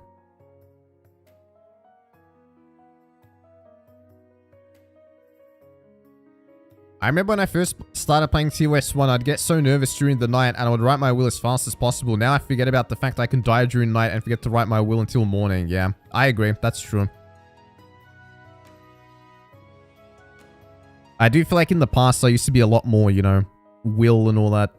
I remember when I first started playing TOS 1, I'd get so nervous during the night and I would write my will as fast as possible. Now I forget about the fact I can die during night and forget to write my will until morning. Yeah, I agree. That's true. I do feel like in the past I used to be a lot more, you know, will and all that.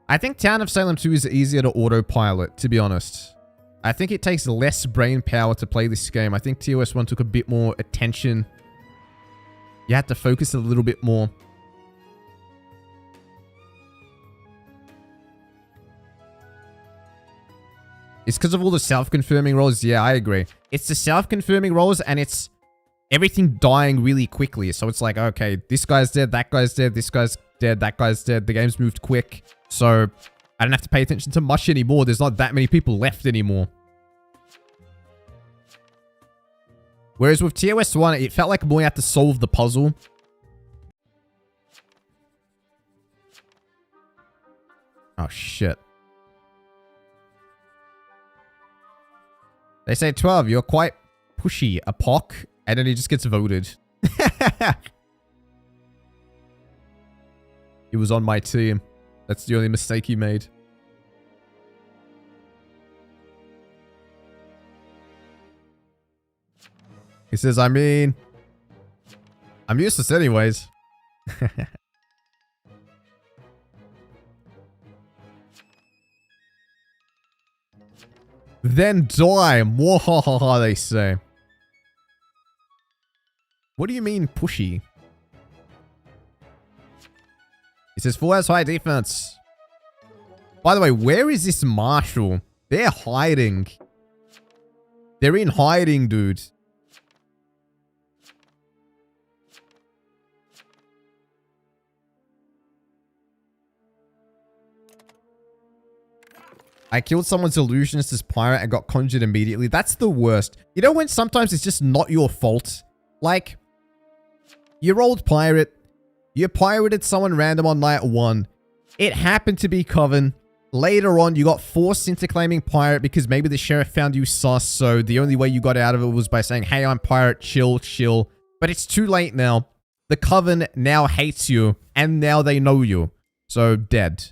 I think Town of Salem 2 is easier to autopilot, to be honest. I think it takes less brain power to play this game. I think TOS 1 took a bit more attention. You had to focus a little bit more. It's because of all the self-confirming roles. Yeah, I agree. It's the self-confirming roles and it's everything dying really quickly. So it's like, okay, this guy's dead, that guy's dead, this guy's dead, that guy's dead. The game's moved quick. So I don't have to pay attention to much anymore. There's not that many people left anymore. Whereas with TOS 1, it felt like more you had to solve the puzzle. Oh, shit. They say 12, you're quite pushy, a POC, and then he just gets voted. He was on my team. That's the only mistake he made. He says, I mean, I'm useless anyways. Then die. Mwahaha, they say. What do you mean pushy? He says 4 has high defense. By the way, where is this Marshall? They're hiding. They're in hiding, dude. I killed someone's illusionist as pirate and got conjured immediately. That's the worst. You know when sometimes it's just not your fault? Like, you rolled pirate. You pirated someone random on night 1. It happened to be Coven. Later on, you got forced into claiming pirate because maybe the sheriff found you sus. So the only way you got out of it was by saying, hey, I'm pirate, chill, chill. But it's too late now. The Coven now hates you and now they know you. So dead.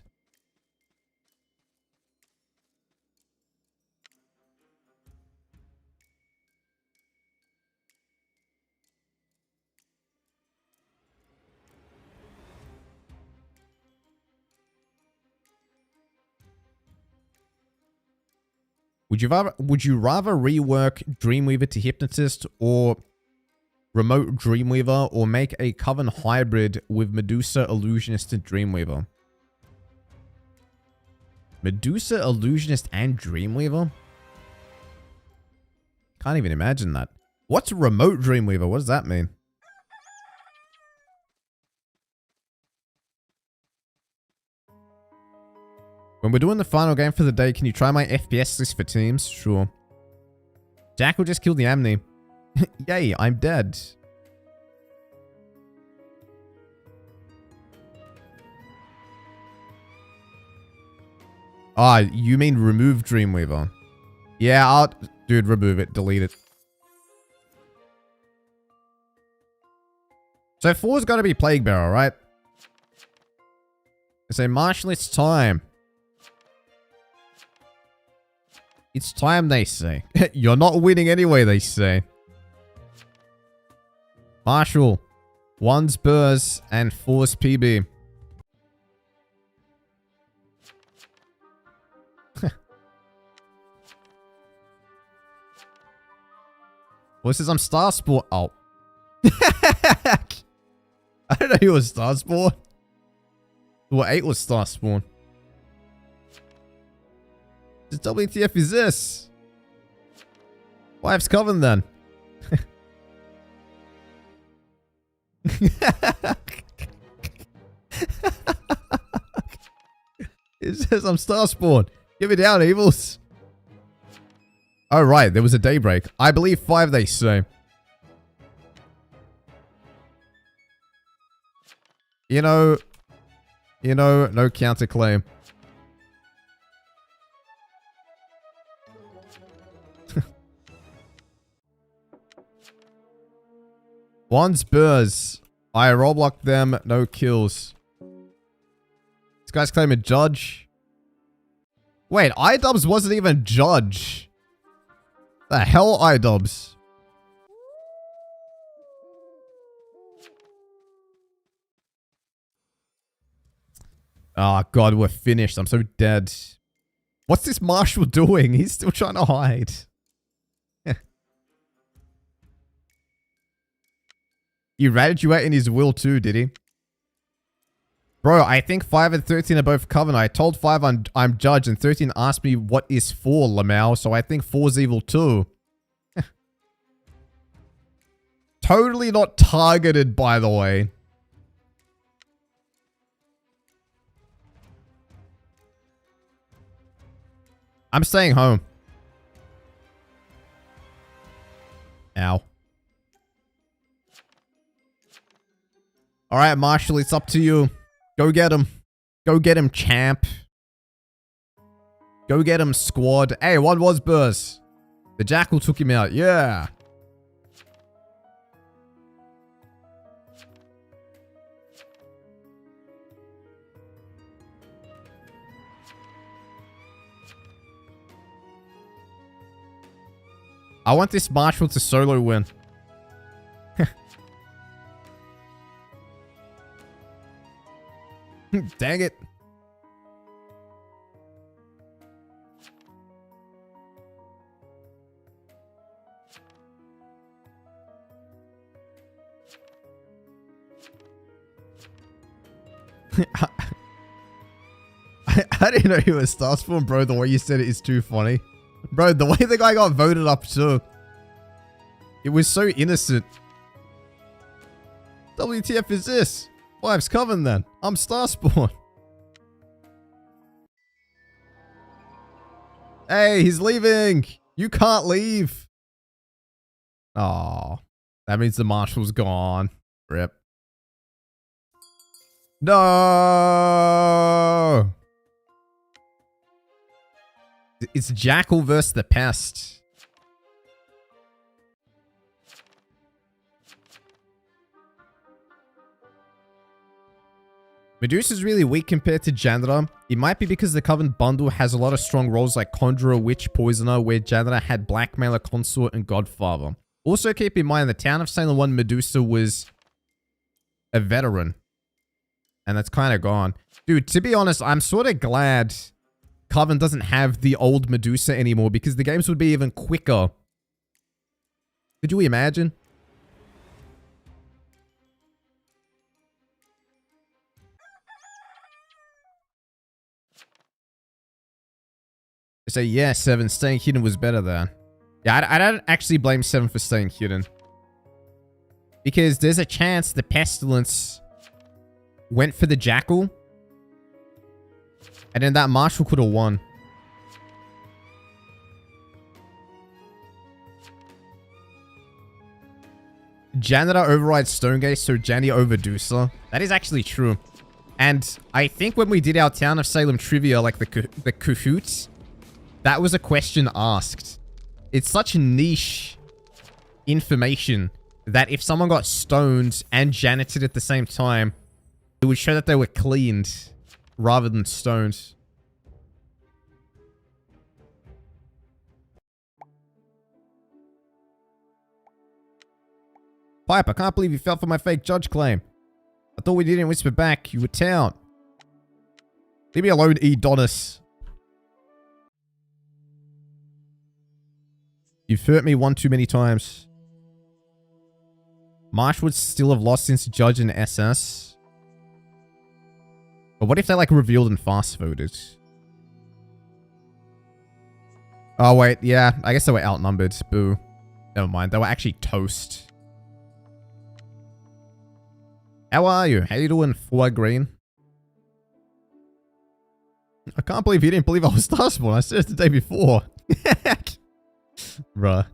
Would you rather rework Dreamweaver to Hypnotist or Remote Dreamweaver or make a Coven hybrid with Medusa Illusionist and Dreamweaver? Medusa Illusionist and Dreamweaver? Can't even imagine that. What's Remote Dreamweaver? What does that mean? When we're doing the final game for the day, can you try my FPS list for teams? Sure. Jackal just killed the Amni. Yay, I'm dead. Ah, you mean remove Dreamweaver? Yeah, dude, remove it. Delete it. So 4's got to be Plague Bearer, right? I say, Marshal, it's time. It's time, they say. You're not winning anyway, they say. Marshal, 1's Burrs and 4's PB. What says I'm Star Sport? Oh. I don't know who was Star Spawn. Well, 8 was Star Spawn. What WTF is this? Wife's Coven then. It says I'm Star Spawn. Give me down, evils. Oh, right. There was a daybreak. I believe 5, they say. You know, no counterclaim. One's Burrs. I Roblox them, no kills. This guy's claiming Judge. Wait, iDubbbz wasn't even Judge. The hell, iDubbbz? Oh, God, we're finished. I'm so dead. What's this Marshal doing? He's still trying to hide. He ratted you out in his will too, did he? Bro, I think 5 and 13 are both Coven. I told 5 I'm Judge, and 13 asked me what is 4, Lamau, so I think 4's evil too. Totally not targeted, by the way. I'm staying home. Ow. Alright, Marshal, it's up to you. Go get him. Go get him, champ. Go get him, squad. Hey, what was Burrs? The Jackal took him out. Yeah. I want this Marshal to solo win. Dang it. I didn't know he was Star Spawn, bro. The way you said it is too funny. Bro, the way the guy got voted up too. It was so innocent. WTF is this? Wife's Coven then. I'm Star Spawn. Hey, he's leaving. You can't leave. Oh, that means the Marshal's gone. Rip. No. It's Jackal versus the Pest. Medusa's really weak compared to Janitor. It might be because the Coven bundle has a lot of strong roles like Conjurer, Witch, Poisoner, where Janitor had Blackmailer, Consort, and Godfather. Also keep in mind the town of Salem 1 Medusa was a veteran. And that's kind of gone. Dude, to be honest, I'm sort of glad Coven doesn't have the old Medusa anymore because the games would be even quicker. Could you imagine? So yeah, 7, staying hidden was better there. Yeah, I don't actually blame 7 for staying hidden. Because there's a chance the Pestilence went for the Jackal. And then that Marshal could have won. Janitor overrides Stonegate, so Janny over Dusa. That is actually true. And I think when we did our Town of Salem trivia, like the Kahoots, that was a question asked. It's such niche information that if someone got stoned and janited at the same time, it would show that they were cleaned rather than stoned. Pipe, I can't believe you fell for my fake judge claim. I thought we didn't whisper back. You were town. Leave me alone, Edonis. You've hurt me one too many times. Marsh would still have lost since Judge and SS. But what if they, like, revealed and fast voted? Oh, wait. Yeah. I guess they were outnumbered. Boo. Never mind. They were actually toast. How are you? How you doing, Four Green? I can't believe you didn't believe I was Starspawn. I said it the day before. Bruh.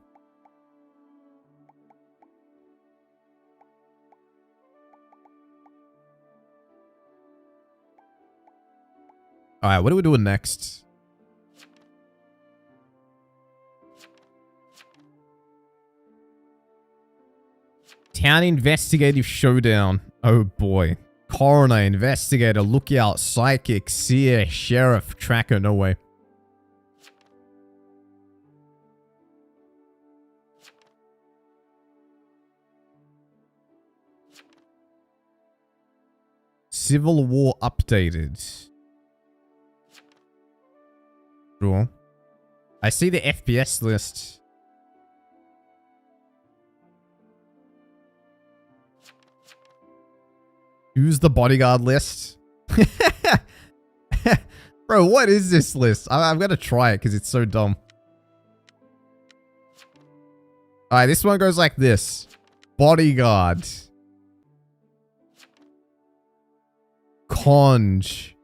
Alright, what are we doing next? Town Investigative Showdown. Oh boy. Coroner, Investigator, Lookout, Psychic, Seer, Sheriff, Tracker, no way. Civil War updated. Sure. I see the FPS list. Use the Bodyguard list. Bro, what is this list? I'm gonna try it because it's so dumb. Alright, this one goes like this. Bodyguard. Conj.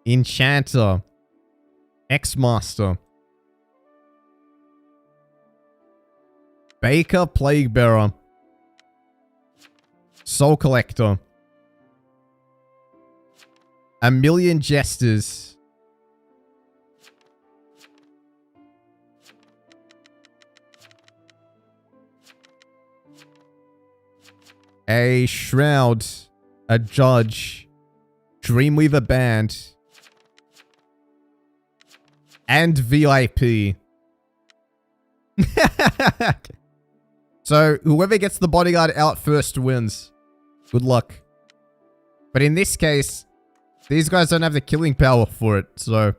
Enchanter. X-Master. Baker, Plague Bearer. Soul Collector. A Million Jesters. A Shroud. A Judge. Dreamweaver Band. And VIP. So, whoever gets the Bodyguard out first wins. Good luck. But in this case, these guys don't have the killing power for it, so...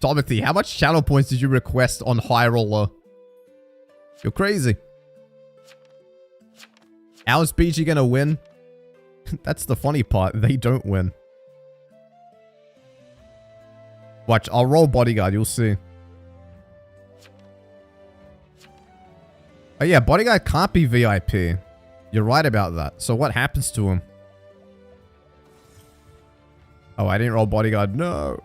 Timothy, how much channel points did you request on High Roller? You're crazy. How's BG gonna win? That's the funny part. They don't win. Watch, I'll roll Bodyguard. You'll see. Oh yeah, Bodyguard can't be VIP. You're right about that. So what happens to him? Oh, I didn't roll Bodyguard. No.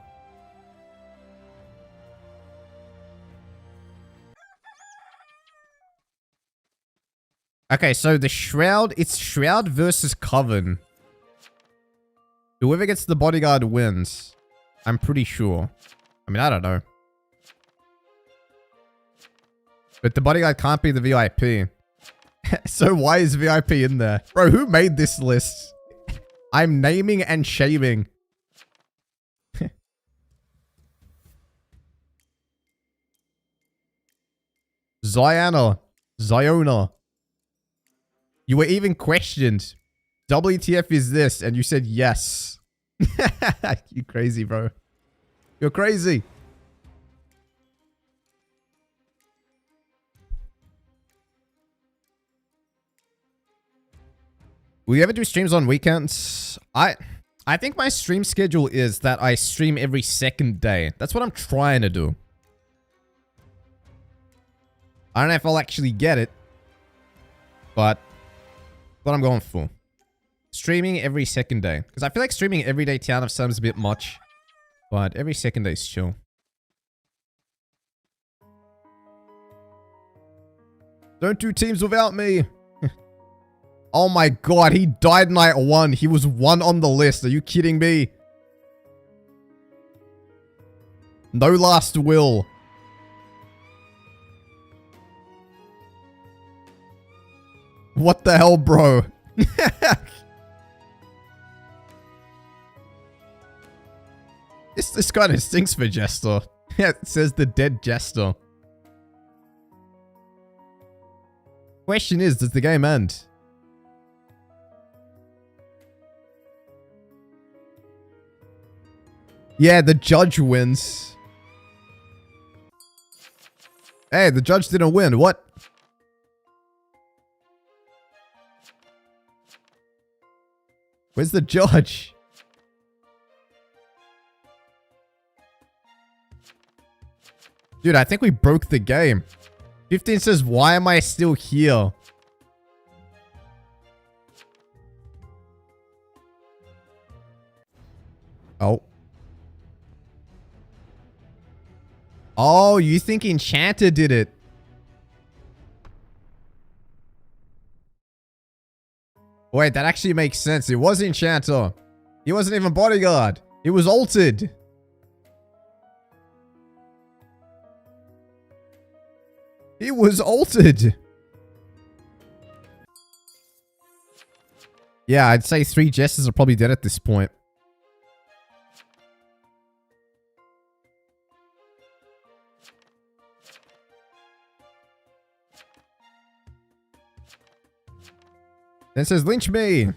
Okay, so the Shroud, it's Shroud versus Coven. Whoever gets the Bodyguard wins. I'm pretty sure. I mean, I don't know. But the Bodyguard can't be the VIP. So why is VIP in there? Bro, who made this list? I'm naming and shaming. Ziona. You were even questioned. WTF is this? And you said yes. You crazy, bro. You're crazy. Will you ever do streams on weekends? I think my stream schedule is that I stream every second day. That's what I'm trying to do. I don't know if I'll actually get it. But what I'm going for. Streaming every second day. Because I feel like streaming every day Town of Salem is a bit much. But every second day is chill. Don't do teams without me. Oh my god, he died night 1. He was 1 on the list. Are you kidding me? No last will. What the hell, bro? This kind of stinks for Jester. Yeah, it says the dead Jester. Question is, does the game end? Yeah, the judge wins. Hey, the judge didn't win. What? Where's the judge? Dude, I think we broke the game. 15 says, why am I still here? Oh. Oh, you think Enchanter did it? Wait, that actually makes sense. It was Enchanter. He wasn't even Bodyguard. He was altered. He was altered. Yeah, I'd say 3 Jesters are probably dead at this point. Then it says, lynch me.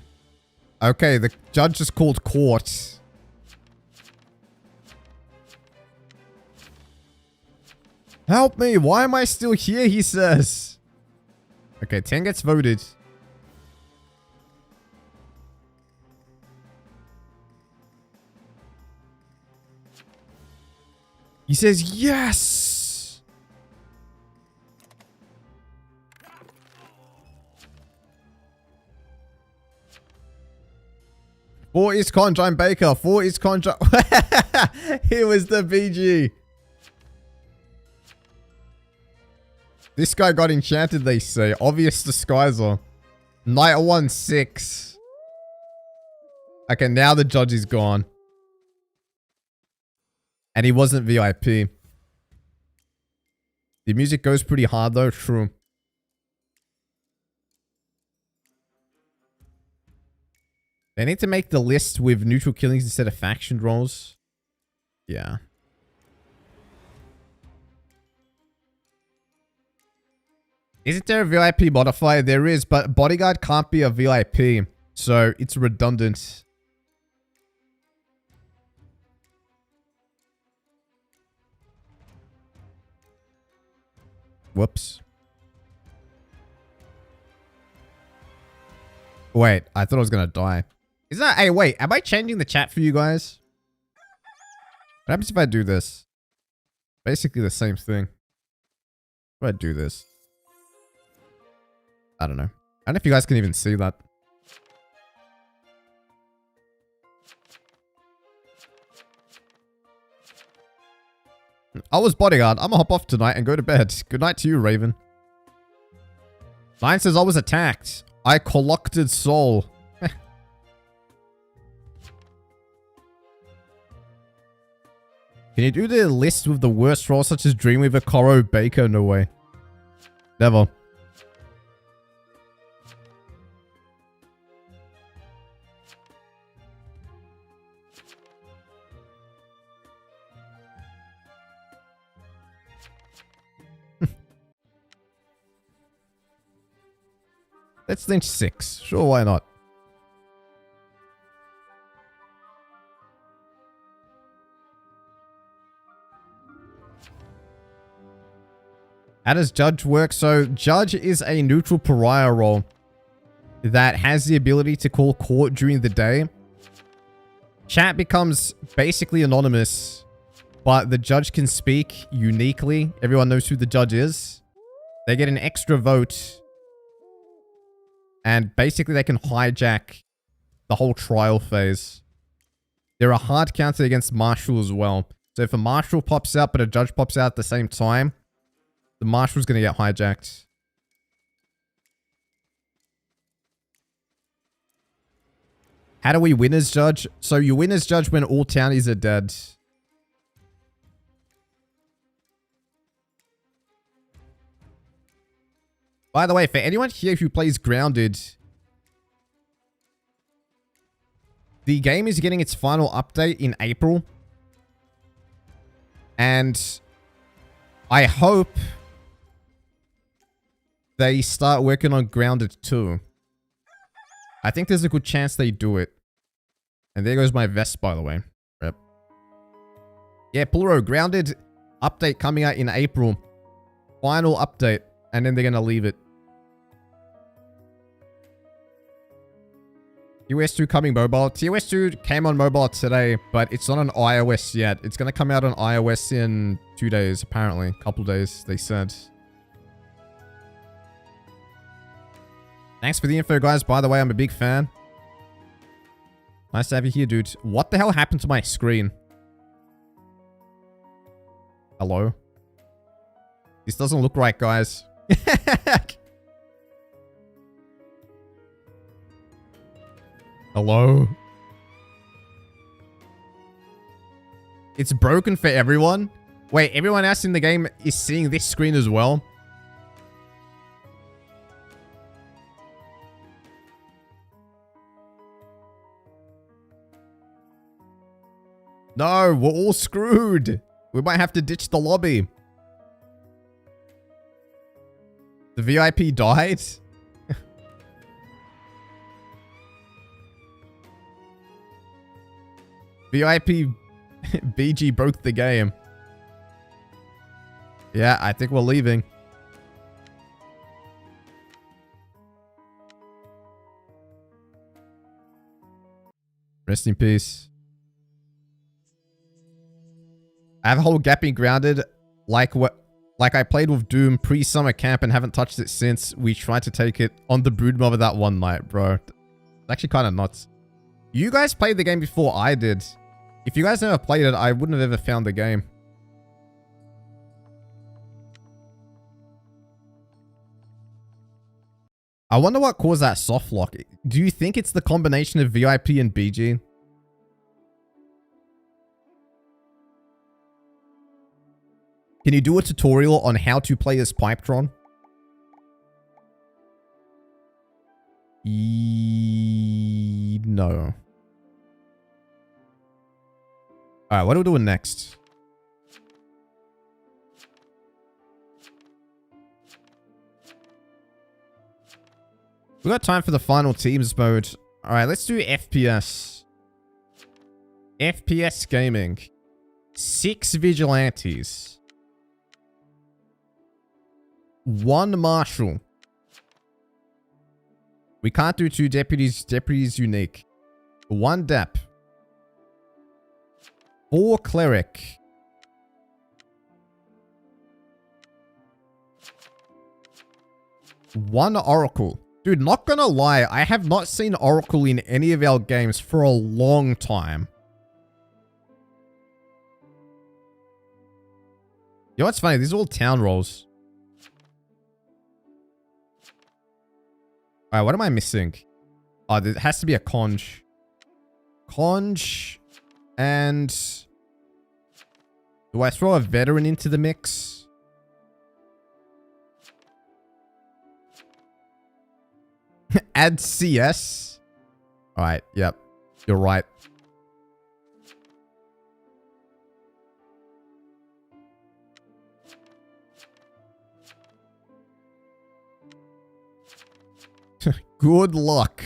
Okay, the judge is called court. Help me, why am I still here, he says. Okay, 10 gets voted. He says, yes! For is Conjine Baker. For is Conjine... Here was the BG. This guy got enchanted, they say. Obvious disguiser. Night 1, 6. Okay, now the judge is gone. And he wasn't VIP. The music goes pretty hard though, true. They need to make the list with neutral killings instead of faction roles. Yeah. Isn't there a VIP modifier? There is, but Bodyguard can't be a VIP. So it's redundant. Whoops. Wait, I thought I was gonna die. Is that... Hey, wait. Am I changing the chat for you guys? What happens if I do this? Basically the same thing. If I do this. I don't know. I don't know if you guys can even see that. I was Bodyguard. I'm gonna hop off tonight and go to bed. Good night to you, Raven. Lion says I was attacked. I collected soul. Can you do the list with the worst roles such as Dreamweaver, Koro, Baker? No way. Never. Let's lynch 6. Sure, why not? How does Judge work? So, Judge is a neutral pariah role that has the ability to call court during the day. Chat becomes basically anonymous, but the judge can speak uniquely. Everyone knows who the judge is. They get an extra vote. And basically they can hijack the whole trial phase. They're a hard counter against Marshal as well. So if a Marshal pops out but a judge pops out at the same time, the Marshal's going to get hijacked. How do we winners judge? So you winners judge when all townies are dead. By the way, for anyone here who plays Grounded, the game is getting its final update in April. And I hope they start working on Grounded too. I think there's a good chance they do it. And there goes my vest, by the way. Yep. Yeah, Pluro, Grounded update coming out in April. Final update. And then they're going to leave it. TOS2 coming mobile. TOS2 came on mobile today, but it's not on iOS yet. It's going to come out on iOS in 2 days, apparently. A couple days, they said. Thanks for the info, guys. By the way, I'm a big fan. Nice to have you here, dude. What the hell happened to my screen? Hello? This doesn't look right, guys. Hello? It's broken for everyone? Wait, everyone else in the game is seeing this screen as well? No, we're all screwed. We might have to ditch the lobby. The VIP died? VIP BG broke the game. Yeah, I think we're leaving. Rest in peace. I have a whole gap in Grounded, like I played with Doom pre-summer camp and haven't touched it since. We tried to take it on the brood mother that one night, bro. It's actually kind of nuts. You guys played the game before I did. If you guys never played it, I wouldn't have ever found the game. I wonder what caused that soft lock. Do you think it's the combination of VIP and BG? Can you do a tutorial on how to play as Pipetron? No. Alright, what are we doing next? We got time for the final teams mode. Alright, let's do FPS. FPS gaming. 6 vigilantes. 1 marshal. We can't do 2 deputies. Deputies unique. 1 dep. 4 cleric. 1 oracle. Dude, not gonna lie, I have not seen oracle in any of our games for a long time. You know what's funny? These are all town rolls. Alright, what am I missing? Oh, there has to be a conj. Conj. And... do I throw a veteran into the mix? Add CS? Alright, yep. You're right. Good luck.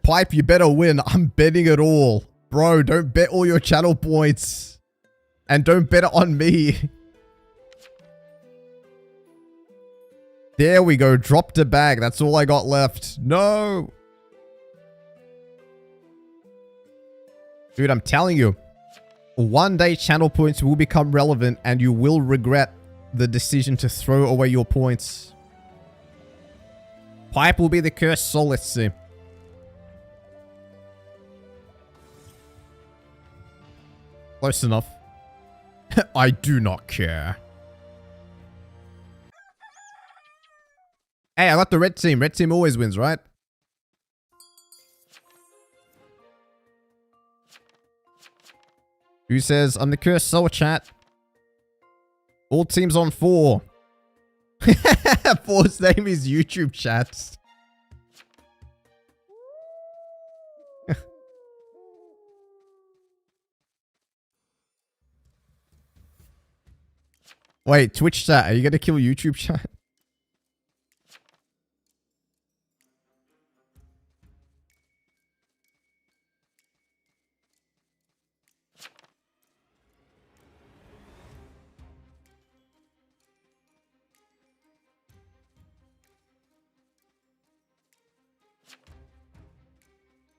Pipe, you better win. I'm betting it all. Bro, don't bet all your channel points. And don't bet it on me. There we go. Dropped a bag. That's all I got left. No. Dude, I'm telling you. One day channel points will become relevant and you will regret the decision to throw away your points. Pipe will be the cursed soul. Let's see. Close enough. I do not care. Hey, I got the red team. Red team always wins, right? Who says, I'm the cursed soul, chat? All teams on 4. 4's name is YouTube chats. Wait, Twitch chat, are you gonna kill YouTube chat?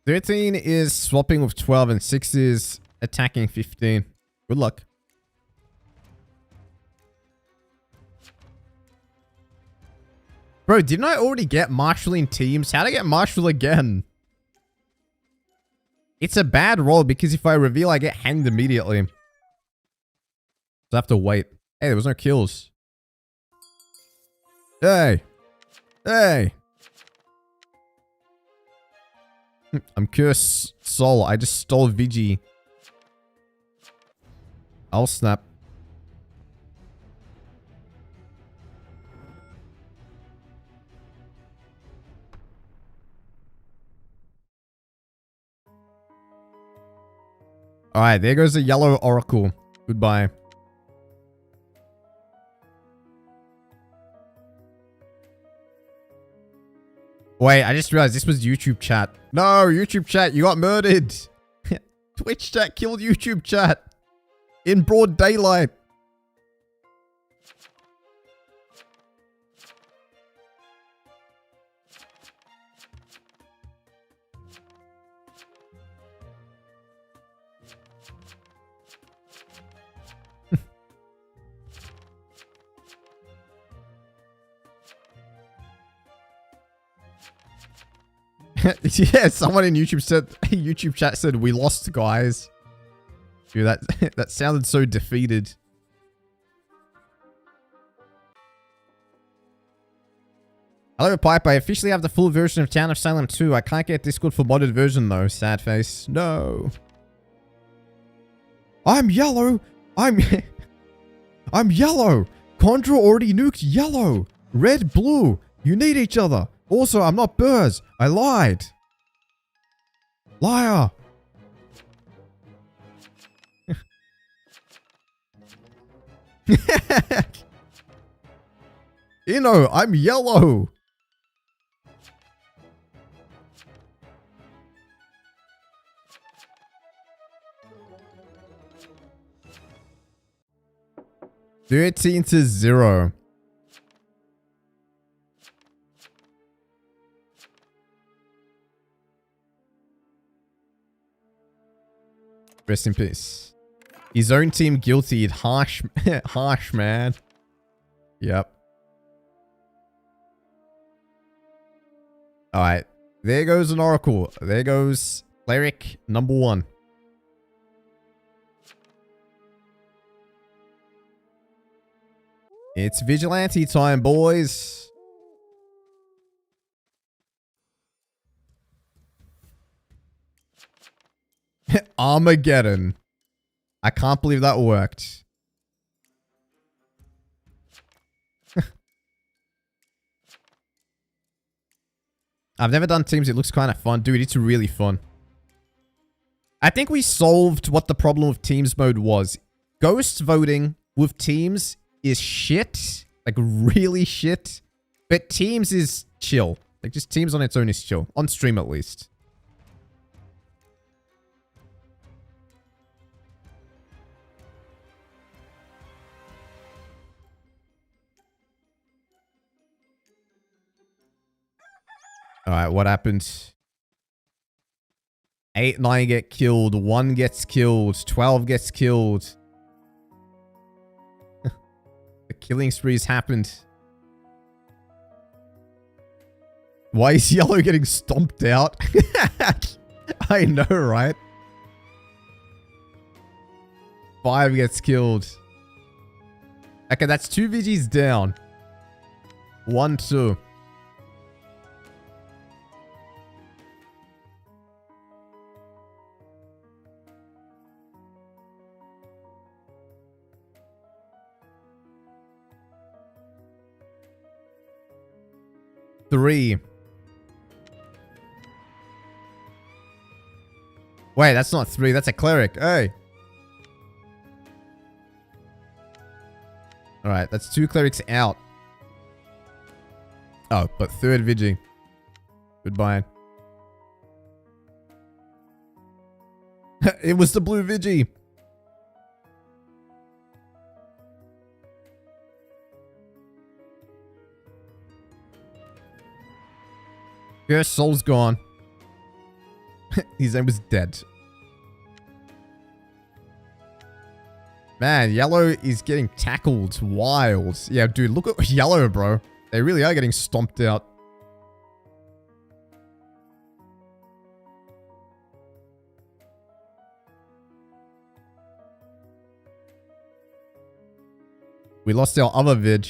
"13 is swapping with 12 and 6 is attacking 15. Good luck. Bro, didn't I already get marshalling teams? How'd I get marshal again? It's a bad roll because if I reveal, I get hanged immediately. So I have to wait. Hey, there was no kills. Hey. Hey. I'm cursed soul. I just stole Vigi. I'll snap. Alright, there goes the yellow oracle. Goodbye. Wait, I just realized this was YouTube chat. No, YouTube chat, you got murdered. Twitch chat killed YouTube chat. In broad daylight. Yeah, someone in YouTube chat said we lost, guys. Dude, that sounded so defeated. Hello, Pipe. I officially have the full version of Town of Salem 2. I can't get Discord for modded version though. Sad face. No. I'm yellow. I'm yellow. Condra already nuked yellow. Red, blue. You need each other. Also, I'm not Burrs. I lied. Liar. I'm yellow. $13-0. Rest in peace. His own team guilty. Harsh, harsh, man. Yep. Alright. There goes an oracle. There goes cleric number 1. It's vigilante time, boys. Armageddon. I can't believe that worked. I've never done teams. It looks kind of fun. Dude, it's really fun. I think we solved what the problem with teams mode was. Ghost voting with teams is shit. Like, really shit. But teams is chill. Like, just teams on its own is chill. On stream, at least. Alright, what happened? 8, 9 get killed. 1 gets killed. 12 gets killed. The killing sprees happened. Why is yellow getting stomped out? I know, right? 5 gets killed. Okay, that's 2 VGs down. 1, 2. 3. Wait, that's not 3. That's a cleric. Hey. Alright, that's 2 clerics out. Oh, but 3rd Vigi. Goodbye. It was the blue Vigi. Your soul's gone. His name was dead. Man, yellow is getting tackled wild. Yeah, dude, look at yellow, bro. They really are getting stomped out. We lost our other Vig.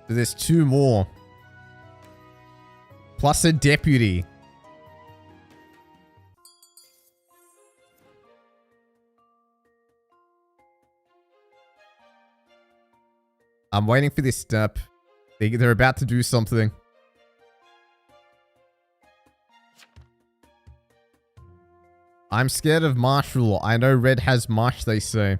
So there's 2 more. Plus a deputy. I'm waiting for this step. They're about to do something. I'm scared of Marshall. I know red has Marsh, they say.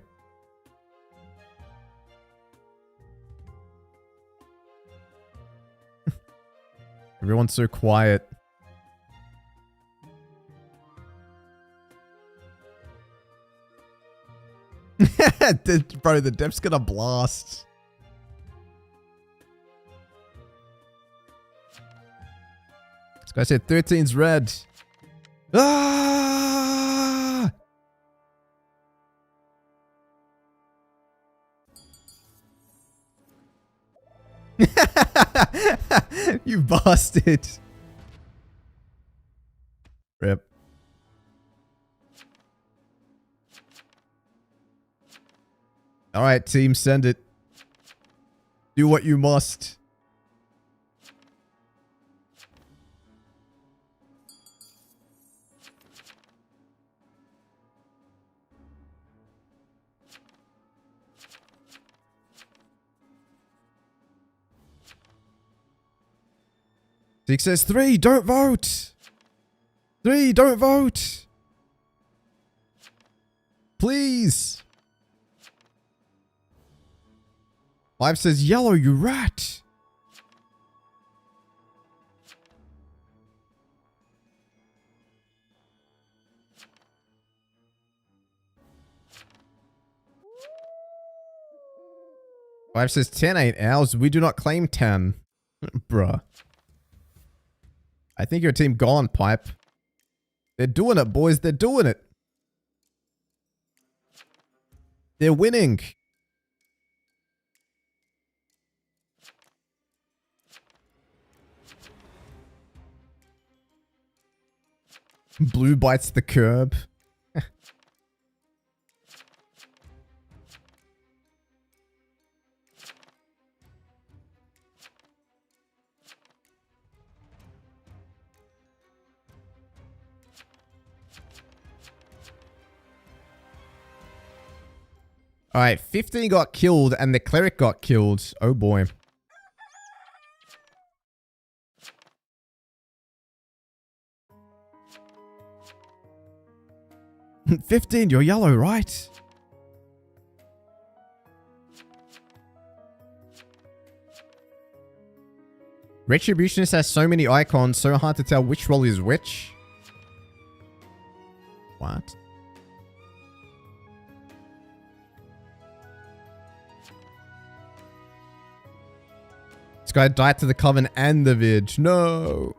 Everyone's so quiet. Bro, the depth's gonna blast. This guy said 13's red. Ah! You bastard. Rip. Alright, team, send it. Do what you must. Six says 3, don't vote. 3, don't vote. Please. 5 says yellow, you rat. Five says 10 ain't ours. We do not claim 10. Bruh. I think your team gone, Pipe. They're doing it, boys. They're doing it. They're winning. Blue bites the curb. Alright, 15 got killed and the cleric got killed. Oh boy. $15, you're yellow, right? Retributionist has so many icons, so hard to tell which role is which. What? This guy died to the Coven and the Vig. No.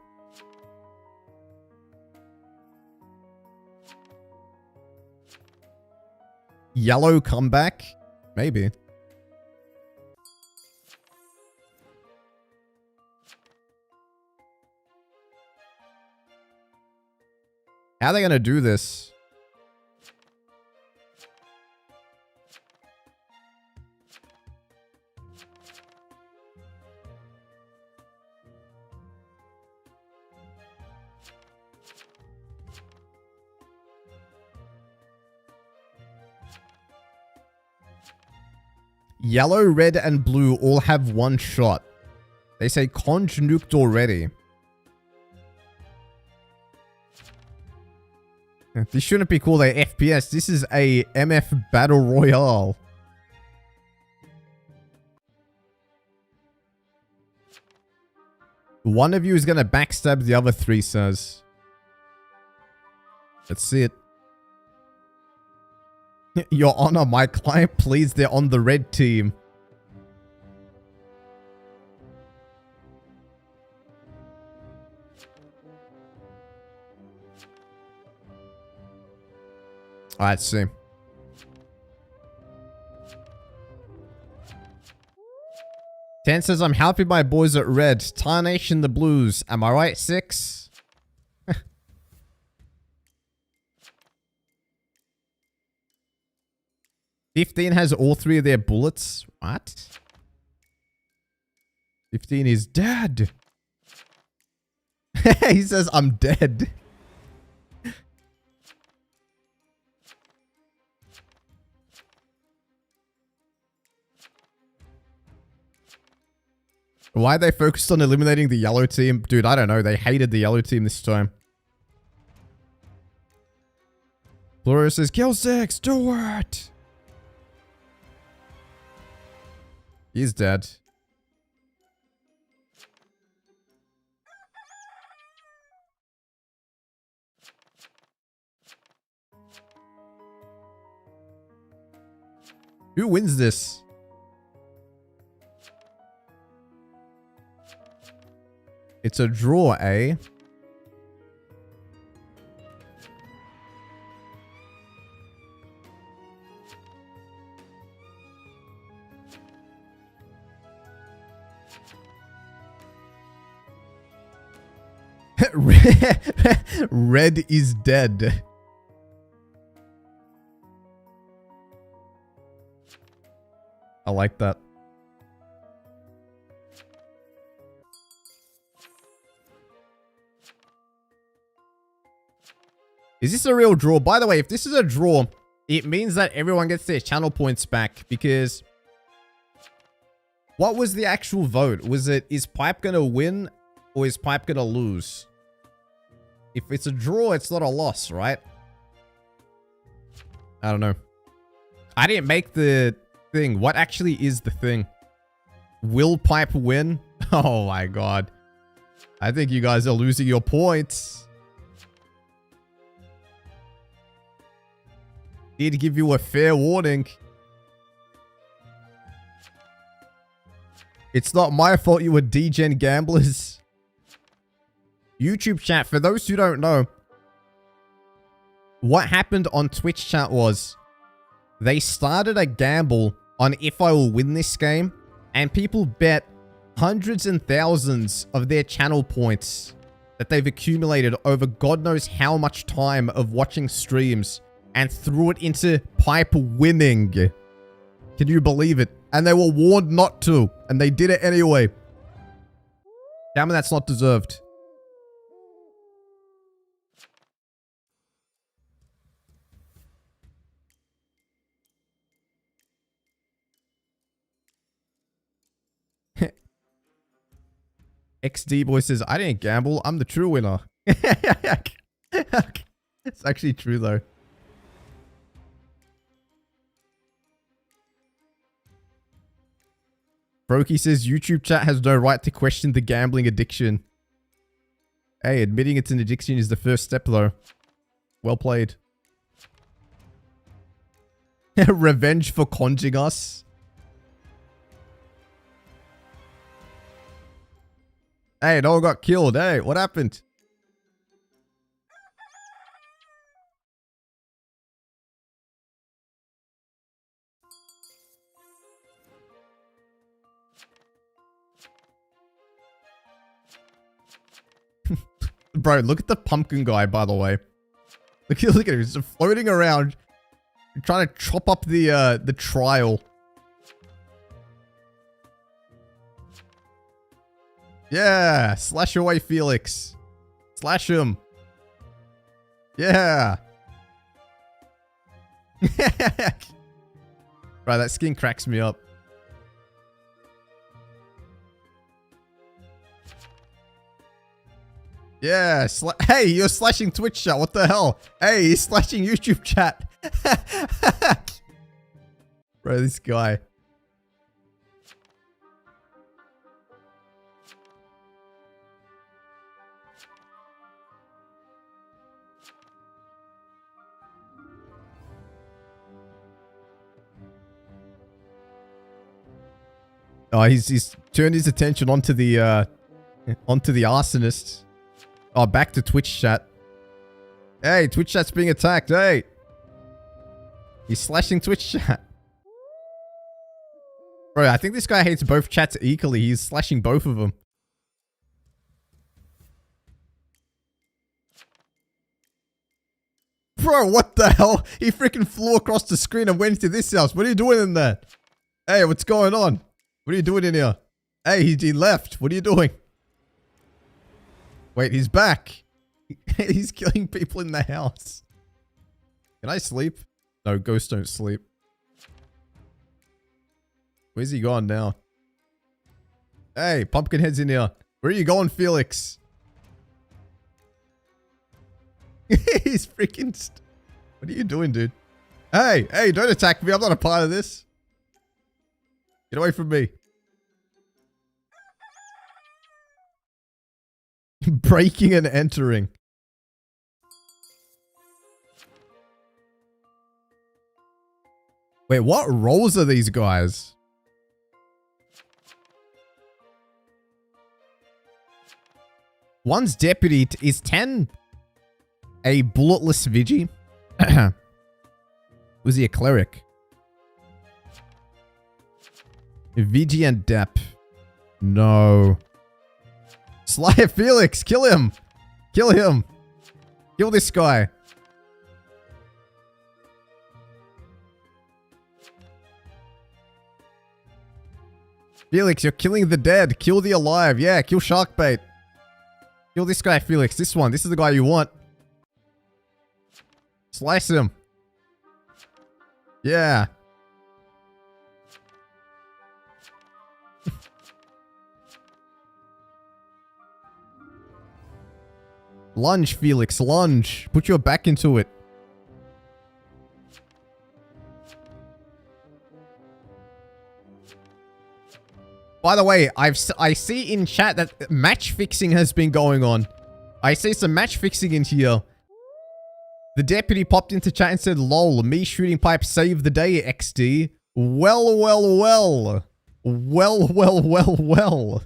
Yellow comeback? Maybe. How are they going to do this? Yellow, red, and blue all have one shot. They say Conj nuked already. This shouldn't be called a FPS. This is a MF Battle Royale. One of you is going to backstab the other three, says. Let's see it. Your Honor, my client pleads they're on the red team. Alright, let's see. Ten says, I'm happy my boys at red. Tarnation the blues. Am I right, 6? 15 has all 3 of their bullets. What? 15 is dead. He says, I'm dead. Why are they focused on eliminating the yellow team? Dude, I don't know. They hated the yellow team this time. Flora says, kill 6. Do it. He's dead. Who wins this? It's a draw, eh? Red is dead. I like that. Is this a real draw? By the way, if this is a draw, it means that everyone gets their channel points back because... What was the actual vote? Was it, is Pipe gonna win or is Pipe gonna lose? If it's a draw, it's not a loss, right? I don't know. I didn't make the thing. What actually is the thing? Will Pipe win? Oh my god. I think you guys are losing your points. Need to give you a fair warning. It's not my fault you were degen gamblers. YouTube chat, for those who don't know, what happened on Twitch chat was they started a gamble on if I will win this game, and people bet hundreds and thousands of their channel points that they've accumulated over God knows how much time of watching streams and threw it into Pipe winning. Can you believe it? And they were warned not to, and they did it anyway. Damn it, that's not deserved. XD boy says, I didn't gamble. I'm the true winner. It's actually true though. Brokey says, YouTube chat has no right to question the gambling addiction. Hey, admitting it's an addiction is the first step though. Well played. Revenge for conjing us. Hey, no one got killed. Hey, what happened? Bro, look at the pumpkin guy, by the way. Look at him. He's floating around, trying to chop up the trial. Yeah, slash away Felix. Slash him. Yeah. Bro, that skin cracks me up. Yeah. Hey, you're slashing Twitch chat. What the hell? Hey, he's slashing YouTube chat. Bro, this guy. Oh, he's turned his attention onto the arsonist. Oh, back to Twitch chat. Hey, Twitch chat's being attacked. Hey. He's slashing Twitch chat. Bro, I think this guy hates both chats equally. He's slashing both of them. Bro, what the hell? He freaking flew across the screen and went into this house. What are you doing in there? Hey, what's going on? What are you doing in here? Hey, he left. What are you doing? Wait, he's back. He's killing people in the house. Can I sleep? No, ghosts don't sleep. Where's he gone now? Hey, Pumpkinhead's in here. Where are you going, Felix? He's freaking... What are you doing, dude? Hey, don't attack me. I'm not a part of this. Get away from me. Breaking and entering. Wait, what roles are these guys? One's deputy is 10 a bulletless Vigi. Was he a cleric? Vigi and Dep. No. Sly Felix, kill him. Kill him. Kill this guy. Felix, you're killing the dead. Kill the alive. Yeah, kill Sharkbait. Kill this guy, Felix. This one. This is the guy you want. Slice him. Yeah. Lunge, Felix. Lunge. Put your back into it. By the way, I see in chat that match fixing has been going on. I see some match fixing in here. The deputy popped into chat and said, "Lol, me shooting pipe saved the day, XD." Well, well, well. Well, well, well, well.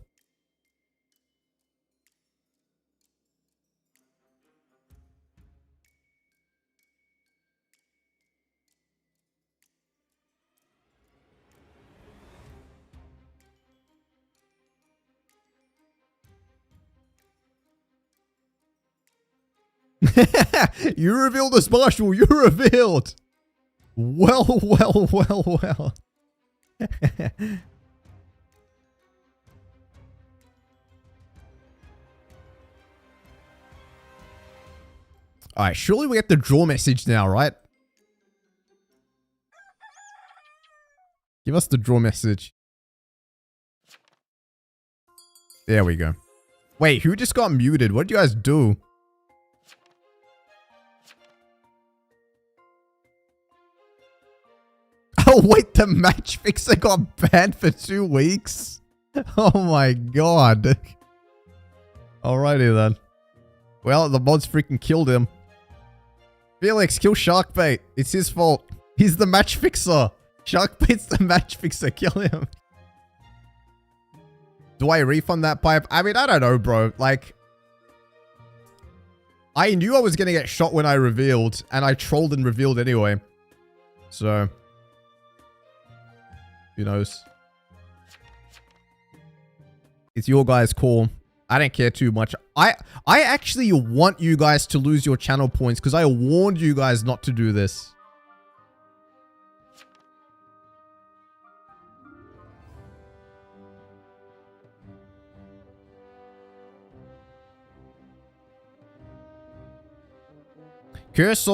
You revealed us, Marshall. You revealed. Well, well, well, well. Alright, surely we get the draw message now, right? Give us the draw message. There we go. Wait, who just got muted? What did you guys do? Oh, wait, the match fixer got banned for 2 weeks? Oh my god. Alrighty then. Well, the mods freaking killed him. Felix, kill Sharkbait. It's his fault. He's the match fixer. Sharkbait's the match fixer. Kill him. Do I refund that pipe? I mean, I don't know, bro. Like, I knew I was going to get shot when I revealed, and I trolled and revealed anyway. So, who knows? It's your guys' call. I don't care too much. I actually want you guys to lose your channel points because I warned you guys not to do this. Curse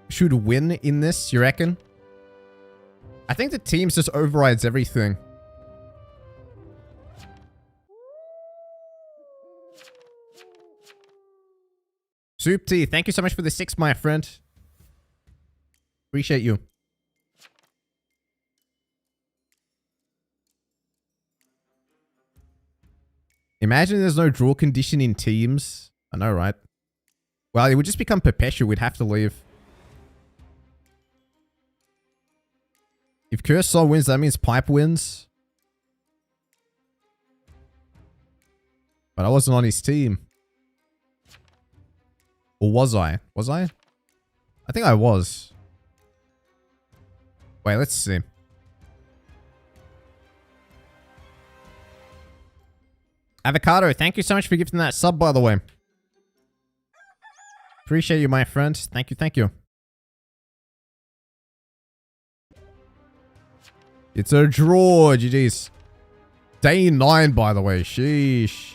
should win in this, you reckon? I think the teams just overrides everything. Soup Tea, thank you so much for the 6, my friend. Appreciate you. Imagine there's no draw condition in teams. I know, right? Well, it would just become perpetual. We'd have to leave. If Curse Soul wins, that means Pipe wins. But I wasn't on his team. Or was I? Was I? I think I was. Wait, let's see. Avocado, thank you so much for gifting that sub, by the way. Appreciate you, my friend. Thank you, thank you. It's a draw, GG's. Day 9, by the way. Sheesh.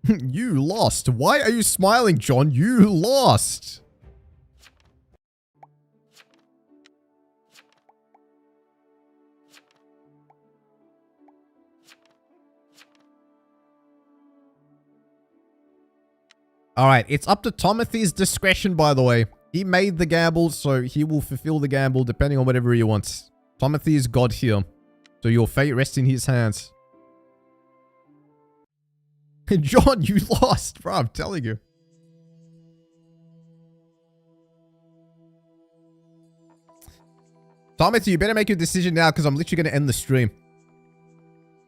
You lost. Why are you smiling, John? You lost. Alright, it's up to Timothy's discretion, by the way. He made the gamble, so he will fulfill the gamble depending on whatever he wants. Timothy is God here. So your fate rests in his hands. John, you lost, bro. I'm telling you. Timothy, you better make your decision now because I'm literally going to end the stream.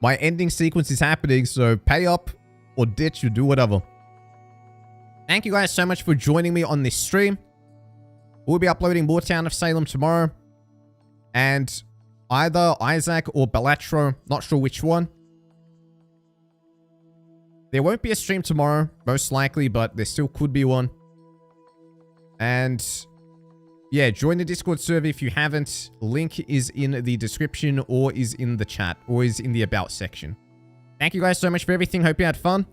My ending sequence is happening, so pay up or ditch or do whatever. Thank you guys so much for joining me on this stream. We'll be uploading more Town of Salem tomorrow. And either Isaac or Balatro, not sure which one. There won't be a stream tomorrow, most likely, but there still could be one. And yeah, join the Discord server if you haven't. Link is in the description or is in the chat or is in the About section. Thank you guys so much for everything. Hope you had fun.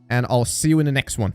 And I'll see you in the next one.